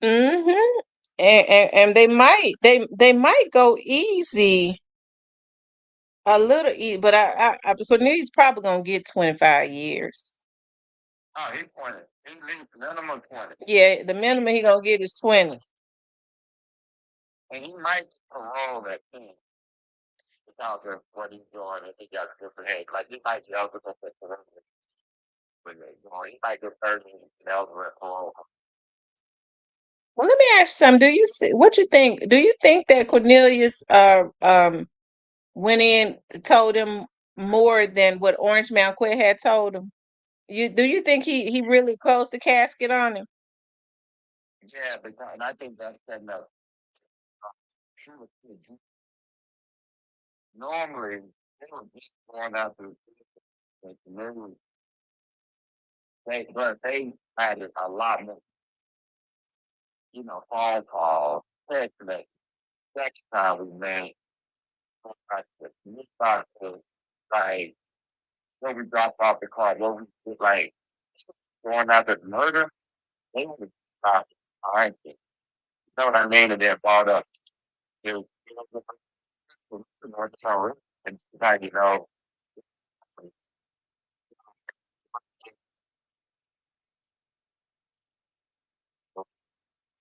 Mm-hmm. And they might go easy a little easy, but I Cornelius probably gonna get 25 years. Oh, he's 20. He needs minimum 20. Yeah, the minimum he gonna get is 20. And he might parole that team because of what he's doing if he got a different head. Like he might be eligible for parole. He might get 30 and eligible for parole. Well, let me ask you something. What you think? Do you think that Cornelius went in told him more than what Orange Mountain Quet had told him? Do you think he really closed the casket on him? Yeah, because and I think that's setting up. Normally, they were just going out to the community. But they had a lot more, phone calls, text messages. Next time we met, we started to, like, when we dropped off the car, when we was, like, going after the murder, they would stop. All right, you know what I mean? And then brought up, North Tower, and, like,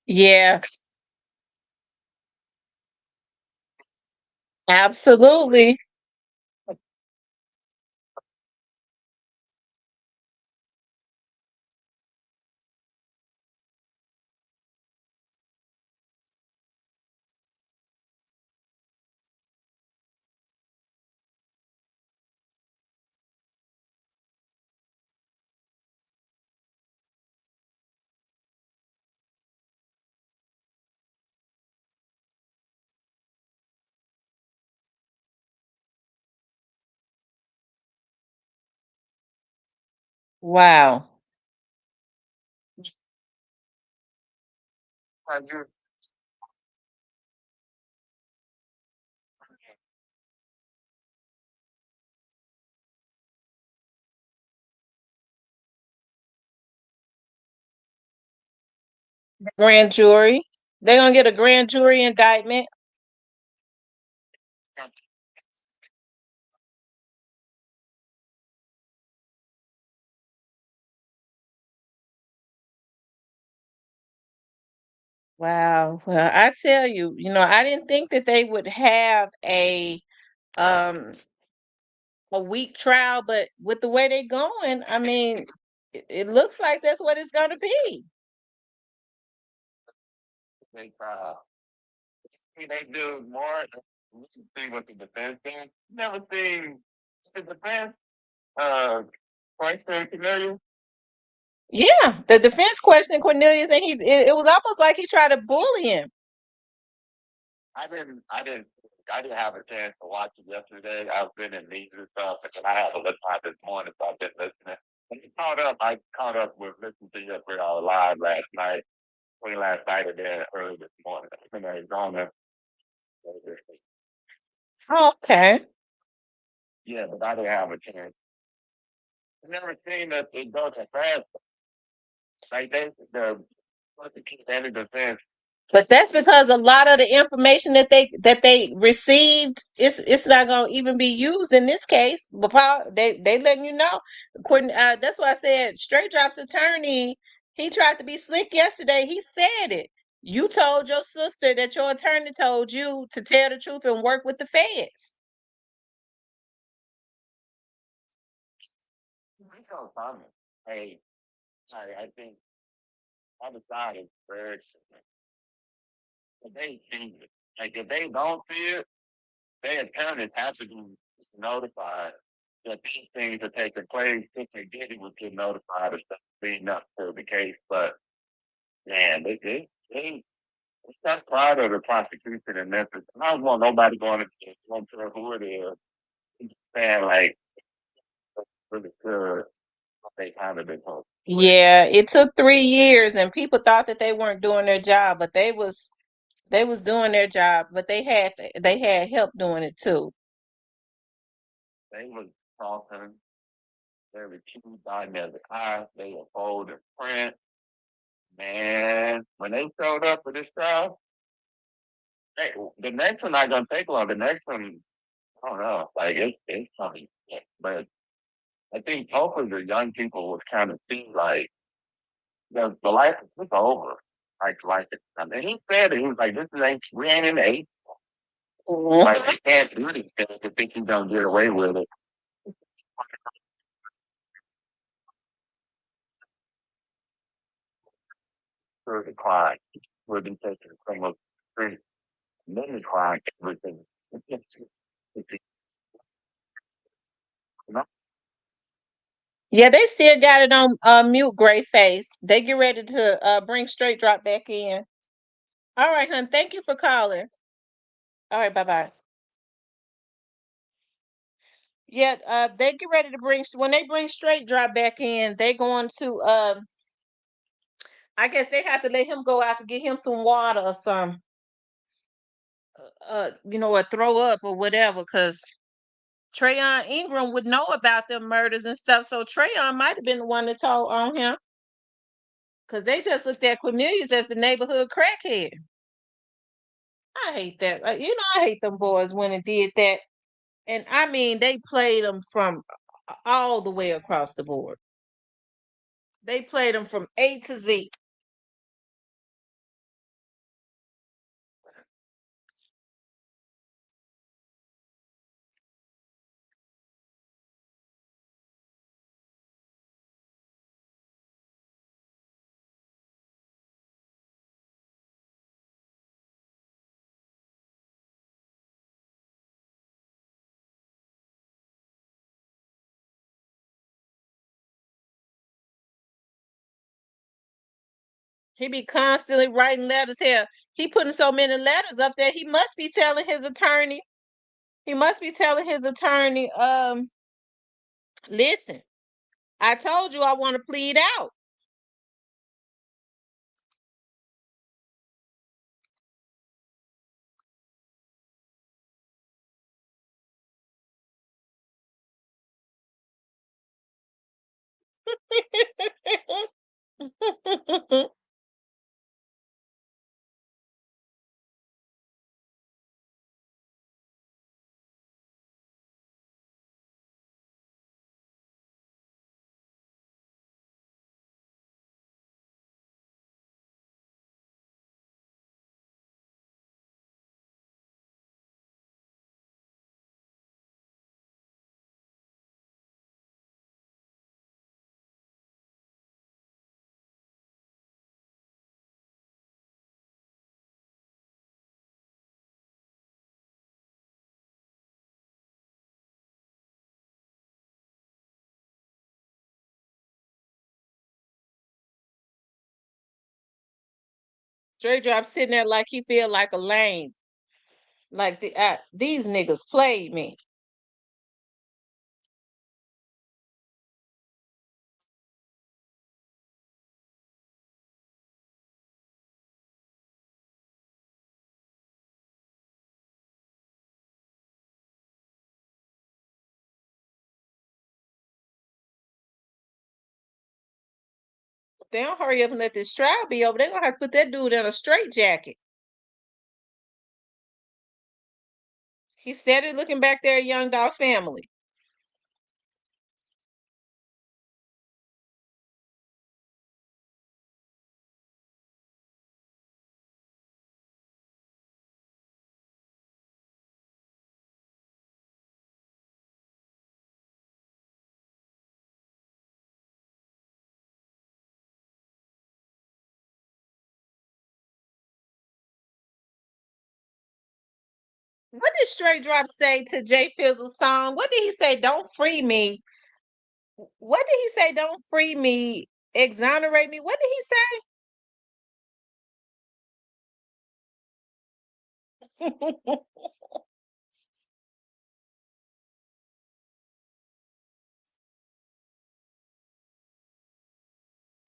Yeah, absolutely. Wow. like, you Grand jury. They're gonna get a grand jury indictment. Wow. Well, I tell you, I didn't think that they would have um a weak trial, but with the way they're going, I mean, it looks like that's what it's gonna be. They, they do more. You can see what the defense does. Never seen the defense question familiar. Yeah, the defense questioned Cornelius, and it was almost like he tried to bully him. I didn't have a chance to watch it yesterday. I've been in meetings and stuff, and I have a little time this morning, so I've been listening. And I caught up with listening to you up here all live last night, last night and then early this morning. I've been Arizona. Okay. Yeah, but I didn't have a chance. I've never seen that it goes that fast. Like the standard defense. But that's because a lot of the information that they received, it's not gonna even be used in this case. But they letting you know. That's why I said Straight Drop's attorney. He tried to be slick yesterday. He said it. You told your sister that your attorney told you to tell the truth and work with the feds. It's so funny. Hey, I think other side is very. If they see it, like if they don't see it, their attorneys have to be notified that these things are taking place. If they did, it would get notified of stuff being up to the case. But man, it's not part of the prosecution in Memphis. I don't want nobody going to jail. I don't care who it is. It's saying like really good. They kind of been told. Yeah, it took 3 years, and people thought that they weren't doing their job, but they was doing their job, but they had help doing it too. They was talking. They were accused by the eye. They were bold and print. Man, when they showed up for this trial, the next one not gonna take long. The next one, I don't know. Like it's something. But I think hopefully the young people would kind of see like the life is over. Like I mean, he said it. He was like, "This is ain't we ain't in the eight. Like they can't do these things. They think he's gonna get away with it." For the crime, would be taken from a street. Many crime, everything. Yeah, they still got it on mute, gray face. They get ready to bring Straight Drop back in. All right, hon. Thank you for calling. All right, bye bye. Yeah, they get ready to bring when they bring Straight Drop back in. They going to I guess they have to let him go out to get him some water or some or throw up or whatever, because Trayon Ingram would know about them murders and stuff. So Trayon might have been the one that told on him, because they just looked at Cornelius as the neighborhood crackhead. I hate that. I hate them boys when it did that. And I mean, they played them from all the way across the board. They played them from A to Z. He be constantly writing letters here. He putting so many letters up there. He must be telling his attorney. He must be telling his attorney, listen, I told you I want to plead out. Straight drop sitting there like he feel like a lame. Like these niggas played me. If they don't hurry up and let this trial be over, they're gonna have to put that dude in a straitjacket. He's steady looking back there at young Dolph family. What did Straight Drop say to Jay Fizzle's song? What did he say? Don't free me. What did he say? Don't free me. Exonerate me. What did he say?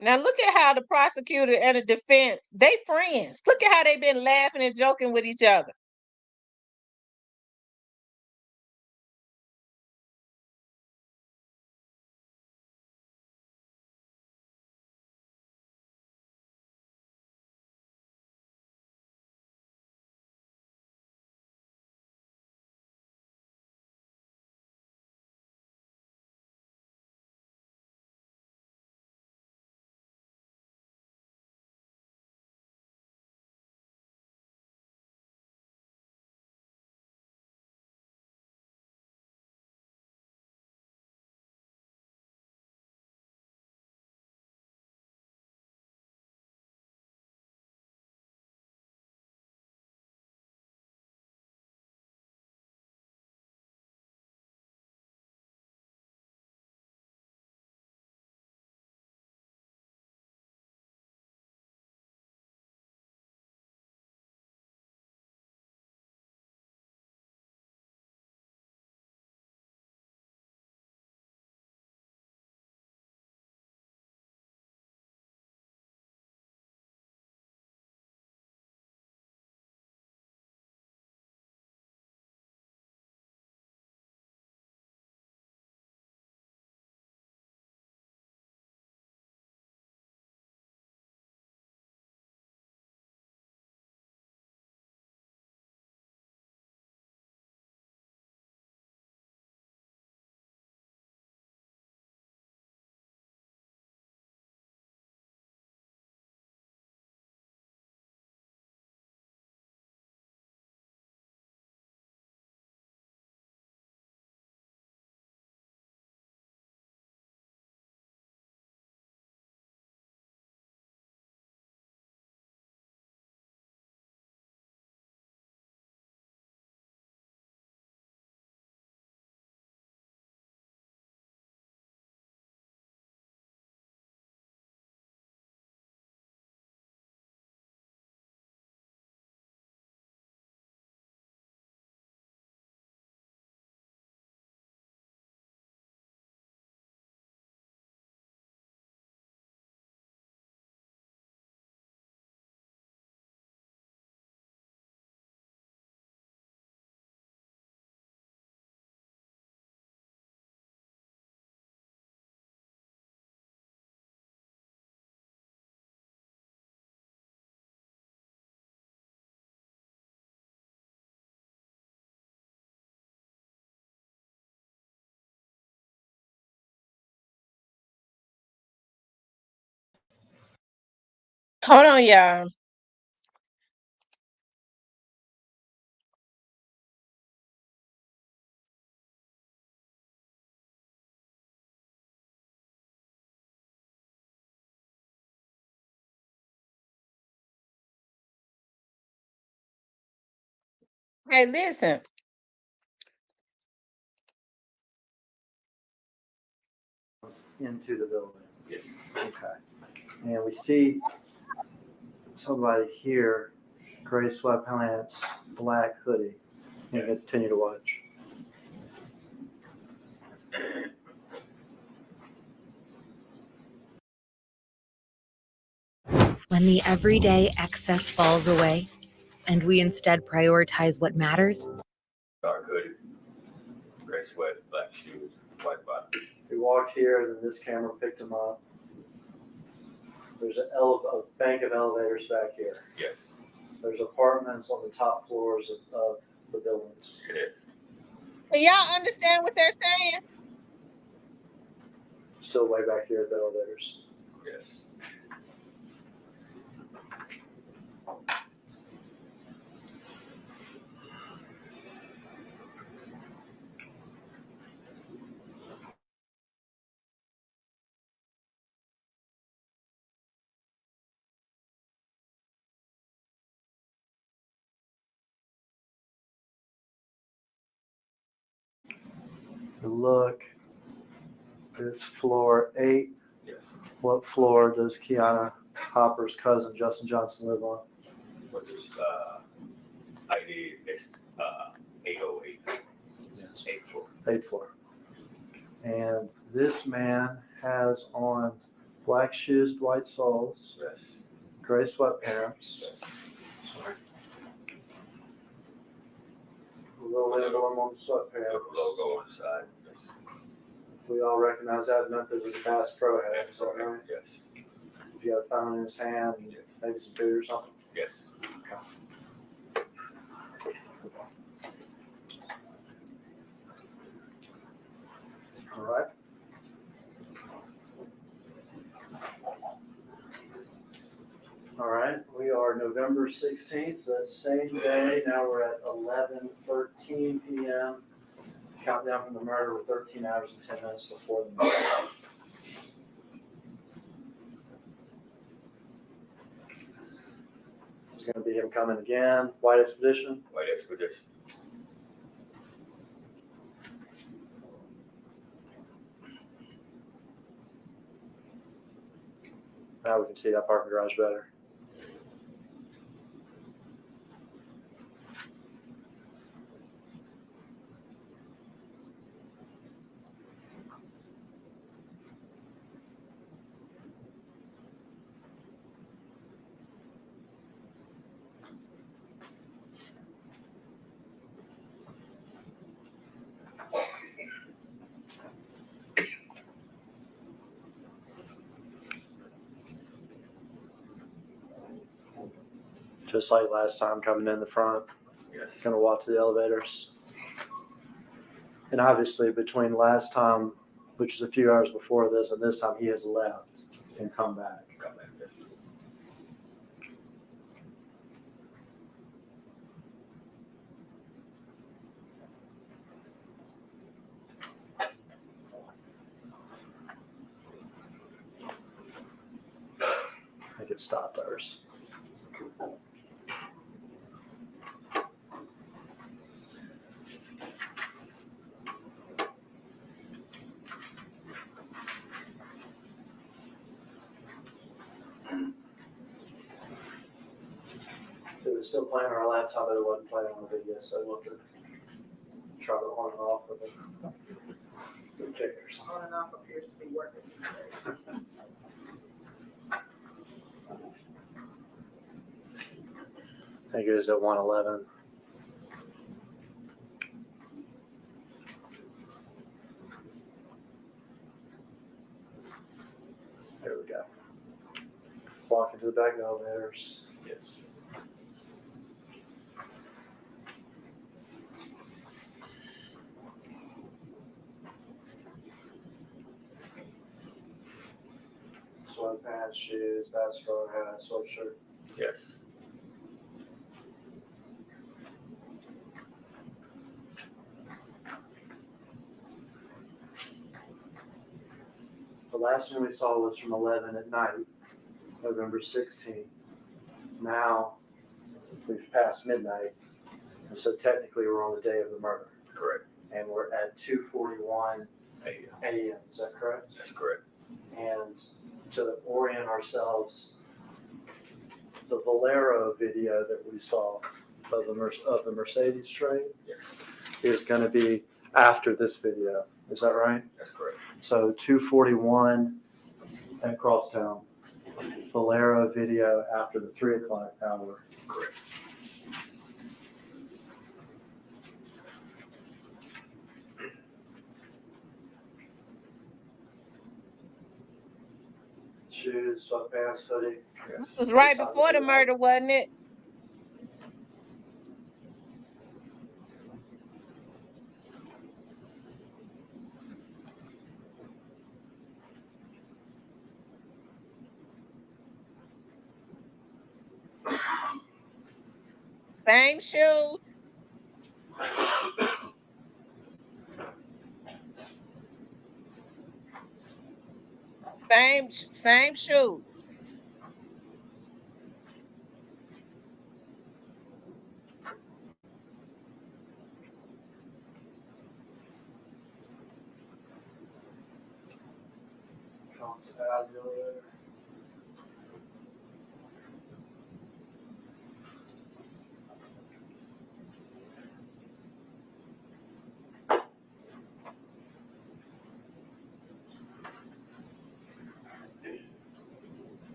Now look at how the prosecutor and the defense, they friends. Look at how they've been laughing and joking with each other. Hold on, y'all. Hey, listen. Into the building. Yes. Okay. And we see somebody here, gray sweatpants, black hoodie, and continue to watch. When the everyday excess falls away and we instead prioritize what matters, Dark hoodie, gray sweat, black shoes, white bottom. We walked here, then this camera picked him up. There's a bank of elevators back here. Yes, There's apartments on the top floors of the buildings. it is. Can y'all understand what they're saying? Still way back here at the elevators. Yes. Look, it's floor 8. Yes. What floor does Kiana Hopper's cousin Justin Johnson live on? What is ID is 808. Yes. 84. 8th floor. And this man has on black shoes, white soles, Yes. gray sweatpants, Yes. a little emblem on the Put sweatpants. the logo on the side. Yes. We all recognize that Memphis is a Bass Pro hat, is that right? Yes. He's got a phone in his hand, and maybe some food or something. Yes. All right. All right, we are November 16th, that same day. Now we're at 11:13 p.m. Countdown from the murder. We're 13 hours and 10 minutes before the murder. There's going to be him coming again. White Expedition. White Expedition. Now we can see that parking garage better. Just like last time, coming in the front, Yes. gonna walk to the elevators. And obviously between last time, which is a few hours before this, and this time, he has left and come back. Come back. Yes. I think it stopped ours. It was still playing on our laptop, but it wasn't playing on the video, so we'll have to try to on and off with the kickers. On and off appears to be working. I think it was at 111. There we go. Walk into the back of the elevators. Yes. Sweatpants, shoes, basketball hat, sweatshirt. Yes. The last one we saw was from 11 at night, November 16th. Now we've passed midnight, and so technically we're on the day of the murder. Correct. And we're at 2:41 Hey, a.m. Is that correct? that's correct. And to orient ourselves, the Valero video that we saw of the Mercedes trade is going to be after this video. Is that right? That's correct. So 241 at Crosstown, Valero video after the 3 o'clock hour. Correct. Shoes, sweatpants, hoodie. This was right before the murder, wasn't it? Same shoes. Same shoes.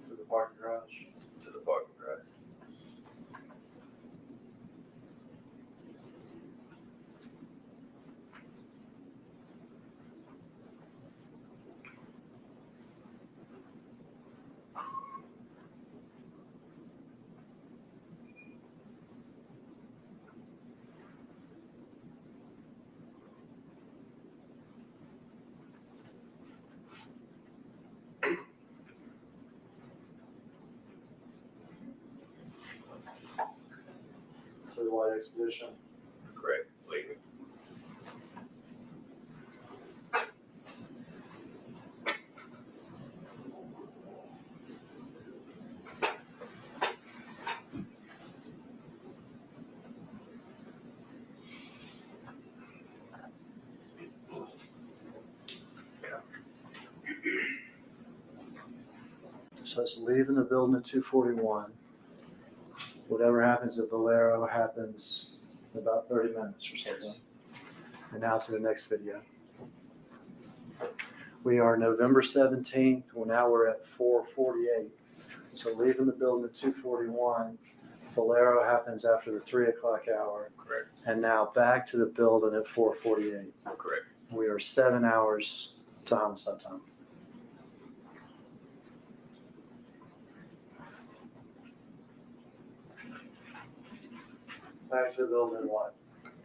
To the parking garage. To the parking garage. To the White Expedition. Correct. Leaving. So it's leaving the building at 241. Whatever happens at Valero happens in about 30 minutes or something. And now to the next video. We are November 17th. Well, now we're at 4:48. So leaving the building at 2:41. Valero happens after the 3 o'clock hour. Correct. And now back to the building at 4:48. Correct. We are 7 hours to homicide time. Back to the building, what?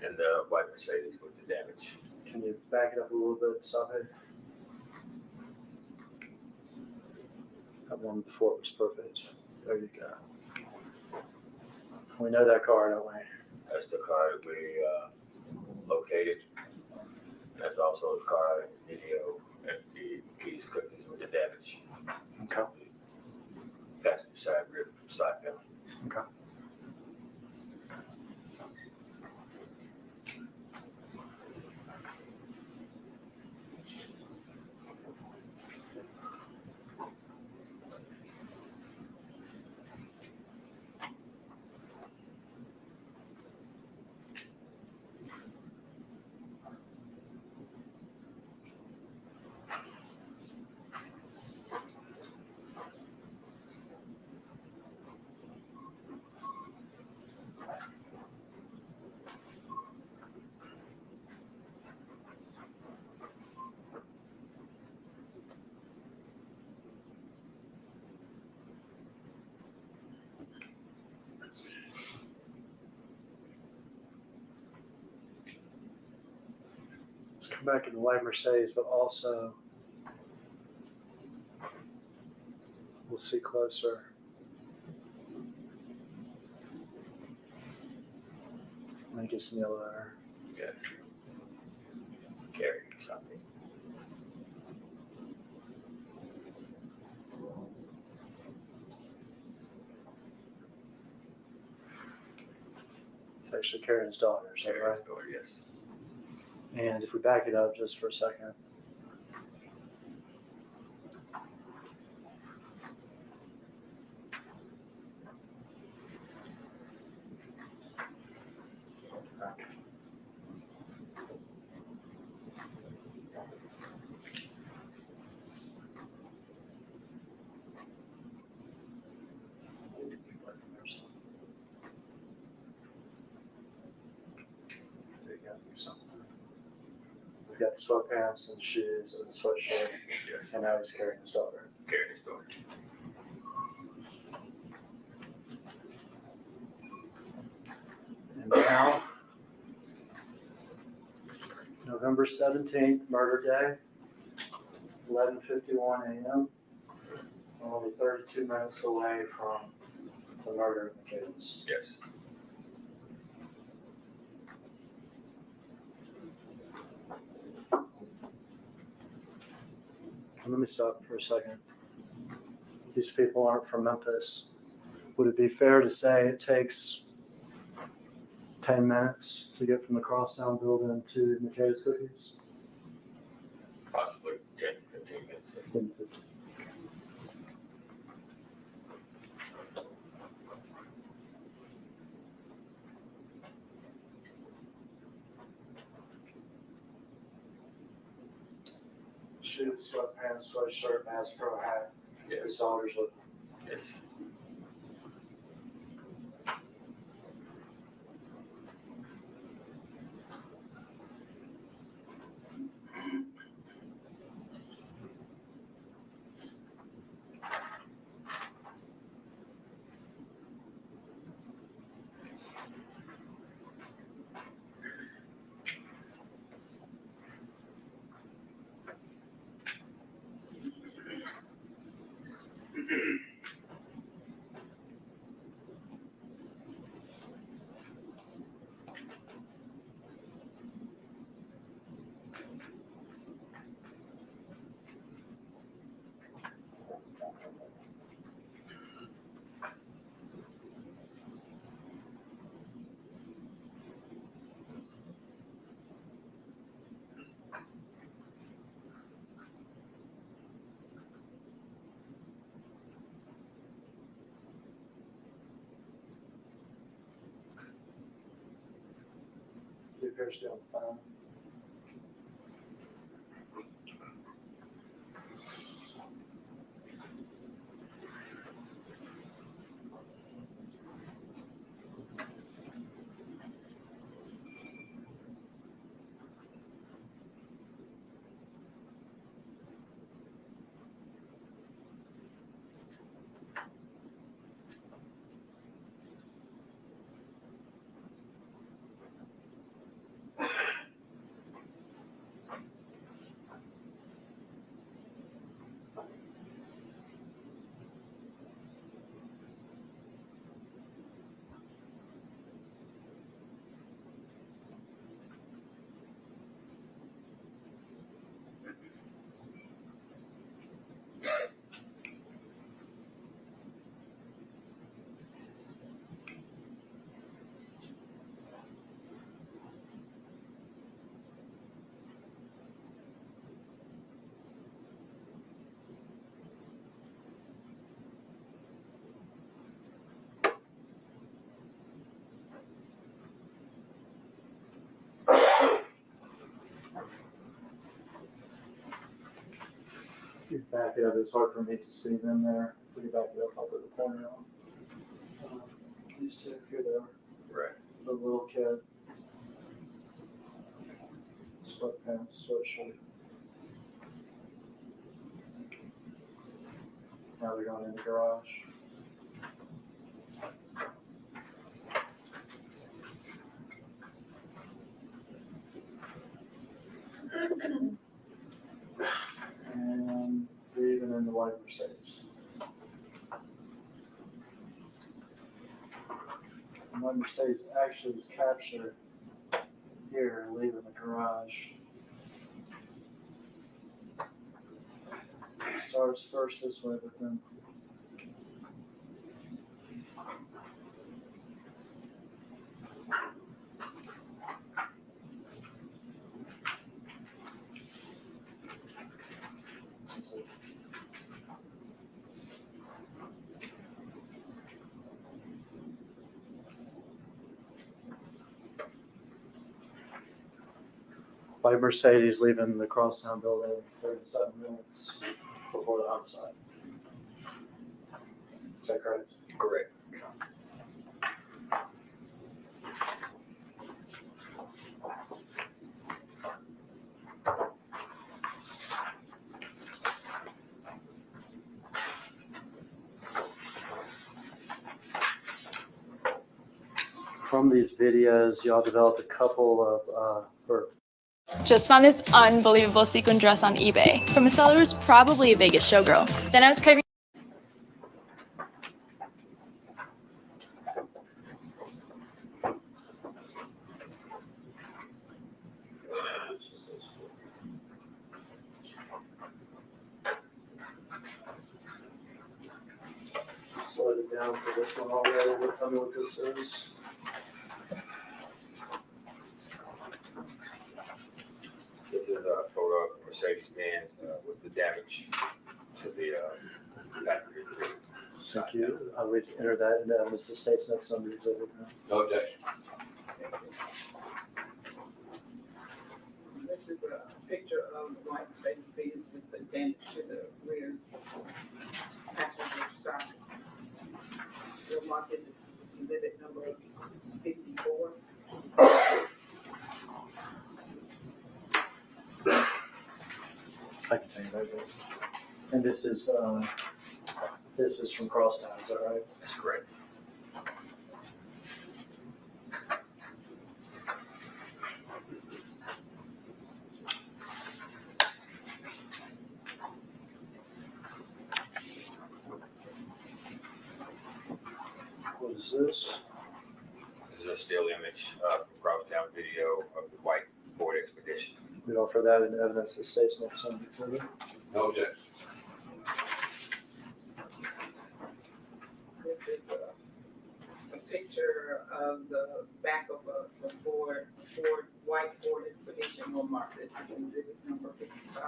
And the white Mercedes with the damage. Can you back it up a little bit, Sabe? That one before it was perfect. There you go. We know that car, don't we? That's the car that we located. That's also the car in the video at the keys cookies with the damage. Okay. Passenger side rear side panel. Okay. Let's come back in the white Mercedes, but also we'll see closer. I think it's in the elevator. Yeah. Carry something. actually carrying his daughter, is that Carry right? his daughter, yes. And if we back it up just for a second. Okay. There you go. Something. We've got the sweatpants and shoes and the sweatshirt, Yes. and now he's carrying his daughter. Carrying his daughter. And now, November 17th, murder day, 11:51 a.m. Only 32 minutes away from the murder of the kids. Yes. Let me stop for a second. These people aren't from Memphis. Would it be fair to say it takes 10 minutes to get from the Crosstown building to McKay's Cookies? Possibly 10, 15 minutes. 15, 15. Shoes, sweatpants, sweatshirt, Bass Pro hat. Yes. His daughter's with him. Yes. He appears to be on the phone. You back it up, it's hard for me to see them there. If we back it up, I'll put the pointer on. These two, here they are. Right. The little kid. Sweatpants, sweatshirt. Now they're going in the garage. And they're even in the white Mercedes. And white Mercedes actually was captured here and leaving the garage. Starts first this way, but then white Mercedes leaving the Crosstown building 37 minutes before the homicide. Is that correct? Correct. From these videos, y'all developed a couple of, Just found this unbelievable sequin dress on eBay from a seller who's probably a Vegas showgirl. Then I was craving. slowed it down for this one already. Tell me what this is. This is a photo of Mercedes-Benz with the damage to the battery. Thank you. I would enter that into evidence. The state's next on the exhibit now. No objection. This is a picture of the white Mercedes-Benz with the damage to the rear passenger side. You'll mark this as exhibit number 54. I can tell you that. And this is from Crosstown, is that right? That's correct. What is this? This is a still image of Crosstown video of the white Ford Expedition. We offer that in evidence. The state's next on the exhibit. No objection. This is a picture of the back of a white Ford Expedition. We'll mark this as exhibit number 55.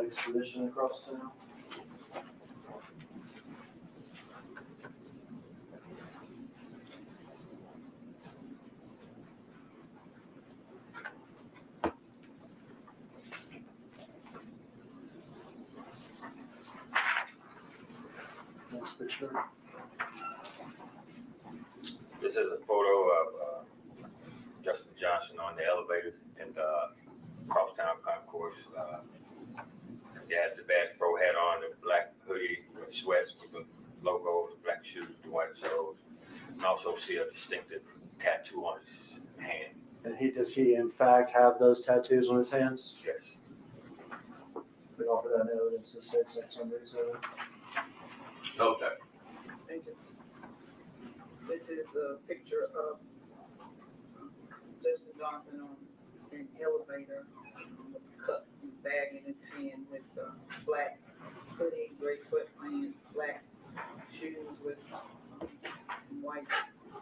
Expedition across town. Next picture. This is a photo of Justin Johnson on the elevator in the Crosstown concourse. He has the Bass Pro hat on, the black hoodie with sweats with the logo, the black shoes, the white soles. And also see a distinctive tattoo on his hand. And does he in fact have those tattoos on his hands? Yes. We offer that in evidence. The state's next on the exhibit. No objection. Thank you. This is a picture of Justin Johnson on an elevator with a cup and bag in his hand with black hoodie, gray sweatpants, black shoes with white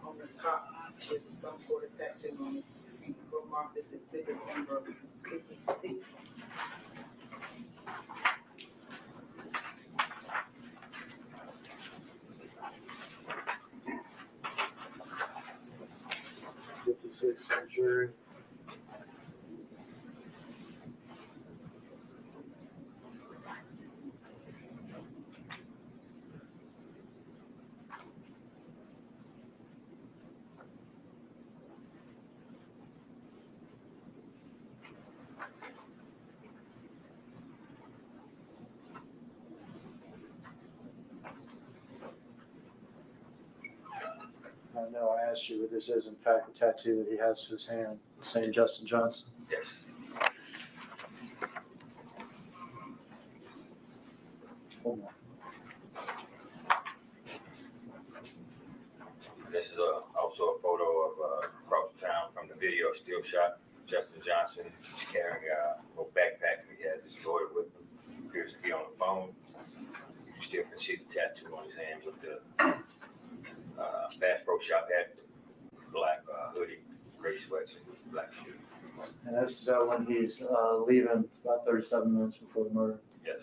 on the top with some sort of tattoo on his feet. We'll mark this exhibit number 56. On jury. I know I asked you, but this is in fact a tattoo that he has to his hand, saying Justin Johnson. Yes. Hold on. This is also a photo of Crosstown from the video still shot. Justin Johnson is carrying a little backpack. He has his daughter with him. Appears to be on the phone. You still can see the tattoo on his hand with the Bass Pro Shop hat, black hoodie, gray sweats, and black shoes. And this is when he's leaving about 37 minutes before the murder. Yes.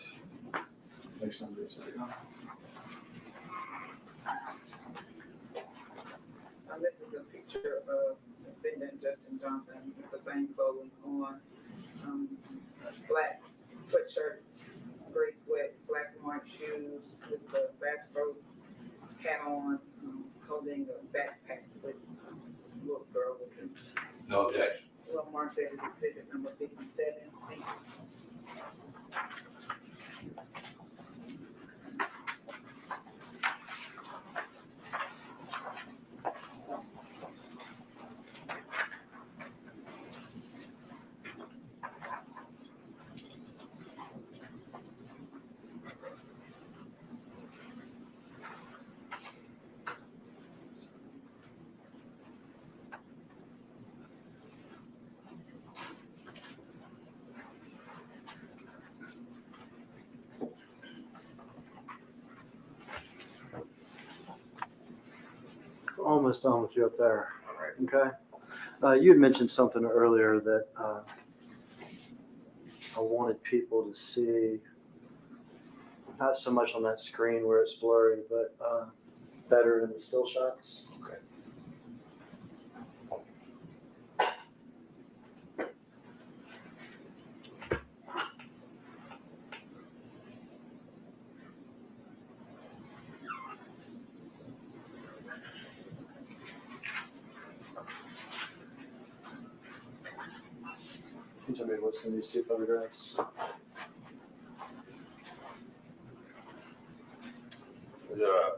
Next on the exhibit. This is a picture of Defendant Justin Johnson with the same clothing on, black sweatshirt, gray sweats, black and white shoes with the Bass Pro hat on, holding a backpack with a little girl with him. No objection. Well, marked that as exhibit number 57. Thank you. Almost done with you up there. All right. Okay. You had mentioned something earlier that I wanted people to see, not so much on that screen where it's blurry, but better in the still shots. Okay. Can you tell me what's in these two photographs? There's a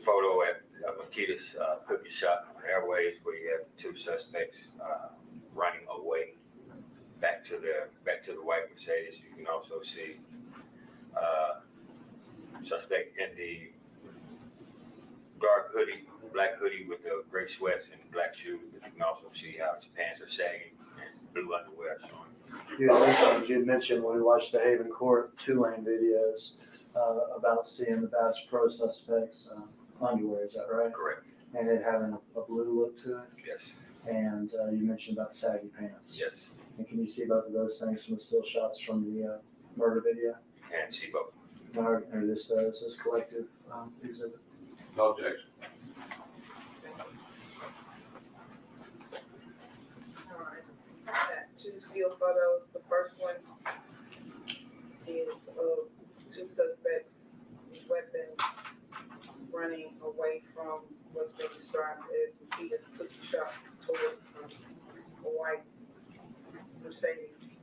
photo at Makita's cookie shop on Airways where you have two suspects running away back to the white Mercedes. You can also see suspect in the dark hoodie, black hoodie with the gray sweats and black shoes. But you can also see how his pants are sagging and blue underwear showing. You had mentioned when we watched the Haven Court two-lane videos about seeing the Bass Pro suspects underwear, is that right? Correct. And it having a blue look to it? Yes. And you mentioned about the saggy pants. Yes. And can you see both of those things from the still shots from the murder video? You can see both. Or this collective exhibit? No objection. All right. Got two still photos. The first one is of two suspects with weapons running away from what's been described as Makita's cookie shop towards a white Mercedes.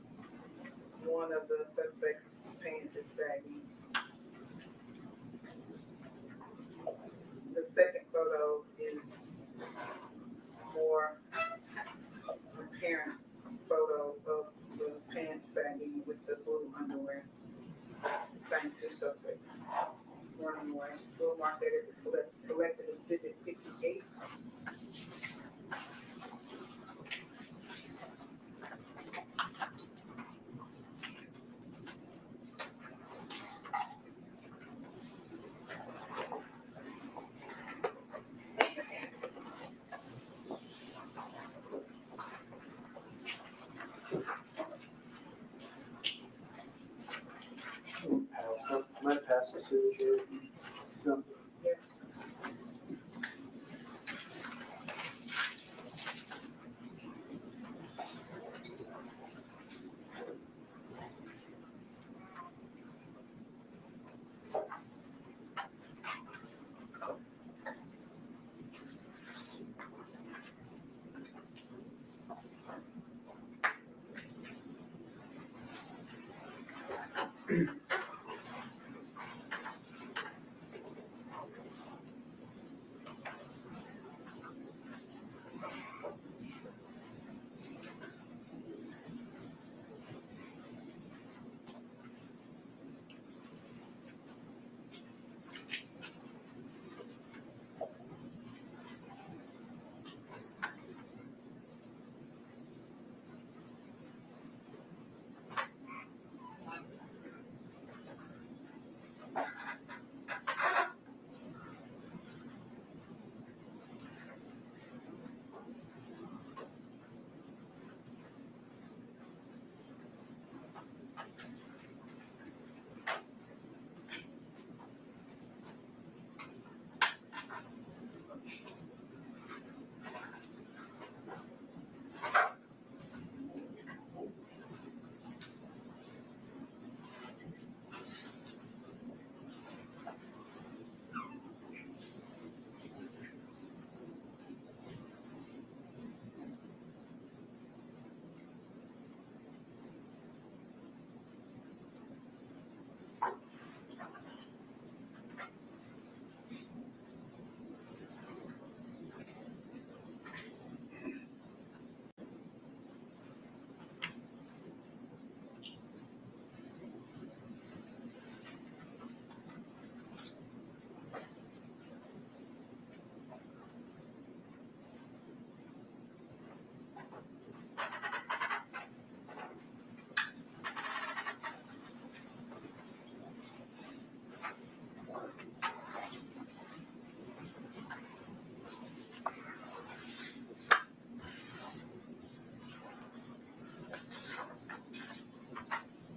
One of the suspects' pants is sagging. The second photo is more apparent photo of the pants sagging with the blue underwear. Same two suspects running away. We'll mark that as a collected exhibit 58. Might pass this to the jury. No. Yes.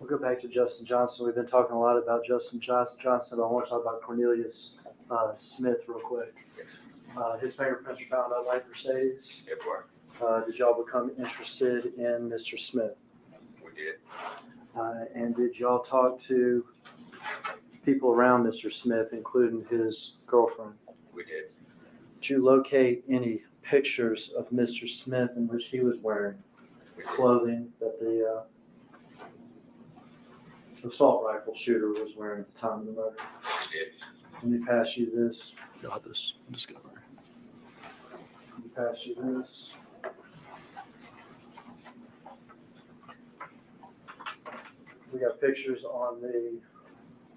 We'll go back to Justin Johnson. We've been talking a lot about Justin Johnson, but I want to talk about Cornelius Smith real quick. His fingerprints were found on light Mercedes. It were. Did y'all become interested in Mr. Smith? We did. And did y'all talk to people around Mr. Smith, including his girlfriend? We did. Did you locate any pictures of Mr. Smith in which he was wearing clothing that the assault rifle shooter was wearing at the time of the murder? We did. Let me pass you this. Got this. Discover. Let me pass you this. We got pictures on the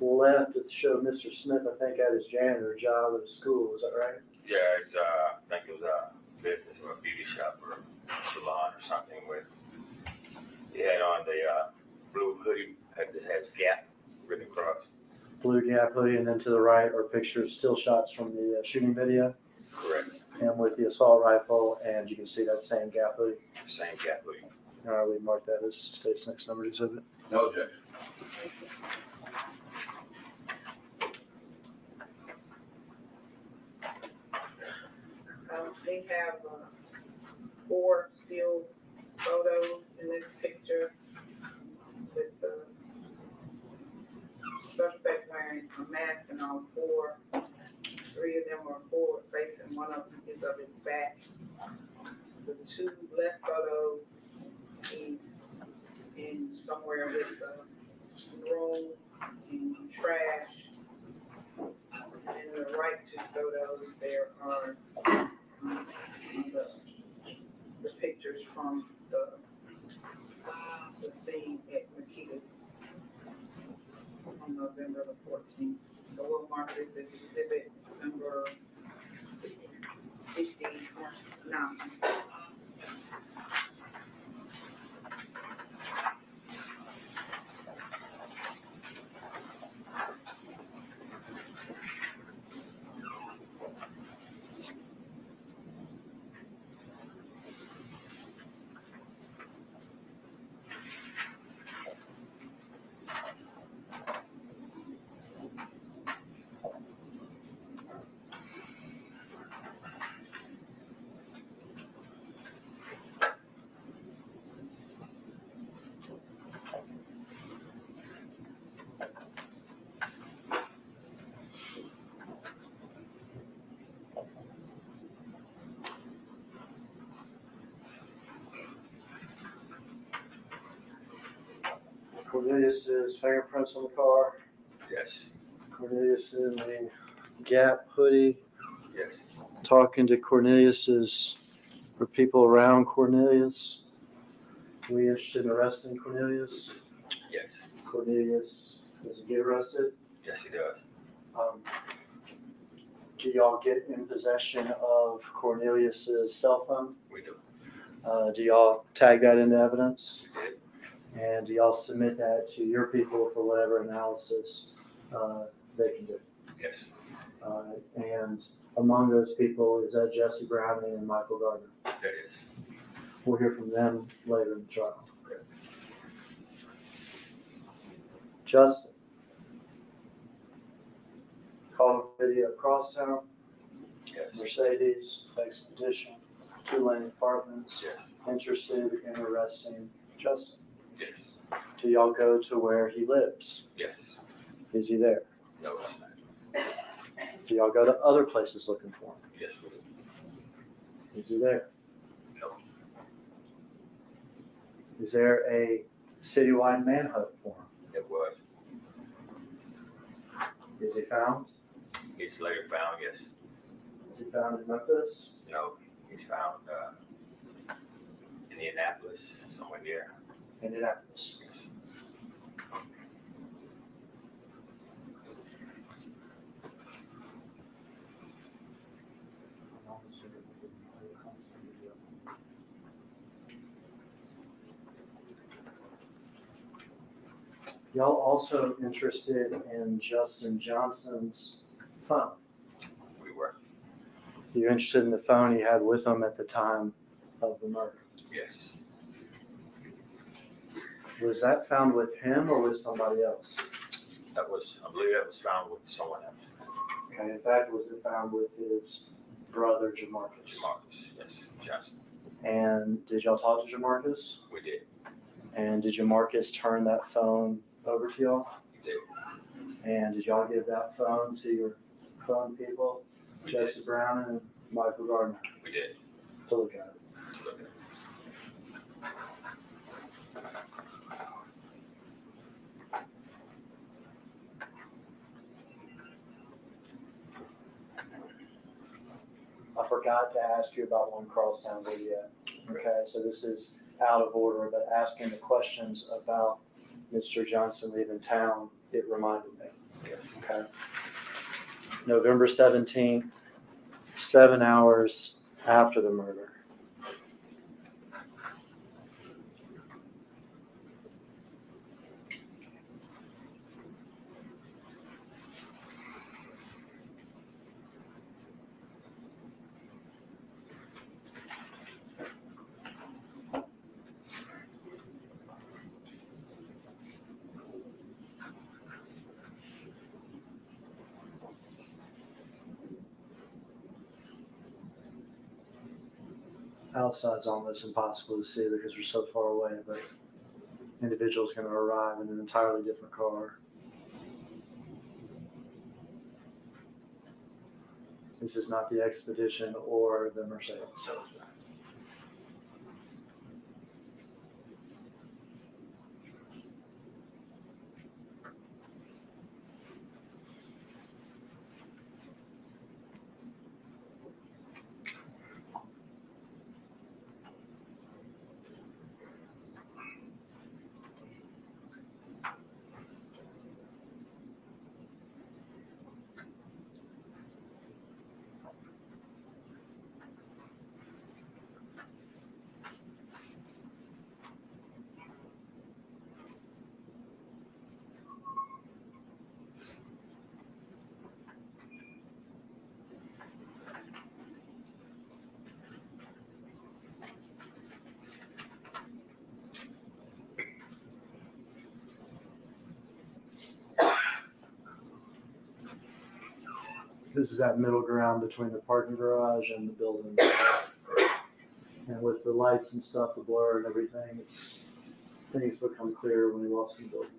left that show Mr. Smith, I think, at his janitor job at school. Is that right? Yeah, it's I think it was a business or a beauty shop or salon or something where he had on the blue hoodie that has Gap written across. Blue Gap hoodie, and then to the right are pictures, still shots from the shooting video. Correct. And with the assault rifle, and you can see that same Gap hoodie. Same Gap hoodie. All right, we mark that as state's next number exhibit. No objection. They have 4 still photos in this picture with the suspect wearing a mask and all 4. 3 of them are forward facing, one of them is of his back. The 2 left photos, he's in somewhere with the room and trash. And the right 2 photos, there are the pictures from the scene at Makita's on November the 14th. So we'll mark this as exhibit number 59. Cornelius's fingerprints on the car. Yes. Cornelius in the Gap hoodie. Yes. Talking to Cornelius's, or people around Cornelius. We interested in arresting Cornelius? Yes. Cornelius, does he get arrested? Yes, he does. Do y'all get in possession of Cornelius's cell phone? We do. Do y'all tag that into evidence? We did. And do y'all submit that to your people for whatever analysis they can do? Yes. And among those people, is that Jesse Browning and Michael Gardner? That is. We'll hear from them later in the trial. Okay. Justin. Call video crosstown. Yes. Mercedes, Expedition, 2-lane apartments. Yes. Interested in arresting Justin. Yes. Do y'all go to where he lives? Yes. Is he there? No, it's not. Do y'all go to other places looking for him? Yes, we do. Is he there? No. Is there a citywide manhunt for him? It was. Is he found? He's later found, yes. Is he found in Memphis? No, he's found in Indianapolis, somewhere near. Indianapolis. Y'all also interested in Justin Johnson's phone? We were. You're interested in the phone he had with him at the time of the murder? Yes. Was that found with him or with somebody else? That was, I believe that was found with someone else. Okay, in fact, was it found with his brother, Jamarcus? Marcus, yes, Johnson. And did y'all talk to Jamarcus? We did. And did Jamarcus turn that phone over to y'all? We did. And did y'all give that phone to your phone people, We Jesse did. Brown and Michael Gardner, We did. to look at it? To look at it. I forgot to ask you about one Crosstown video. Okay, so this is out of order, but asking the questions about Mr. Johnson leaving town, it reminded me. Okay. November 17th, 7 hours after the murder. Outside's almost impossible to see because we're so far away, but individual's going to arrive in an entirely different car. This is not the Expedition or the Mercedes. So, This is that middle ground between the parking garage and the building. And with the lights and stuff, the blur and everything, things become clearer when we walk in the building.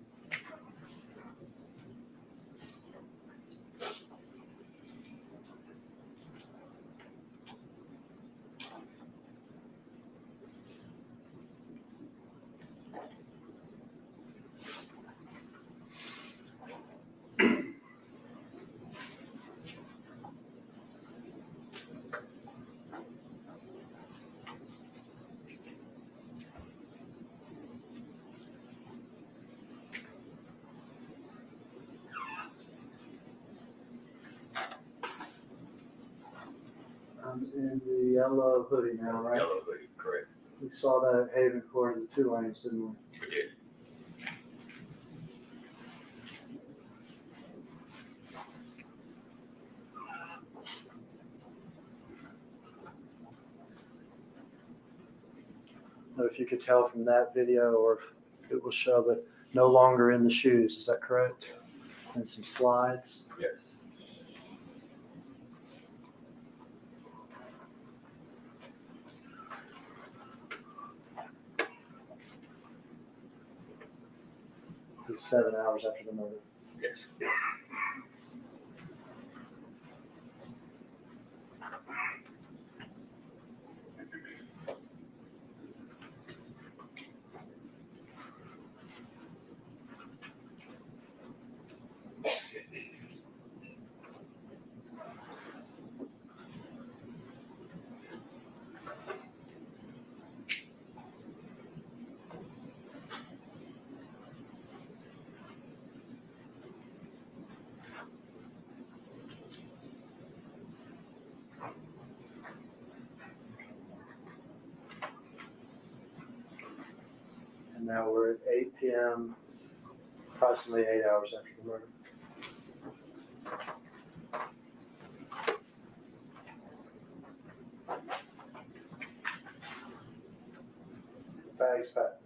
I'm in the yellow hoodie now, right? yellow hoodie, correct. We saw that at Haven Court in the 2 lanes, didn't we? We did. I don't know if you could tell from that video or if it will show, but no longer in the shoes, is that correct? And some slides. Yes. It was 7 hours after the murder. Yes. And now we're at 8 p.m., approximately 8 hours after the murder. Bags packed.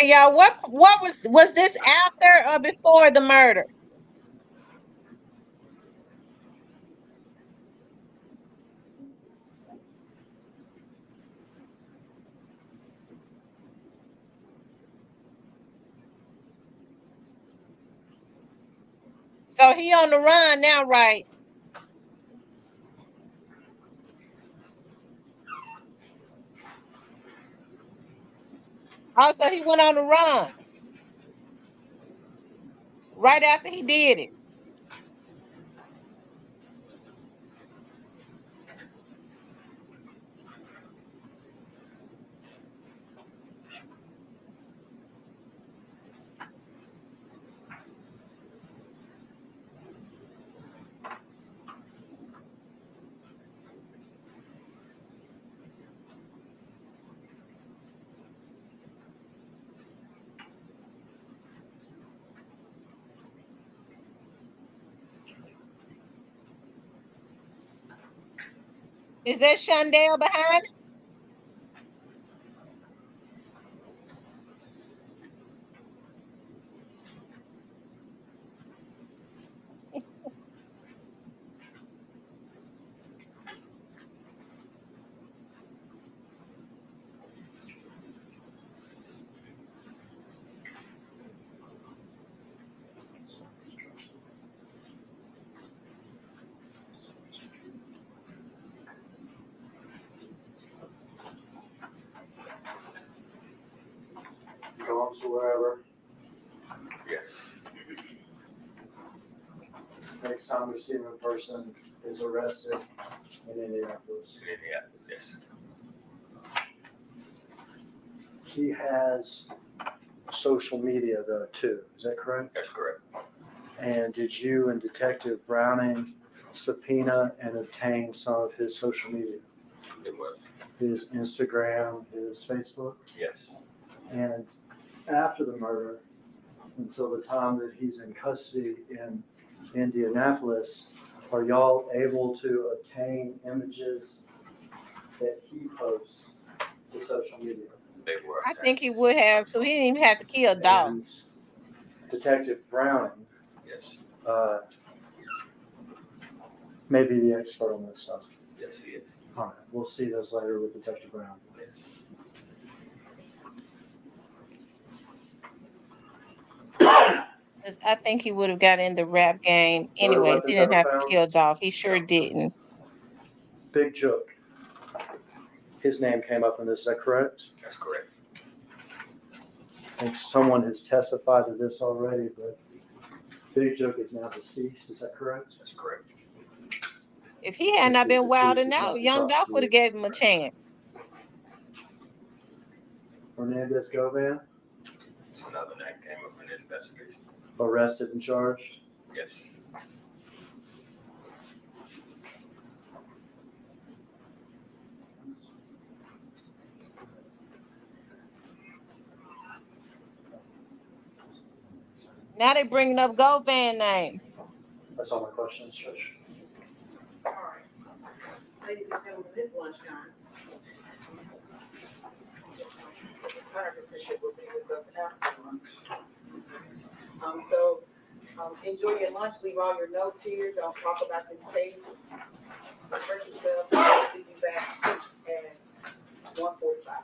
Okay, y'all, what was this after or before the murder? So he on the run now, right? Also, he went on the run right after he did it. Is that Shondell behind? Dolph's or wherever. Yes. Next time we see him in person, is arrested in Indianapolis. Yeah, yes. He has social media though too. Is that correct? That's correct. And did you and Detective Browning subpoena and obtain some of his social media? It was. His Instagram, his Facebook? Yes. And after the murder, until the time that he's in custody in Indianapolis, are y'all able to obtain images that he posts to social media? They were. I think he would have, so he didn't even have to kill Dolph. And Detective Browning Yes. may be the expert on this stuff. Yes, he is. All right, we'll see those later with Detective Brown. I think he would have got in the rap game Were there anyways. He weapons didn't ever have to found? kill Dolph. He sure didn't. Big Jook. His name came up in this, is that correct? That's correct. I think someone has testified to this already, but Big Jook is now deceased, is that correct? That's correct. If he had not been wilding out, young Dolph would have gave him a chance. Hernandez Govan, It's another name came up in the investigation. arrested and charged. Yes. Now they bringing up Govan name. That's all my questions, Judge. All right. Ladies and gentlemen, it's lunchtime. Fire protection will be with us after lunch. So enjoy your lunch. Leave all your notes here. Don't talk about this case. Refresh yourself. I'll see you back at 1:45.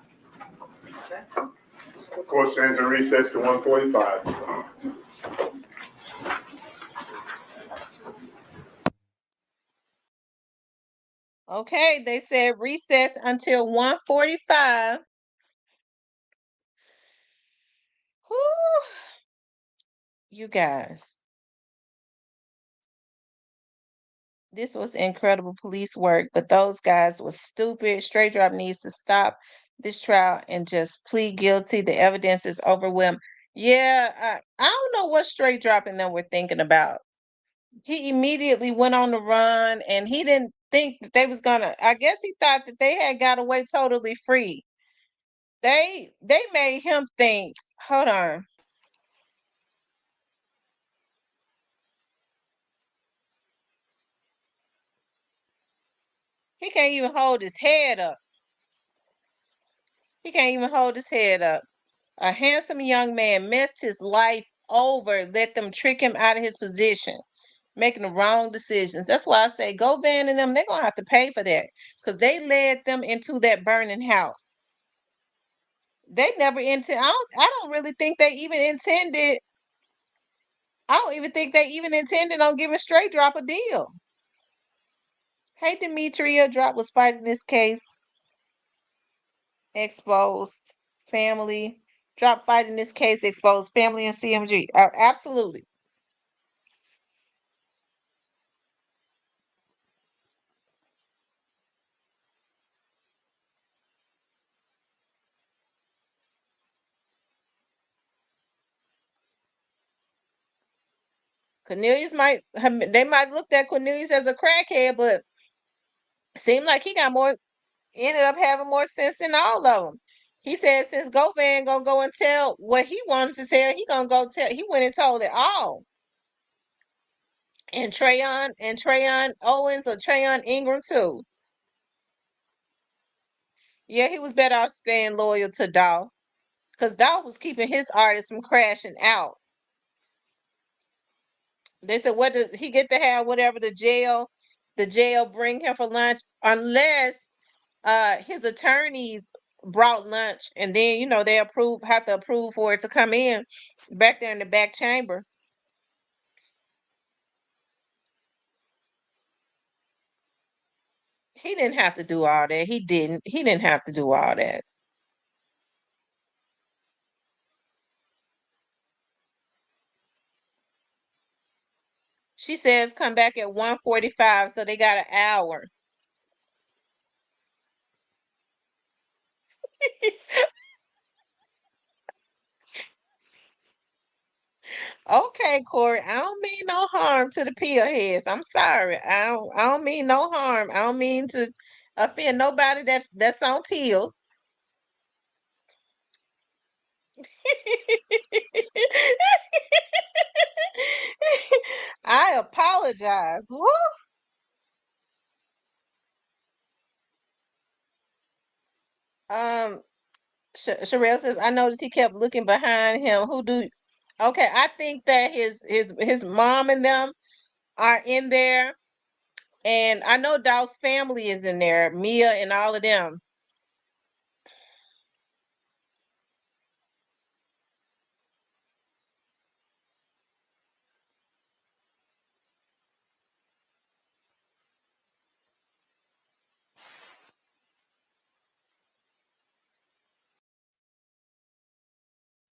Okay? Court stands in recess to 1:45. Okay, they said recess until 1:45. Whew. You guys. This was incredible police work, but those guys were stupid. Straight Drop needs to stop this trial and just plead guilty. The evidence is overwhelming. Yeah, I don't know what Straight Drop and them were thinking about. He immediately went on the run and he didn't think that they was gonna, I guess he thought that they had got away totally free. They made him think, hold on. He can't even hold his head up. He can't even hold his head up. A handsome young man messed his life over, let them trick him out of his position, making the wrong decisions. That's why I say go Van and them, they're gonna have to pay for that. Because they led them into that burning house. They never intend I don't really think they even intended. I don't even think they even intended on giving Straight Drop a deal. Hey Demetria, Drop was fighting this case. Exposed family. Drop fighting this case, exposed family and CMG. Absolutely. Cornelius they might looked at Cornelius as a crackhead, but seemed like he got more, ended up having more sense than all of them. He said since Govan gonna go and tell what he wanted to tell, he gonna go tell. He went and told it all. And Trayon Owens or Trayon Ingram too. Yeah, he was better off staying loyal to Dolph, because Dolph was keeping his artists from crashing out. They said, what does he get to have? Whatever the jail bring him for lunch, unless his attorneys brought lunch, and then they have to approve for it to come in back there in the back chamber. He didn't have to do all that. He didn't have to do all that. She says come back at 1:45, so they got an hour. Okay, Corey. I don't mean no harm to the peel heads. I'm sorry. I don't mean no harm. I don't mean to offend nobody that's on pills. I apologize. Woo. Um, Sherelle says, I noticed he kept looking behind him. Who do? Okay, I think that his mom and them are in there, and I know Dolph's family is in there, Mia and all of them.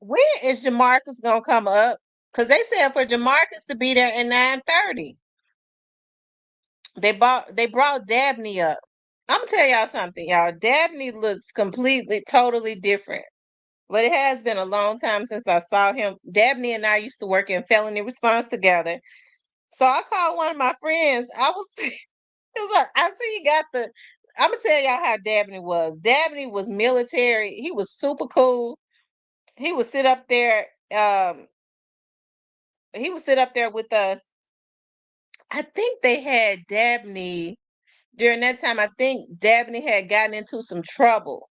When is Jamarcus gonna come up? Because they said for Jamarcus to be there at 9:30. They brought Dabney up. I'm gonna tell y'all something, y'all. Dabney looks completely, totally different. But it has been a long time since I saw him. Dabney and I used to work in felony response together. So I called one of my friends. It was like, I see you got the. I'm gonna tell y'all how Dabney was. Dabney was military. He was super cool. He would sit up there. He would sit up there with us. I think they had Dabney during that time. I think Dabney had gotten into some trouble.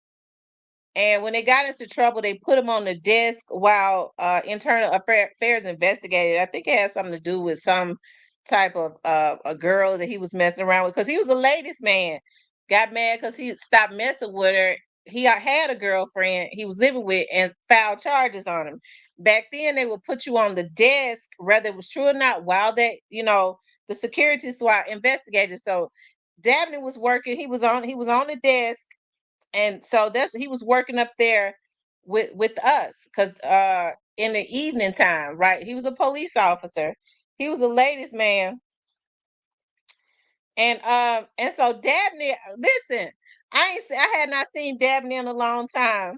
And when they got into trouble, they put him on the desk while internal affairs investigated. I think it had something to do with some type of a girl that he was messing around with, because he was a ladies' man. Got mad because he stopped messing with her. He had a girlfriend he was living with and filed charges on him. Back then, they would put you on the desk, whether it was true or not, while the security SWAT investigated. So Dabney was working. He was on the desk, and so he was working up there with us, because in the evening time, right? He was a police officer. He was a ladies' man, and so Dabney, listen, I had not seen Dabney in a long time.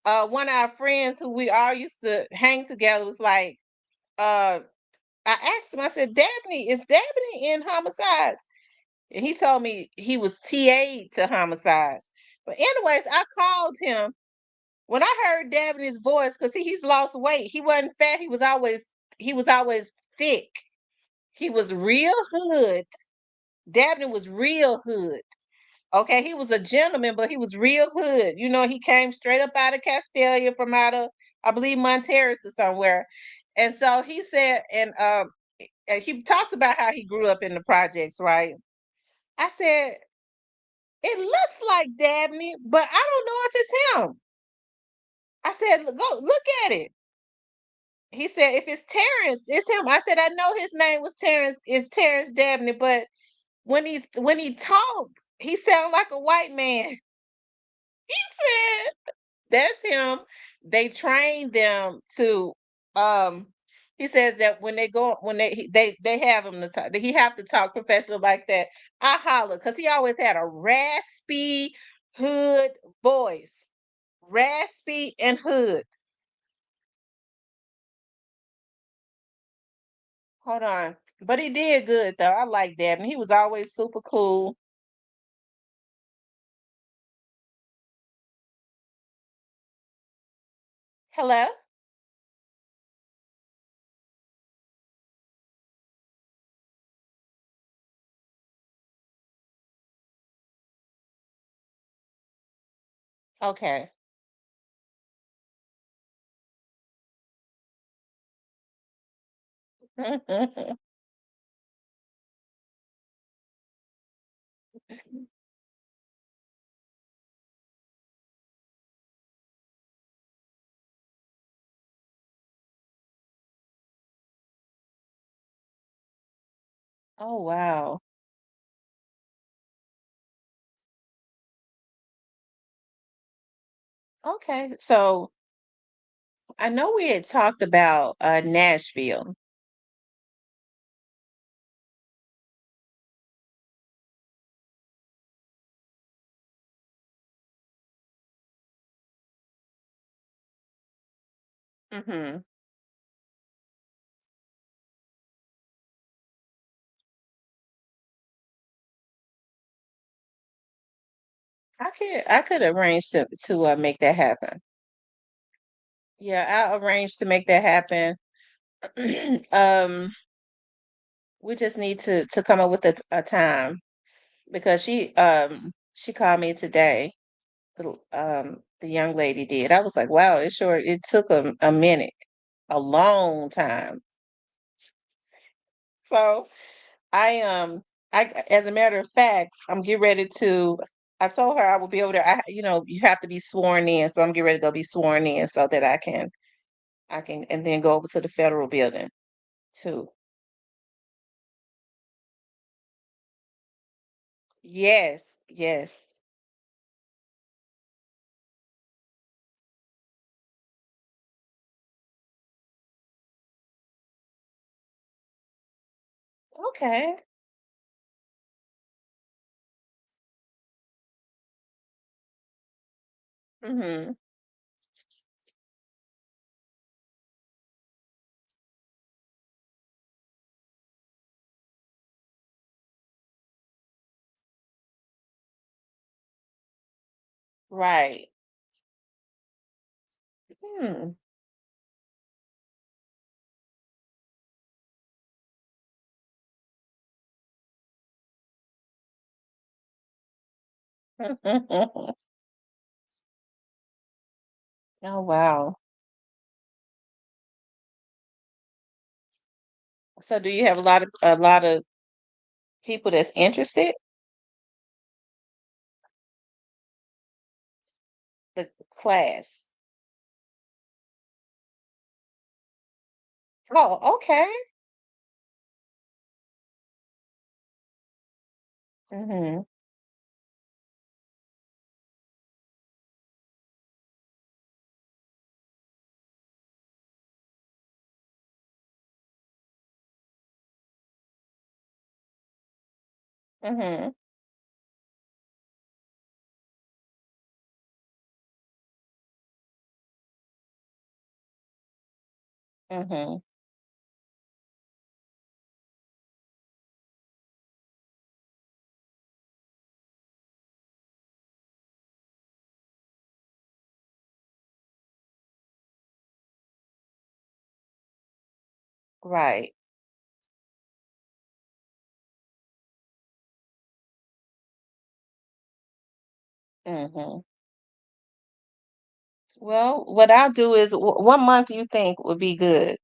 One of our friends who we all used to hang together was like, I asked him, I said, is Dabney in homicides? And he told me he was TA'd to homicides. But anyways, I called him when I heard Dabney's voice, because he's lost weight. He wasn't fat. He was always thick. He was real hood. Dabney was real hood. Okay, he was a gentleman, but he was real hood. You know, he came straight up out of Castelia from out of, I believe, Monteris or somewhere. And so he said, and he talked about how he grew up in the projects, right? I said, it looks like Dabney, but I don't know if it's him. I said, go look at it. He said, if it's Terrence, it's him. I said, I know his name was Terrence, it's Terrence Dabney, but when he talked, he sounded like a white man. He said, that's him. They train them to um he says that when they go when they have him to talk, he have to talk professional like that. I holler because he always had a raspy hood voice. Raspy and hood. Hold on. But he did good though. I like that. And he was always super cool. Hello? Okay. Oh wow. Okay. So I know we had talked about Nashville. Hmm. I could arrange to make that happen. Yeah, I'll arrange to make that happen. We just need to come up with a time because she called me today. The young lady did. I was like, wow, it took a minute, a long time. So I as a matter of fact, I'm getting ready to I told her I will be over there. You have to be sworn in, so I'm getting ready to go be sworn in so that I can and then go over to the federal building too. Yes, yes. Okay. Mhm. Right. Hmm. Oh wow. So do you have a lot of people that's interested? The class. Oh, okay. Mhm. Mhm. Mhm. Right. Mhm. Well, what I'll do is, what month you think would be good?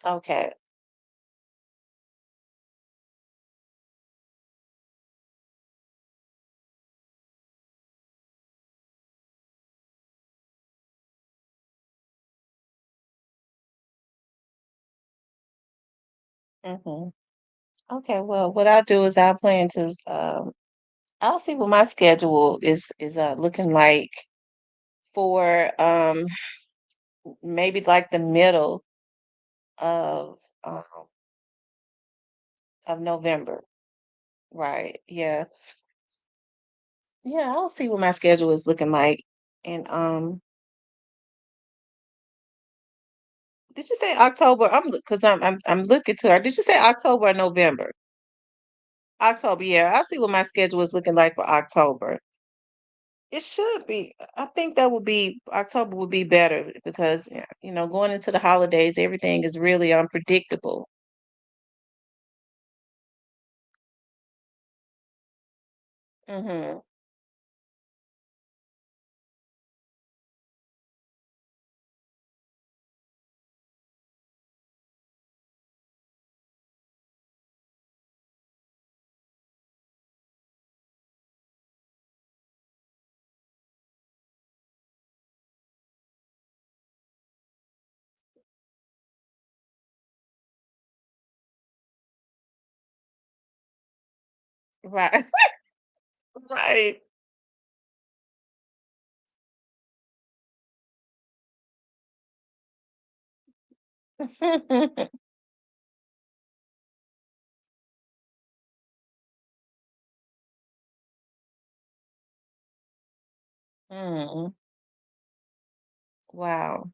Okay. Mhm. Okay. Well, what I'll do is I'll plan to I'll see what my schedule is looking like for maybe like the middle of um of November. Right. Yeah. Yeah, I'll see what my schedule is looking like. And did you say October? Because I'm looking to her. Did you say October or November? October, yeah. I'll see what my schedule is looking like for October. It should be. I think that would be October would be better because yeah, going into the holidays, everything is really unpredictable. Mhm. Right. Right. Mm. Wow.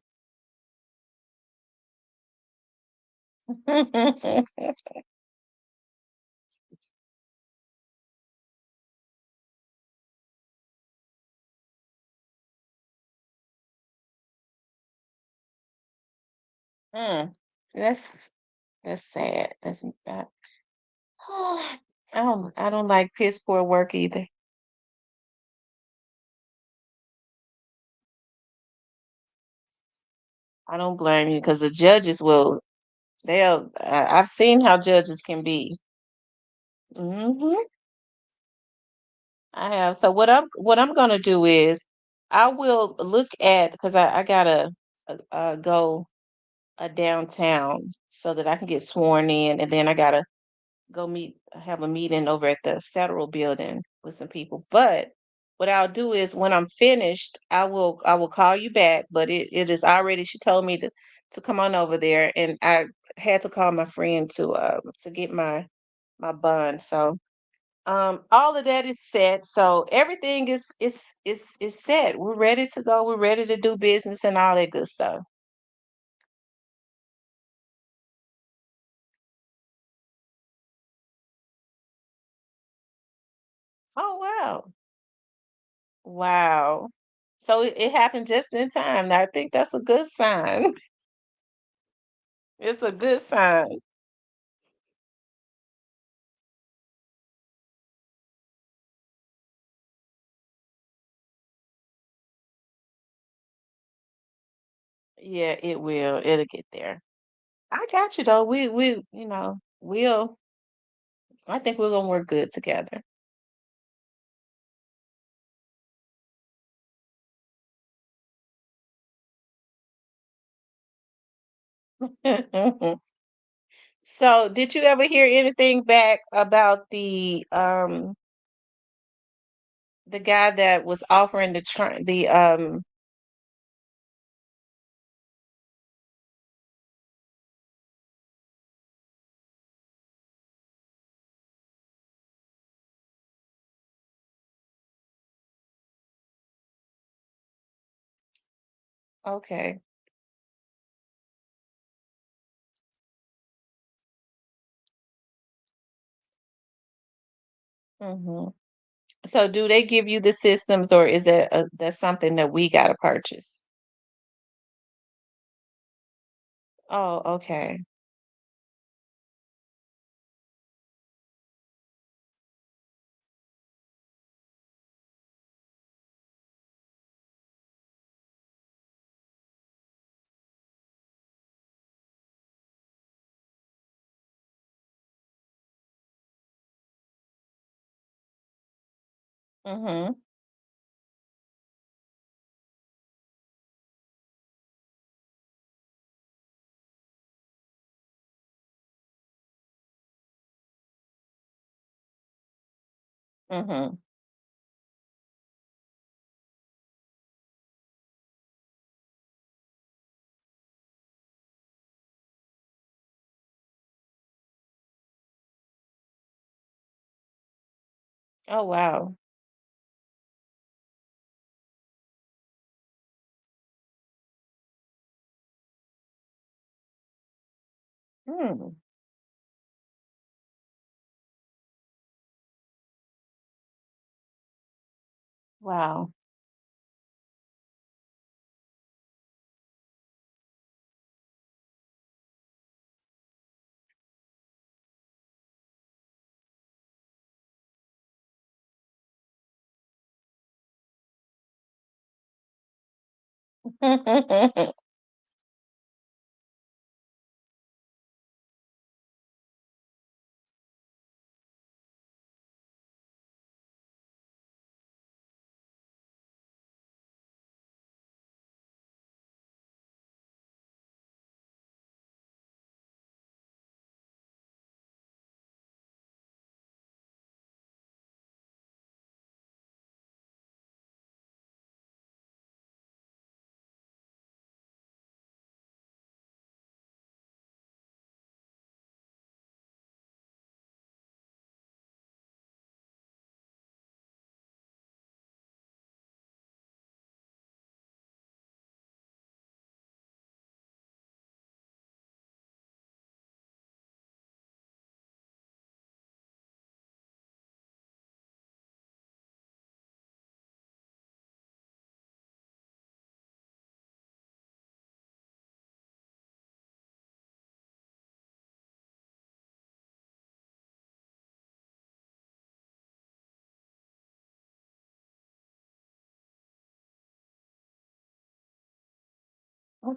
Mm. That's that's sad. That's I don't like piss poor work either. I don't blame you because the judges will. I've seen how judges can be. Hmm. I have. So what I'm gonna do is I will look at because I gotta go downtown so that I can get sworn in, and then I gotta go have a meeting over at the federal building with some people. But what I'll do is when I'm finished, I will call you back. But it is already. She told me to come on over there, and I had to call my friend to get my bond. So all of that is set. So everything is set. We're ready to go. We're ready to do business and all that good stuff. Oh wow. Wow. So it happened just in time. Now I think that's a good sign. It's a good sign. Yeah, it will. It'll get there. I got you though. We'll I think we're gonna work good together. So did you ever hear anything back about the guy that was offering the okay. Hmm. So do they give you the systems, or is that that's something that we gotta purchase? Oh, okay. Mm-hmm. Mm-hmm. Oh, wow. Hmm. Wow. Let's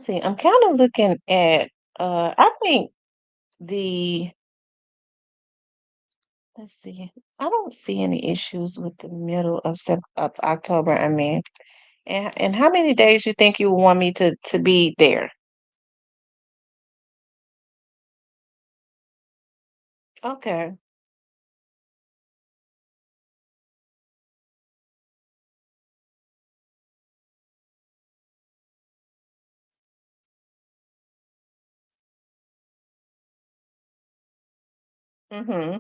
see. I'm kind of looking at I think the let's see. I don't see any issues with the middle of October. I mean, and how many days you think you want me to be there? Okay. Mm-hmm.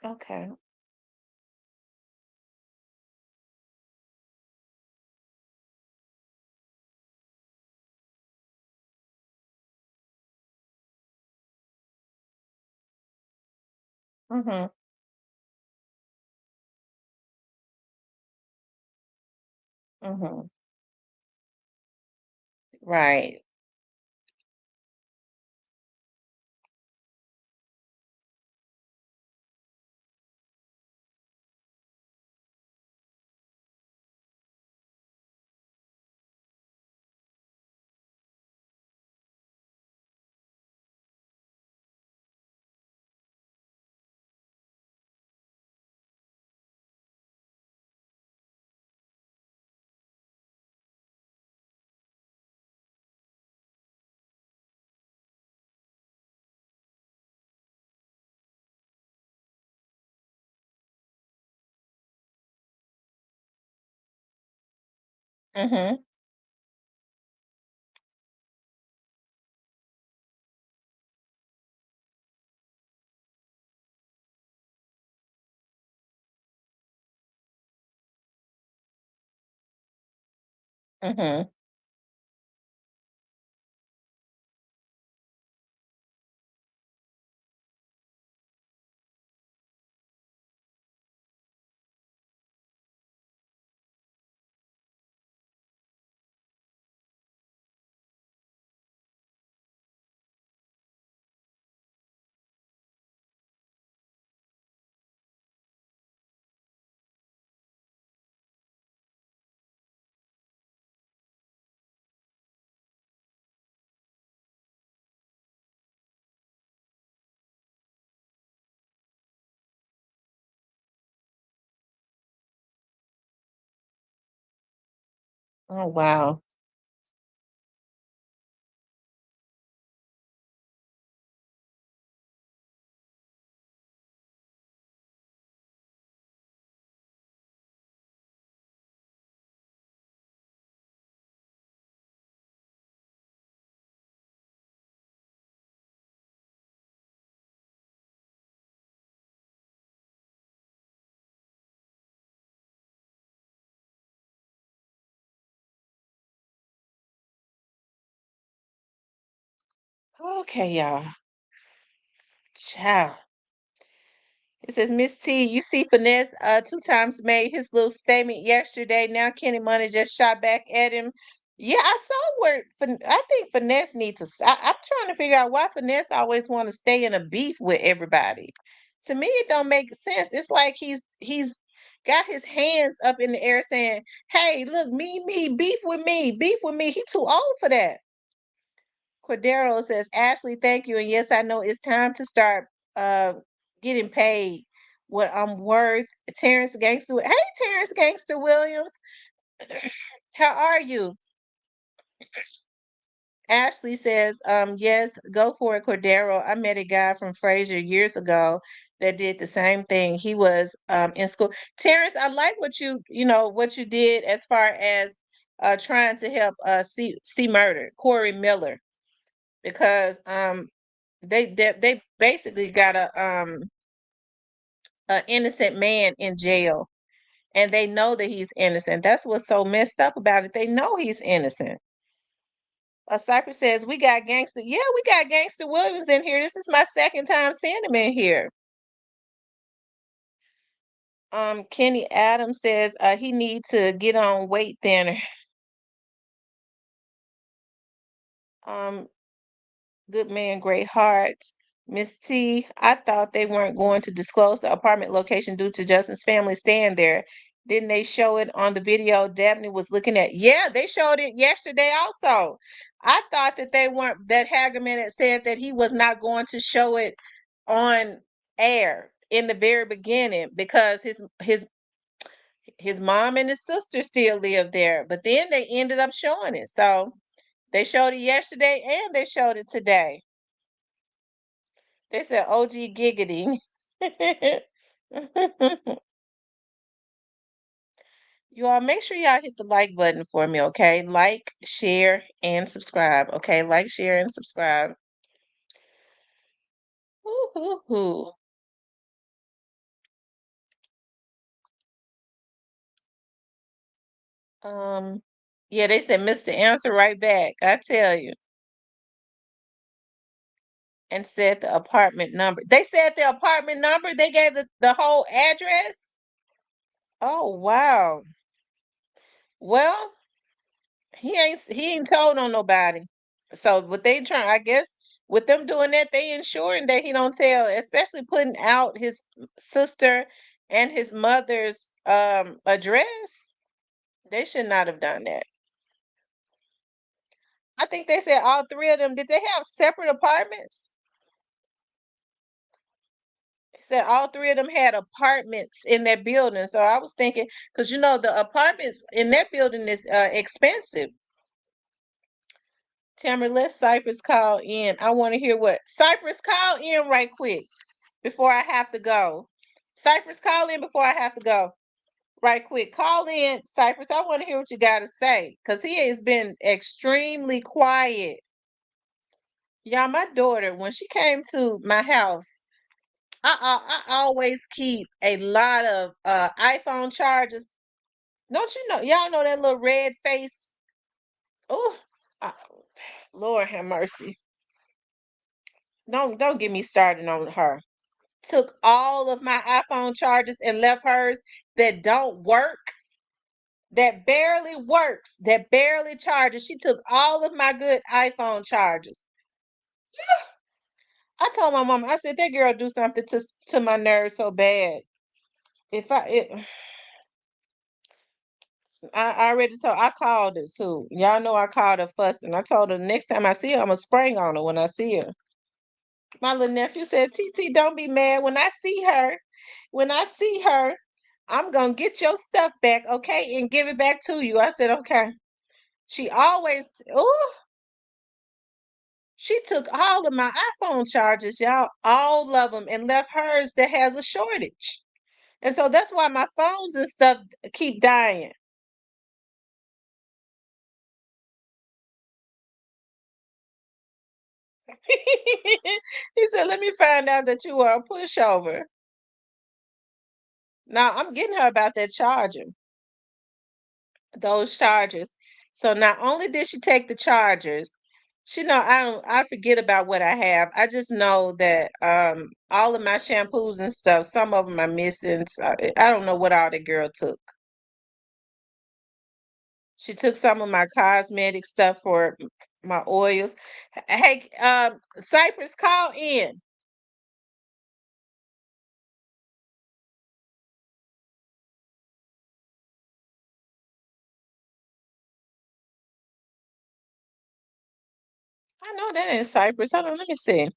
Okay. Mm-hmm. Mm-hmm. Right. Mm-hmm. Mm-hmm. Oh, wow. Okay, y'all. Ciao. It says, Miss T, you see Finesse 2 times made his little statement yesterday. Now Kenny Money just shot back at him. Yeah, I saw where I think Finesse needs to. I'm trying to figure out why Finesse always want to stay in a beef with everybody. To me, it don't make sense. It's like he's got his hands up in the air saying, "Hey, look, me, beef with me, beef with me." He too old for that. Cordero says, Ashley, thank you. And yes, I know it's time to start uh getting paid what I'm worth. Terrence Gangster. Hey, Terrence Gangster Williams. How are you? Ashley says, yes, go for it, Cordero. I met a guy from Fraser years ago that did the same thing. He was in school. Terrence, I like what you did as far as trying to help see murder, Corey Miller, because they basically got a innocent man in jail, and they know that he's innocent. That's what's so messed up about it. They know he's innocent. Cypress says, we got gangster. Yeah, we got Gangster Williams in here. This is my second time seeing him in here. Kenny Adams says he need to get on weight thinner. Um, Good man, great heart. Miss T, I thought they weren't going to disclose the apartment location due to Justin's family staying there. Didn't they show it on the video Dabney was looking at? Yeah, they showed it yesterday also. I thought that they weren't, that Hagerman had said that he was not going to show it on air in the very beginning because his mom and his sister still live there. But then they ended up showing it. So they showed it yesterday and they showed it today. They said OG giggity. You all make sure y'all hit the like button for me, okay? Like, share, and subscribe. Okay, like, share, and subscribe. Hoo. Yeah, they said Mr. Answer right back. I tell you. And said the apartment number. They said the apartment number. They gave the whole address. Oh wow. Well, he ain't told on nobody. So what they trying, I guess, with them doing that, they ensuring that he don't tell, especially putting out his sister and his mother's address. They should not have done that. I think they said all three of them. Did they have separate apartments? They said all three of them had apartments in that building. So I was thinking, because the apartments in that building is expensive. Tamara, let Cypress call in. I want to hear what Cypress call in right quick before I have to go. Cypress, call in before I have to go. Right quick. Call in, Cypress. I want to hear what you got to say because he has been extremely quiet. Y'all, my daughter, when she came to my house, I always keep a lot of iPhone chargers. Don't you know? Y'all know that little red face? Oh, Lord have mercy. Don't get me started on her. Took all of my iPhone chargers and left hers that don't work, that barely works, that barely charges. She took all of my good iPhone chargers. I told my mom, I said, that girl do something to my nerves so bad. I already told, I called her too. Y'all know I called her fussing. I told her next time I see her, I'm going to spring on her when I see her. My little nephew said, TT, don't be mad. When I see her, I'm going to get your stuff back, okay? And give it back to you. I said, okay. She always, oh, she took all of my iPhone chargers, y'all, all of them, and left hers that has a shortage. And so that's why my phones and stuff keep dying. He said, let me find out that you are a pushover. Now I'm getting her about that charger, those chargers. So not only did she take the chargers, she know I forget about what I have. I just know that all of my shampoos and stuff, some of them are missing. So I don't know what all the girl took. She took some of my cosmetic stuff for my oils. Hey, Cypress, call in. I know that ain't Cypress. Hold on, let me see.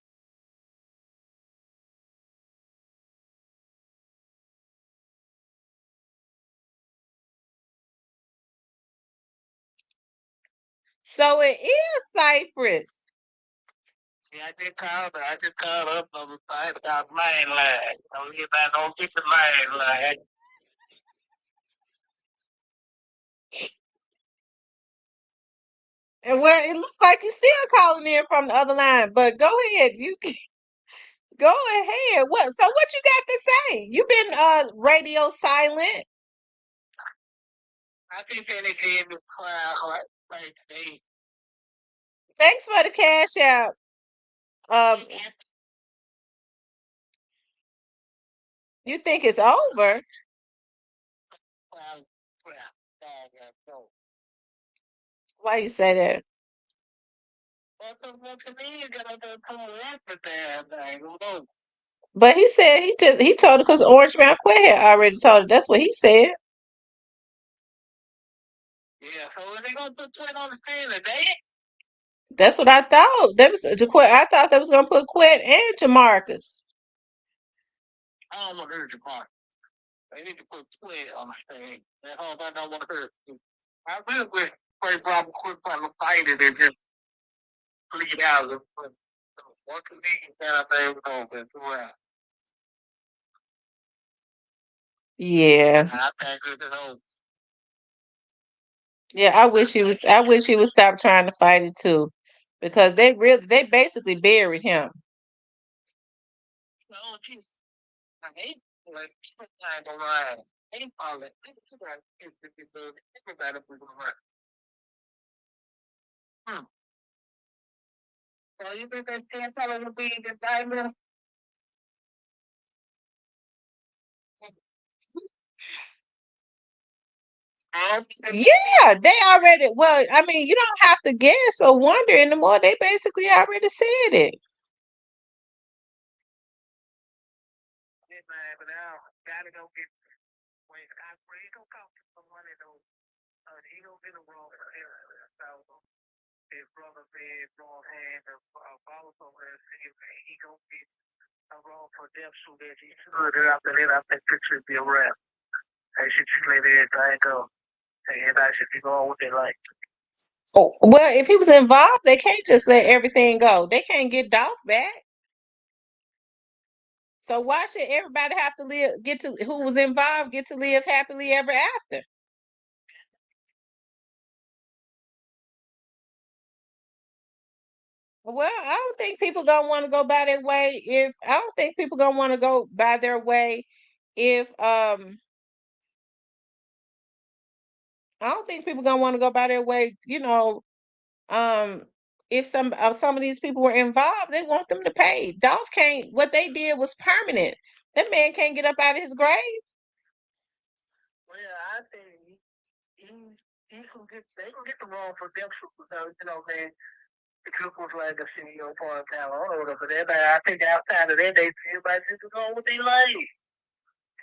So it is Cypress. See, I just called her. I just called up on the side about main line. I don't get the main line. And well, it looks like you're still calling in from the other line, but go ahead. You go ahead. What? So what you got to say? You've been radio silent. I think they gave me crowd like they. Thanks for the cash out. You think it's over? Why you say that? But he said he told her because Orange Man Quay had already told her. That's what he said. Yeah, so are they gonna put Quinn on the scene today? That's what I thought. That was I thought they was gonna put Quinn and Jamarcus. I don't want to hurt Jamarcus. They need to put Quinn on the scene. That's all I don't want to hurt. I really wish Quinn Robert quit trying to fight it and just bleed out. What can they kind of thing over? Yeah. I think it's over. Yeah, I wish he would stop trying to fight it too. Because they basically buried him. Oh, jeez. I hate like time to lie. I hate all that. Everybody was right. So you think that Stan Teller will be the diamond? Yeah, they already. Well, I mean, you don't have to guess or wonder anymore. They basically already said it. Yeah, man, but now gotta go get. Wait, he gonna come to some money though. He gonna get a wrong so his brother said wrong hand of balls over his head. He gonna get a wrong for death so that he should after that. I think it should be a wrap. They should just let everything go. Everybody should be going with their life. Oh, well, if he was involved, they can't just let everything go. They can't get Dolph back. So why should everybody have to who was involved get to live happily ever after? Well, I don't think people gonna want to go by their way if I don't think people gonna want to go by their way if I don't think people gonna want to go by their way, if some of these people were involved, they want them to pay. Dolph can't what they did was permanent. That man can't get up out of his grave. Well, I think he can get they can get the wrong for them because man. The cook was like a CEO part of town or whatever. But everybody, I think outside of that, everybody just going with their life.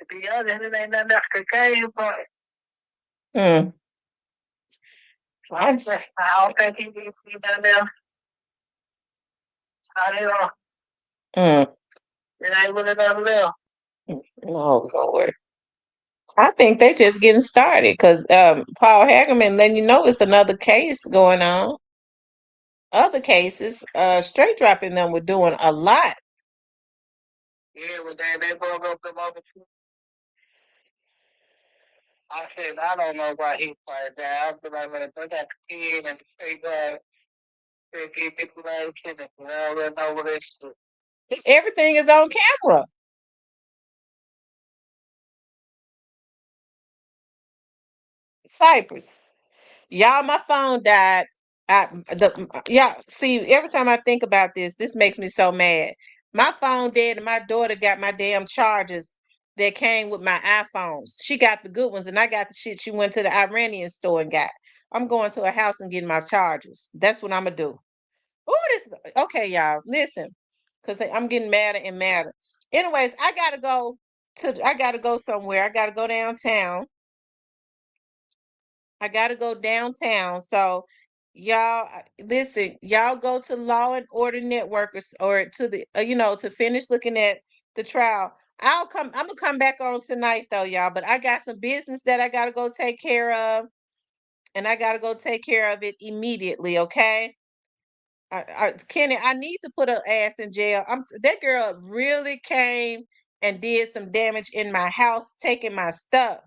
To be honest, it ain't nothing else to care about. I don't think he needs to be down there. I don't know. It ain't really nothing there. Oh, Lord. I think they just getting started because Paul Hagerman letting you know it's another case going on. Other cases, straight dropping them were doing a lot. Yeah, but they broke up them other two. I said, I don't know why he played that. I feel like when they got the kid and they got they get people out and they already know what it's. Everything is on camera. Cypress. Y'all, my phone died. Y'all see, every time I think about this, this makes me so mad. My phone dead, and my daughter got my damn chargers that came with my iPhones. She got the good ones, and I got the shit she went to the Iranian store and got. I'm going to a house and getting my chargers. That's what I'm gonna do. Oh, this okay, y'all. Listen, because I'm getting madder and madder. Anyways, I gotta go somewhere. I gotta go downtown. I gotta go downtown. So y'all listen, y'all go to Law and Order Network or to the to finish looking at the trial. I'm gonna come back on tonight though, y'all, but I got some business that I gotta go take care of, and I gotta go take care of it immediately, okay? Kenny, I need to put her ass in jail. That girl really came and did some damage in my house, taking my stuff.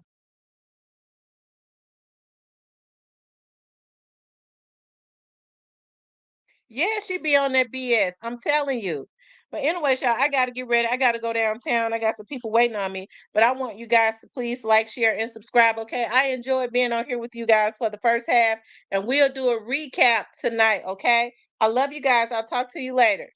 Yeah, she be on that BS. I'm telling you. But anyways, y'all, I gotta get ready. I gotta go downtown. I got some people waiting on me. But I want you guys to please like, share, and subscribe. Okay. I enjoyed being on here with you guys for the first half, and we'll do a recap tonight. Okay. I love you guys. I'll talk to you later.